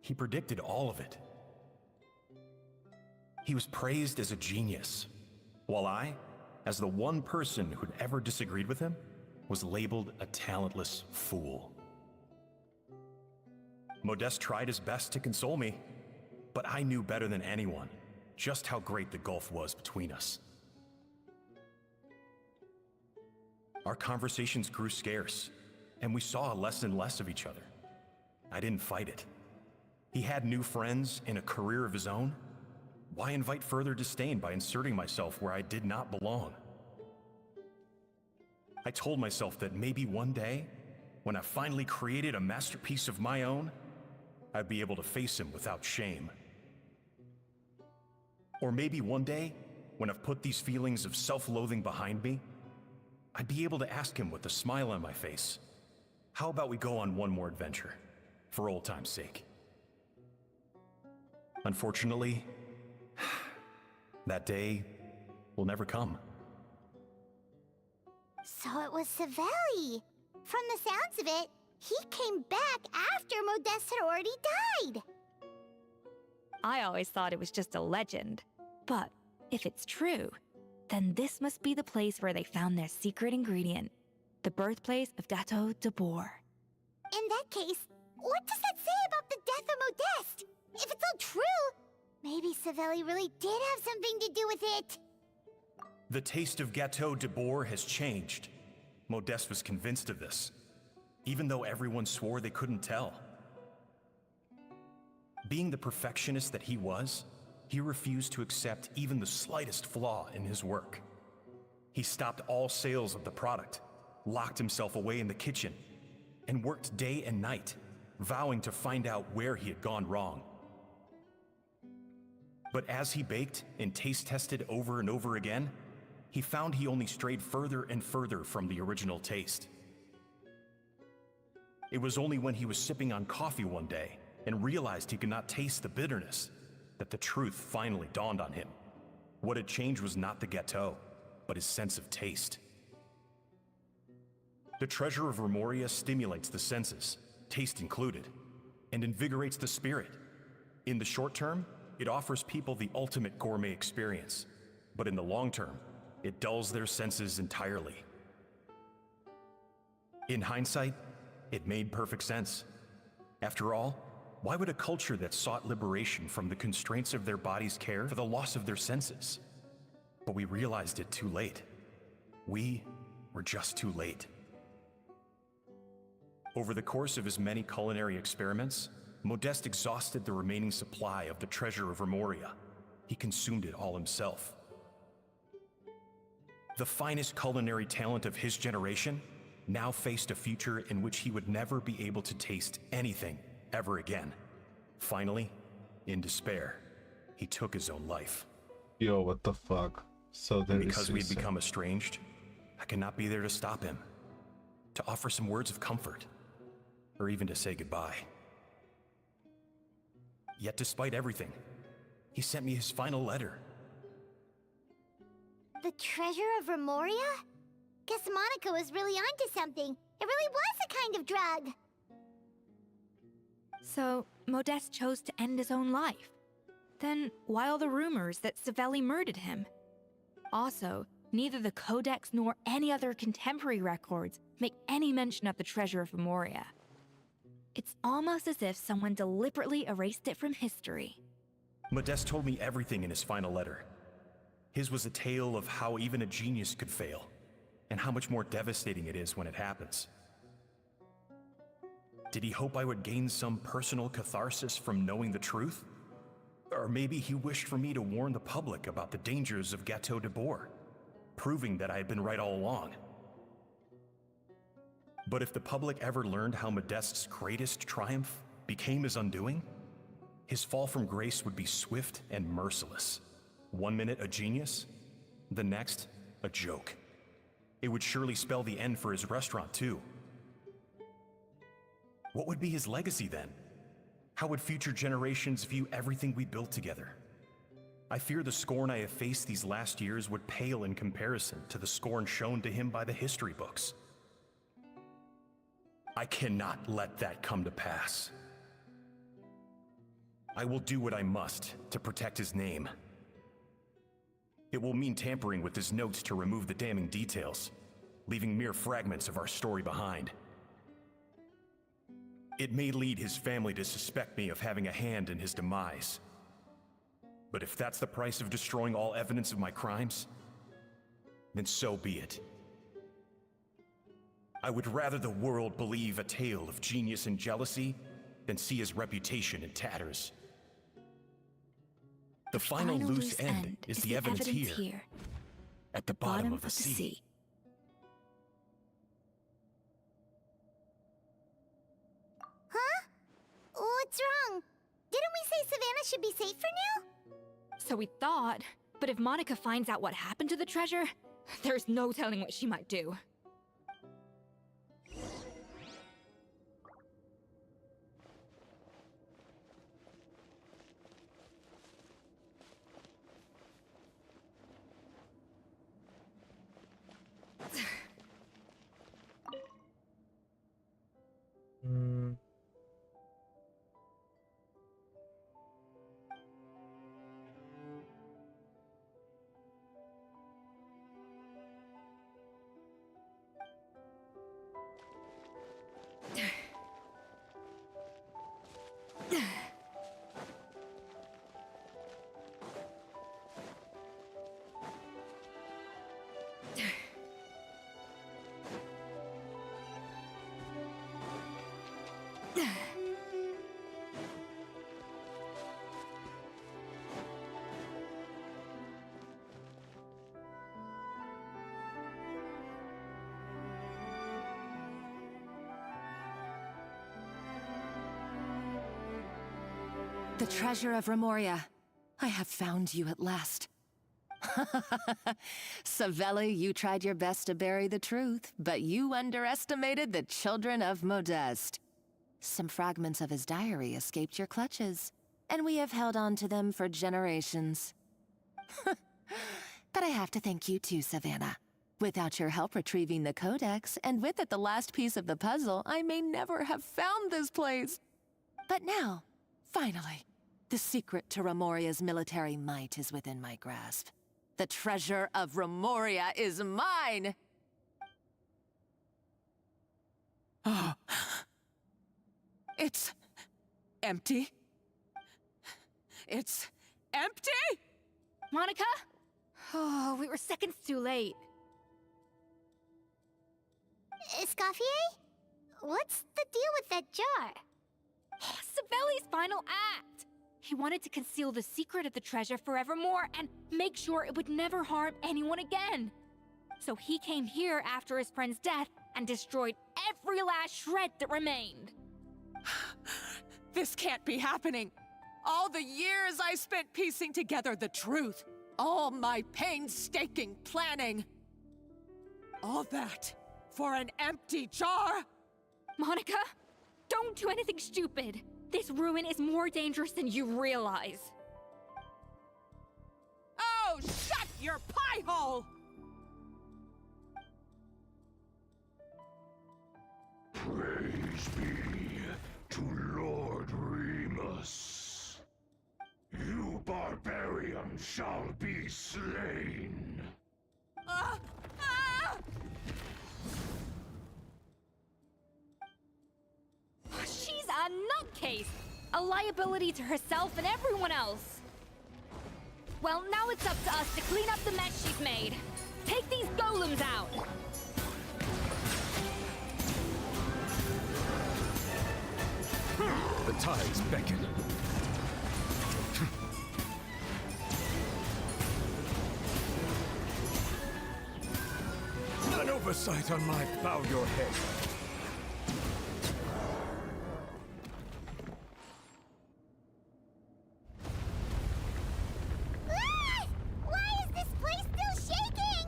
He predicted all of it. He was praised as a genius, while I, as the one person who'd ever disagreed with him, was labeled a talentless fool. Modeste tried his best to console me, but I knew better than anyone just how great the gulf was between us. Our conversations grew scarce, and we saw less and less of each other. I didn't fight it. He had new friends and a career of his own. Why invite further disdain by inserting myself where I did not belong? I told myself that maybe one day, when I finally created a masterpiece of my own, I'd be able to face him without shame. Or maybe one day, when I've put these feelings of self-loathing behind me, I'd be able to ask him with a smile on my face, how about we go on one more adventure, for old time's sake? Unfortunately, that day will never come. So it was Savelli. From the sounds of it, he came back after Modeste had already died. I always thought it was just a legend. But if it's true, then this must be the place where they found their secret ingredient, the birthplace of Gateau de Boer. In that case, what does that say about the death of Modeste? If it's all true, maybe Savelli really did have something to do with it. The taste of Gateau de Boer has changed. Modeste was convinced of this, even though everyone swore they couldn't tell. Being the perfectionist that he was, he refused to accept even the slightest flaw in his work. He stopped all sales of the product, locked himself away in the kitchen, and worked day and night, vowing to find out where he had gone wrong. But as he baked and taste tested over and over again, he found he only strayed further and further from the original taste. It was only when he was sipping on coffee one day and realized he could not taste the bitterness that the truth finally dawned on him. What had changed was not the Gateau, but his sense of taste. The Treasure of Grimoria stimulates the senses, taste included, and invigorates the spirit. In the short term, it offers people the ultimate gourmet experience, but in the long term, it dulls their senses entirely. In hindsight, it made perfect sense. After all, Why would a culture that sought liberation from the constraints of their bodies care for the loss of their senses? But we realized it too late. We were just too late. Over the course of his many culinary experiments, Modeste exhausted the remaining supply of the treasure of Remoria. He consumed it all himself. The finest culinary talent of his generation now faced a future in which he would never be able to taste anything ever again. Finally, in despair, he took his own life. Yo, what the fuck? So And there is because we'd suicide. become estranged, I cannot be there to stop him, to offer some words of comfort, or even to say goodbye. Yet despite everything, he sent me his final letter. The treasure of Remoria? Guess Monica was really onto something. It really was a kind of drug. So, Modeste chose to end his own life. Then, why all the rumors that Savelli murdered him? Also, neither the Codex nor any other contemporary records make any mention of the treasure of Remoria. It's almost as if someone deliberately erased it from history. Modeste told me everything in his final letter. His was a tale of how even a genius could fail, and how much more devastating it is when it happens. Did he hope I would gain some personal catharsis from knowing the truth? Or maybe he wished for me to warn the public about the dangers of Gateau de Bourg, proving that I had been right all along. But if the public ever learned how Modeste's greatest triumph became his undoing, his fall from grace would be swift and merciless. 1 minute a genius, the next a joke. It would surely spell the end for his restaurant too. What would be his legacy then? How would future generations view everything we built together? I fear the scorn I have faced these last years would pale in comparison to the scorn shown to him by the history books. I cannot let that come to pass. I will do what I must to protect his name. It will mean tampering with his notes to remove the damning details, leaving mere fragments of our story behind. It may lead his family to suspect me of having a hand in his demise. But if that's the price of destroying all evidence of my crimes, then so be it. I would rather the world believe a tale of genius and jealousy than see his reputation in tatters. The final loose end is the evidence here, at the bottom of the sea. Huh? What's wrong? Didn't we say Savannah should be safe for now? So we thought, but if Monica finds out what happened to the treasure, there's no telling what she might do. The treasure of Remoria. I have found you at last. Savelli, you tried your best to bury the truth, but you underestimated the children of Modeste. Some fragments of his diary escaped your clutches, and we have held on to them for generations. But I have to thank you too, Savannah. Without your help retrieving the Codex, and with it the last piece of the puzzle, I may never have found this place. But now, finally, the secret to Remoria's military might is within my grasp. The treasure of Remoria is mine! It's empty? It's empty? Monica? Oh, we were seconds too late. Escoffier? What's the deal with that jar? Savelli's final act! He wanted to conceal the secret of the treasure forevermore and make sure it would never harm anyone again. So he came here after his friend's death and destroyed every last shred that remained. This can't be happening. All the years I spent piecing together the truth. All my painstaking planning. All that for an empty jar? Monica, don't do anything stupid. This ruin is more dangerous than you realize. Oh, shut your pie hole! Praise be to Lord Remus. You barbarian shall be slain. She's a nutcase! A liability to herself and everyone else. Well, now it's up to us to clean up the mess she's made. Take these golems out! The tides beckon. An oversight on my bow your head. Why is this place still shaking?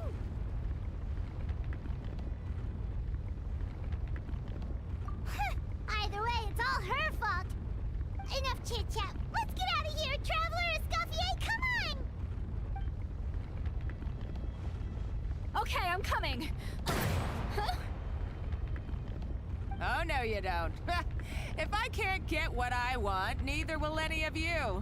Either way, it's all her fault. Enough chit-chat. Let's get out of here, Traveler Escoffier, come on! Okay, I'm coming. Oh, no you don't. If I can't get what I want, neither will any of you.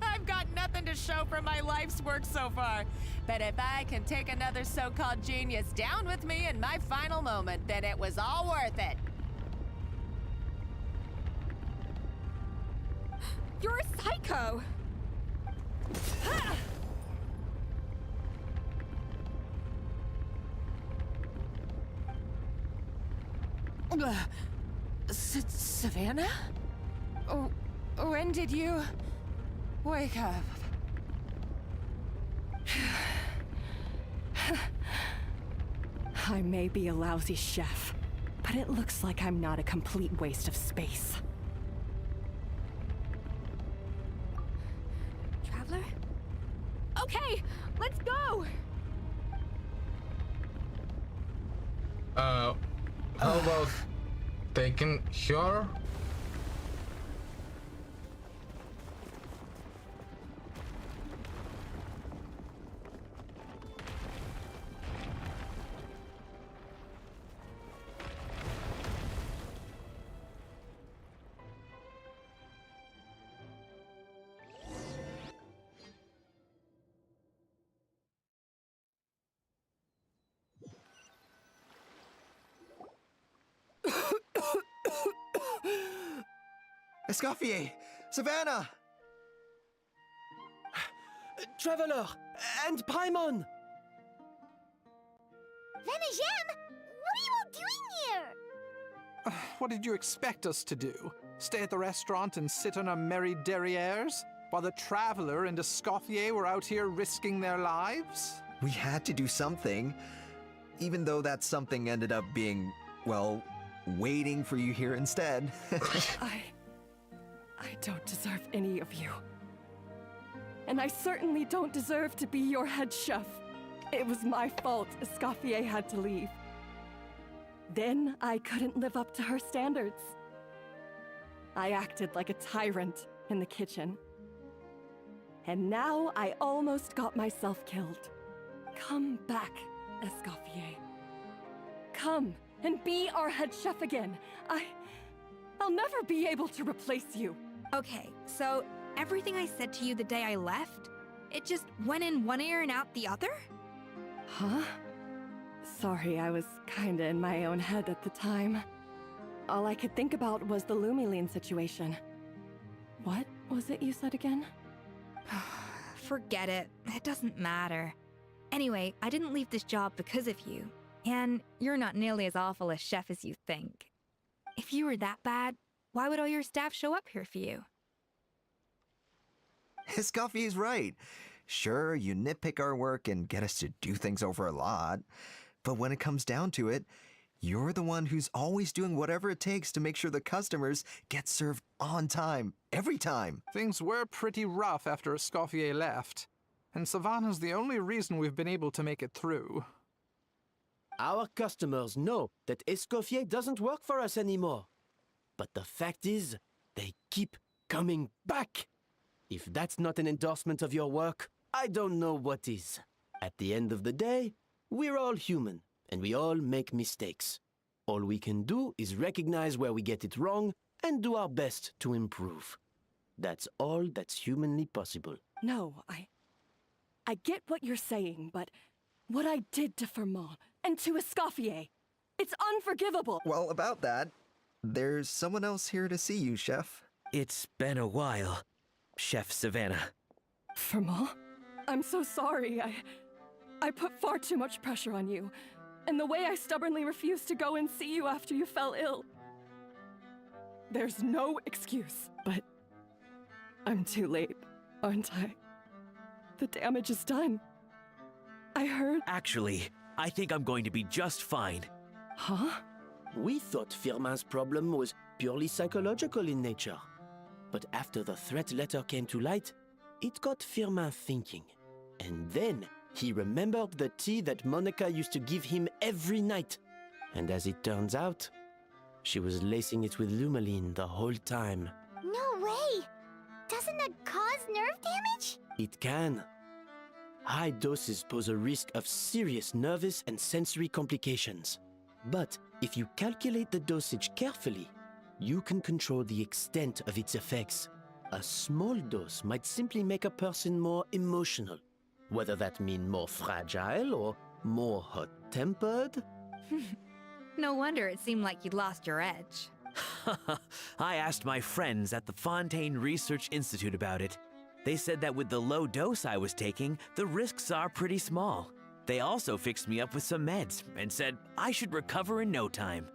I've got nothing to show for my life's work so far. But if I can take another so-called genius down with me in my final moment, then it was all worth it. You're a psycho! Savannah? Oh, when did you wake up? I may be a lousy chef, but it looks like I'm not a complete waste of space. Traveler? Okay, let's go! How about taking her? Escoffier! Savannah! Traveler! And Paimon! Venejem! What are you all doing here? What did you expect us to do? Stay at the restaurant and sit on our merry derrieres? While the Traveler and Escoffier were out here risking their lives? We had to do something, even though that something ended up being, well, waiting for you here instead. I don't deserve any of you. And I certainly don't deserve to be your head chef. It was my fault Escoffier had to leave. Then I couldn't live up to her standards. I acted like a tyrant in the kitchen. And now I almost got myself killed. Come back, Escoffier. Come and be our head chef again. I'll never be able to replace you. Okay, so everything I said to you the day I left, it just went in one ear and out the other? Huh? Sorry, I was kinda in my own head at the time. all I could think about was the Lumiline situation. What was it you said again? Forget it. It doesn't matter. Anyway, I didn't leave this job because of you. And you're not nearly as awful a chef as you think. If you were that bad, why would all your staff show up here for you? Escoffier's right. Sure, you nitpick our work and get us to do things over a lot. But when it comes down to it, you're the one who's always doing whatever it takes to make sure the customers get served on time, every time. Things were pretty rough after Escoffier left, and Savannah's the only reason we've been able to make it through. Our customers know that Escoffier doesn't work for us anymore. But the fact is, they keep coming back. If that's not an endorsement of your work, I don't know what is. At the end of the day, we're all human, and we all make mistakes. All we can do is recognize where we get it wrong and do our best to improve. That's all that's humanly possible. No, I get what you're saying, but what I did to Firmin and to Escoffier, it's unforgivable. Well, about that, there's someone else here to see you, Chef. It's been a while, Chef Savannah. Firmin, I'm so sorry. I put far too much pressure on you. And the way I stubbornly refused to go and see you after you fell ill. There's no excuse, but I'm too late, aren't I? The damage is done. I heard... Actually, I think I'm going to be just fine. Huh? We thought Firmin's problem was purely psychological in nature. But after the threat letter came to light, it got Firmin thinking. And then he remembered the tea that Monica used to give him every night. And as it turns out, she was lacing it with Lumiline the whole time. No way! Doesn't that cause nerve damage? It can. High doses pose a risk of serious nervous and sensory complications. But if you calculate the dosage carefully, you can control the extent of its effects. A small dose might simply make a person more emotional, whether that means more fragile or more hot-tempered. No wonder it seemed like you'd lost your edge. I asked my friends at the Fontaine Research Institute about it. They said that with the low dose I was taking, the risks are pretty small. They also fixed me up with some meds and said I should recover in no time.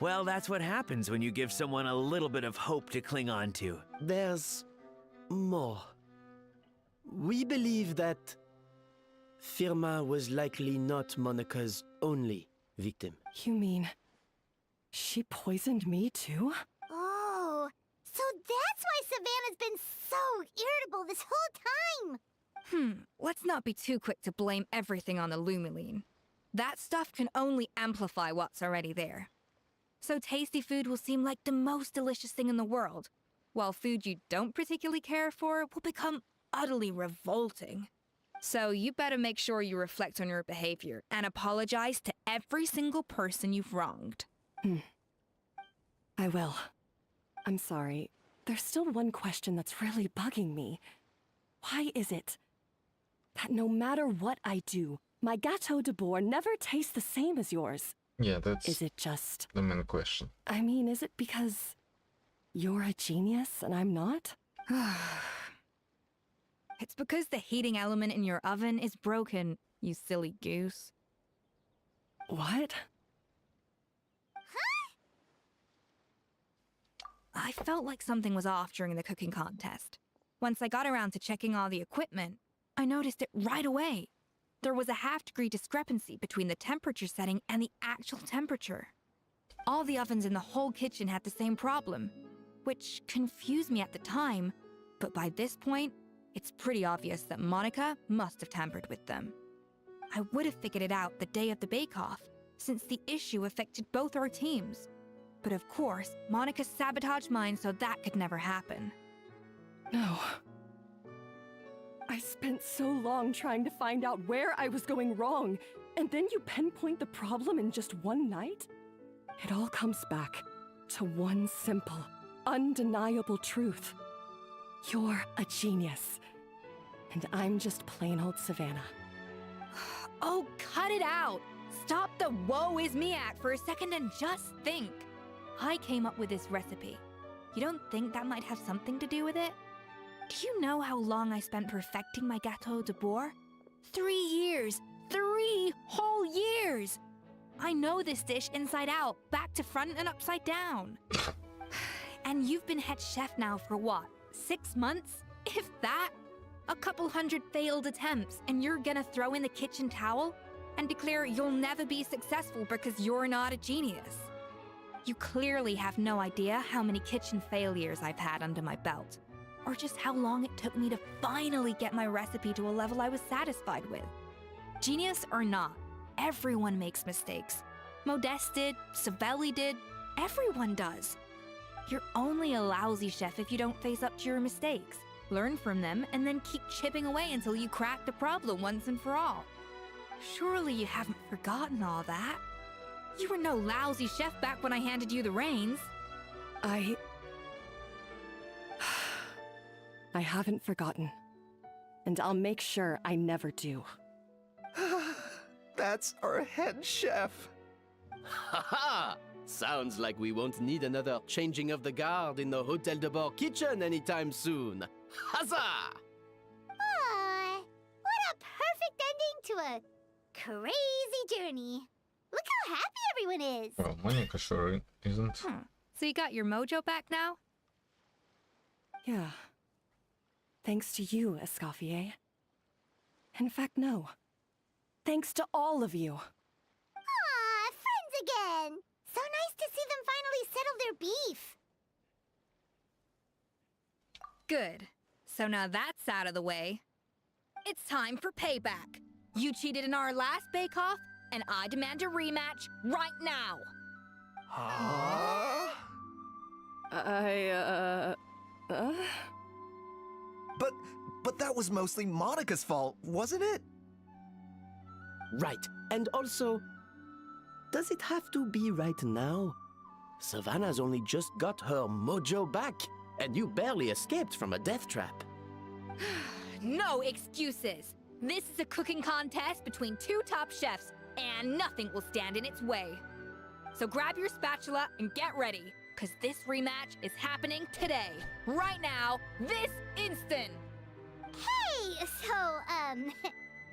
Well, that's what happens when you give someone a little bit of hope to cling on to. There's more. We believe that Firmin was likely not Monica's only victim. You mean she poisoned me too? Oh, so that's why Savannah's been so irritable this whole time. Let's not be too quick to blame everything on the Lumiline. That stuff can only amplify what's already there. So tasty food will seem like the most delicious thing in the world, while food you don't particularly care for will become utterly revolting. So you better make sure you reflect on your behavior and apologize to every single person you've wronged. I will. I'm sorry. There's still one question that's really bugging me. Why is it that no matter what I do, my Gâteau de Bourg never tastes the same as yours? Yeah, that's Is it just... the main question. I mean, is it because you're a genius and I'm not? It's because the heating element in your oven is broken, you silly goose. What? I felt like something was off during the cooking contest. Once I got around to checking all the equipment, I noticed it right away. There was a half-degree discrepancy between the temperature setting and the actual temperature. All the ovens in the whole kitchen had the same problem, which confused me at the time, but by this point, it's pretty obvious that Monica must have tampered with them. I would have figured it out the day of the bake-off, since the issue affected both our teams. But of course, Monica sabotaged mine so that could never happen. No. I spent so long trying to find out where I was going wrong, and then you pinpoint the problem in just one night? It all comes back to one simple, undeniable truth. You're a genius, and I'm just plain old Savannah. Oh, cut it out! Stop the woe is me act for a second and just think. I came up with this recipe. You don't think that might have something to do with it? Do you know how long I spent perfecting my Gâteau de Bourg? 3 years! 3 whole years! I know this dish inside out, back to front and upside down. And you've been head chef now for what, 6 months? If that? A couple hundred failed attempts, and you're gonna throw in the kitchen towel and declare you'll never be successful because you're not a genius. You clearly have no idea how many kitchen failures I've had under my belt, or just how long it took me to finally get my recipe to a level I was satisfied with. Genius or not, everyone makes mistakes. Modeste did, Savelli did, everyone does. You're only a lousy chef if you don't face up to your mistakes, learn from them, and then keep chipping away until you crack the problem once and for all. Surely you haven't forgotten all that. You were no lousy chef back when I handed you the reins. I haven't forgotten. And I'll make sure I never do. That's our head chef. Ha! Sounds like we won't need another changing of the guard in the Hôtel de Bord kitchen anytime soon. Huzzah! Aw, what a perfect ending to a crazy journey. Look how happy everyone is. Well, Monica sure isn't. So you got your mojo back now? Yeah. Thanks to you, Escoffier. In fact, no. Thanks to all of you. Aw, friends again. So nice to see them finally settle their beef. Good. So now that's out of the way. It's time for payback. You cheated in our last bake-off, and I demand a rematch right now. Huh? But that was mostly Monica's fault, wasn't it? Right. And also, does it have to be right now? Savannah's only just got her mojo back, and you barely escaped from a death trap. No excuses. This is a cooking contest between 2 top chefs, and nothing will stand in its way. So grab your spatula and get ready, because this rematch is happening today, right now, this instant. Hey, so,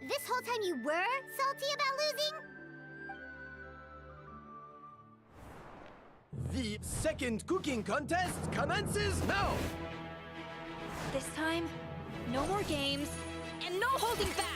this whole time you were salty about losing? The second cooking contest commences now! This time, no more games, and no holding back!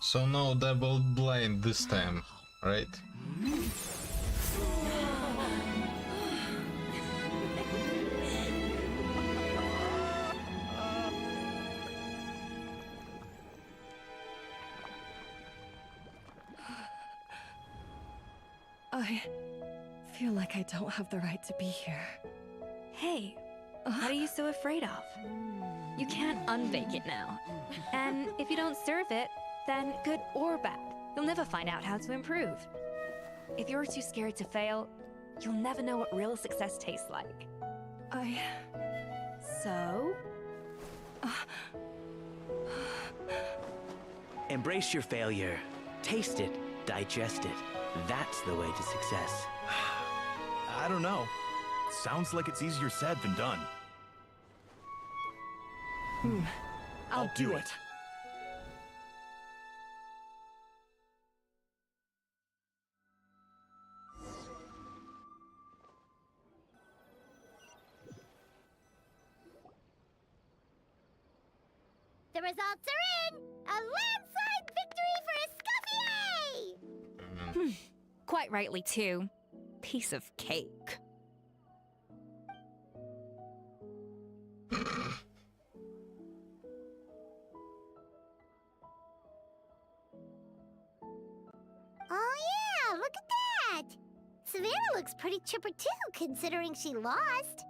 So no double blind this time, right? I feel like I don't have the right to be here. Hey, what are you so afraid of? You can't unbake it now. And if you don't serve it, then good or bad, you'll never find out how to improve. If you're too scared to fail, you'll never know what real success tastes like. So? Embrace your failure. Taste it. Digest it. That's the way to success. I don't know. Sounds like it's easier said than done. I'll do it. The results are in! A landslide victory for Escoffier! Quite rightly, too. Piece of cake. Savannah looks pretty chipper too, considering she lost.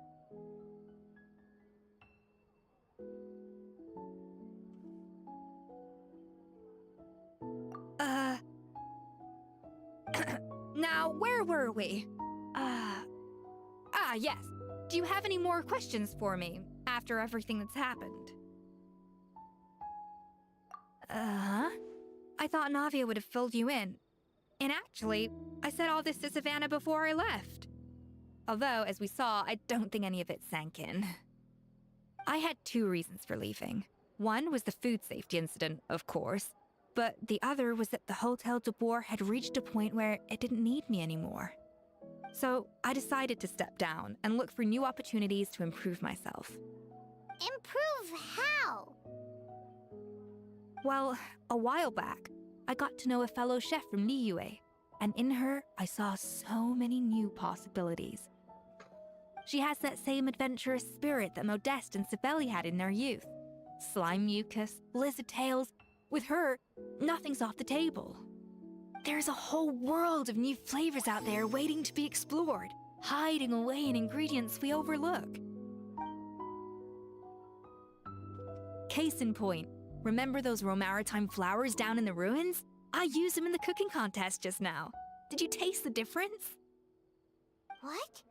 Now, where were we? Yes. Do you have any more questions for me after everything that's happened? I thought Navia would have filled you in. And actually, I said all this to Savannah before I left. Although, as we saw, I don't think any of it sank in. I had 2 reasons for leaving. One was the food safety incident, of course, but the other was that the Hotel de Boer had reached a point where it didn't need me anymore. So I decided to step down and look for new opportunities to improve myself. Improve how? Well, a while back, I got to know a fellow chef from Liyue, and in her, I saw so many new possibilities. She has that same adventurous spirit that Modeste and Sibeli had in their youth. Slime mucus, lizard tails. With her, nothing's off the table. There's a whole world of new flavors out there waiting to be explored, hiding away in ingredients we overlook. Case in point, remember those Romaritime flowers down in the ruins? I used them in the cooking contest just now. Did you taste the difference? What?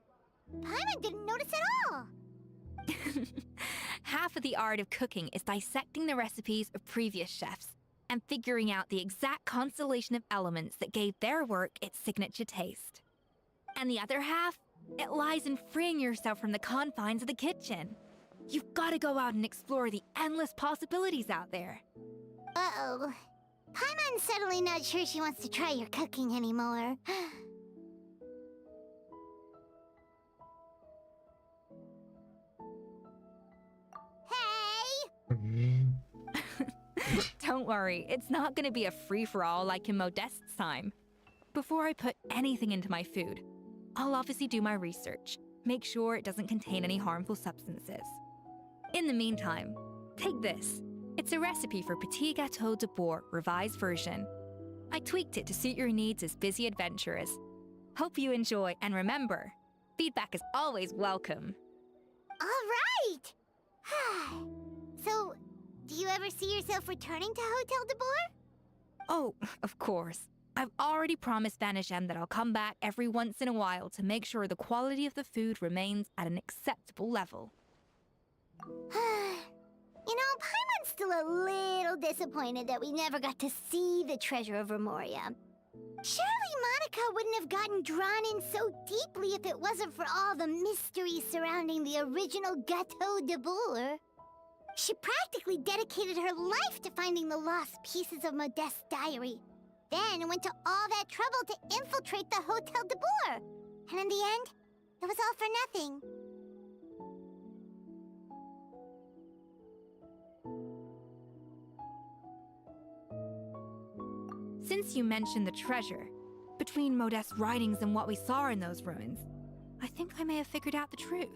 Paimon didn't notice at all. Half of the art of cooking is dissecting the recipes of previous chefs and figuring out the exact constellation of elements that gave their work its signature taste. And the other half, it lies in freeing yourself from the confines of the kitchen. You've got to go out and explore the endless possibilities out there. Uh-oh. Paimon's suddenly not sure she wants to try your cooking anymore. Don't worry, it's not going to be a free-for-all like in Modeste's time. Before I put anything into my food, I'll obviously do my research, make sure it doesn't contain any harmful substances. In the meantime, take this. It's a recipe for Petit Gâteau de Boer revised version. I tweaked it to suit your needs as busy adventurers. Hope you enjoy, and remember, feedback is always welcome. All right! So, do you ever see yourself returning to Hotel de Boer? Oh, of course. I've already promised Vanisham that I'll come back every once in a while to make sure the quality of the food remains at an acceptable level. You know, Paimon's still a little disappointed that we never got to see the treasure of Remoria. Surely Monica wouldn't have gotten drawn in so deeply if it wasn't for all the mystery surrounding the original Gâteau de Boer. She practically dedicated her life to finding the lost pieces of Modeste's diary. Then went to all that trouble to infiltrate the Hotel de Boer. And in the end, it was all for nothing. Since you mentioned the treasure, between Modeste's writings and what we saw in those ruins, I think I may have figured out the truth.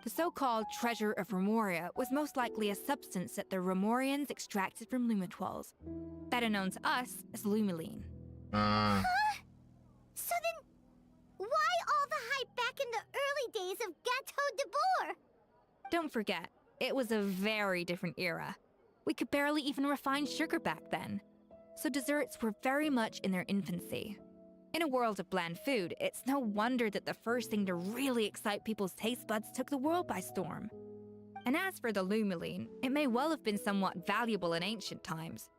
The so-called Treasure of Remoria was most likely a substance that the Remorians extracted from Lumitoiles, better known to us as Lumiline. Huh? So then, why all the hype back in the early days of Gâteau de Boer? Don't forget, it was a very different era. We could barely even refine sugar back then, so desserts were very much in their infancy. In a world of bland food, it's no wonder that the first thing to really excite people's taste buds took the world by storm. And as for the Lumiline, it may well have been somewhat valuable in ancient times.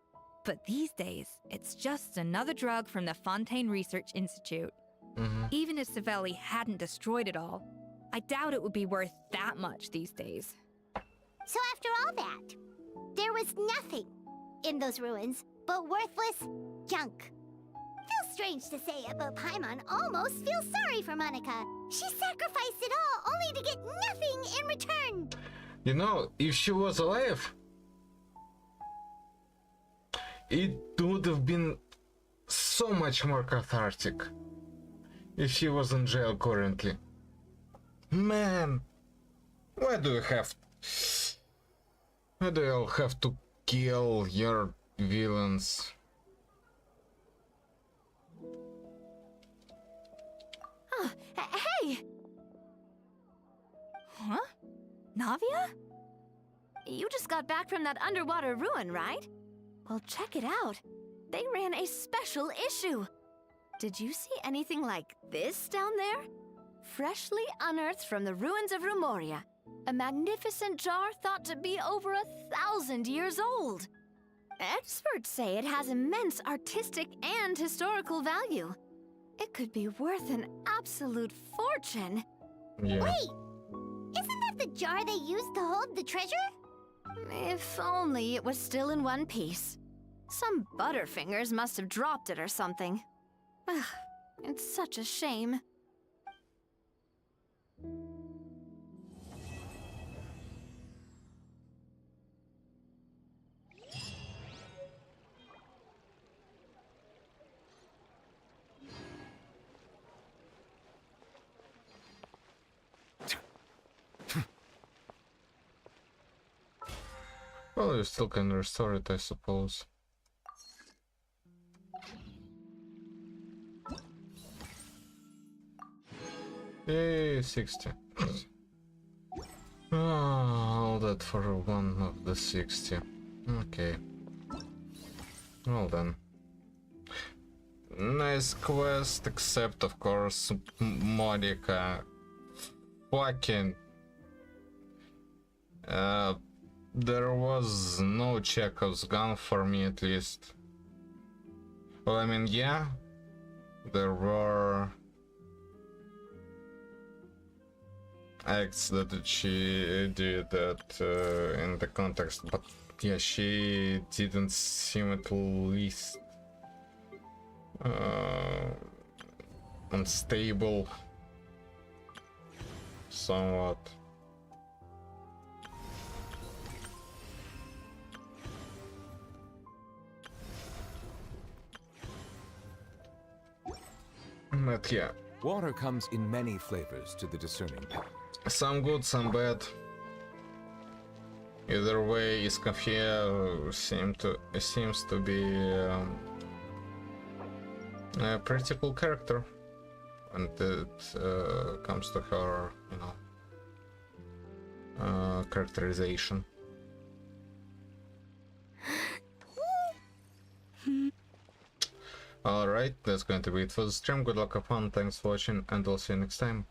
But these days, it's just another drug from the Fontaine Research Institute. Even if Sibeli hadn't destroyed it all, I doubt it would be worth that much these days. So after all that, there was nothing in those ruins but worthless junk. Feels strange to say it, but Paimon almost feels sorry for Monica. She sacrificed it all only to get nothing in return. You know, if she was alive, it would have been so much more cathartic if she was in jail currently. Man, why do you all have to kill your villains? Navia? You just got back from that underwater ruin, right? Well, check it out. They ran a special issue. Did you see anything like this down there? Freshly unearthed from the ruins of Rumoria. A magnificent jar thought to be over 1,000 years old. Experts say it has immense artistic and historical value. It could be worth an absolute fortune. Yeah. Wait! Isn't that the jar they used to hold the treasure? If only it was still in one piece. Some butterfingers must have dropped it or something. Ugh, it's such a shame. Well, you still can restore it, I suppose. Yay, 60. All that for one of the 60. Okay. Well then. Nice quest, except of course Monica. Fucking. There was no Chekhov's gun for me, at least. Well, I mean, yeah, there were acts that she did that in the context, but yeah, she didn't seem at least unstable somewhat. But yeah. Water comes in many flavors to the discerning palate. Some good, some bad. Either way, Escoffier seems to be a pretty cool character, and it comes to her, you know, characterization. Alright, that's going to be it for the stream. Good luck, have fun, thanks for watching, and I'll see you next time.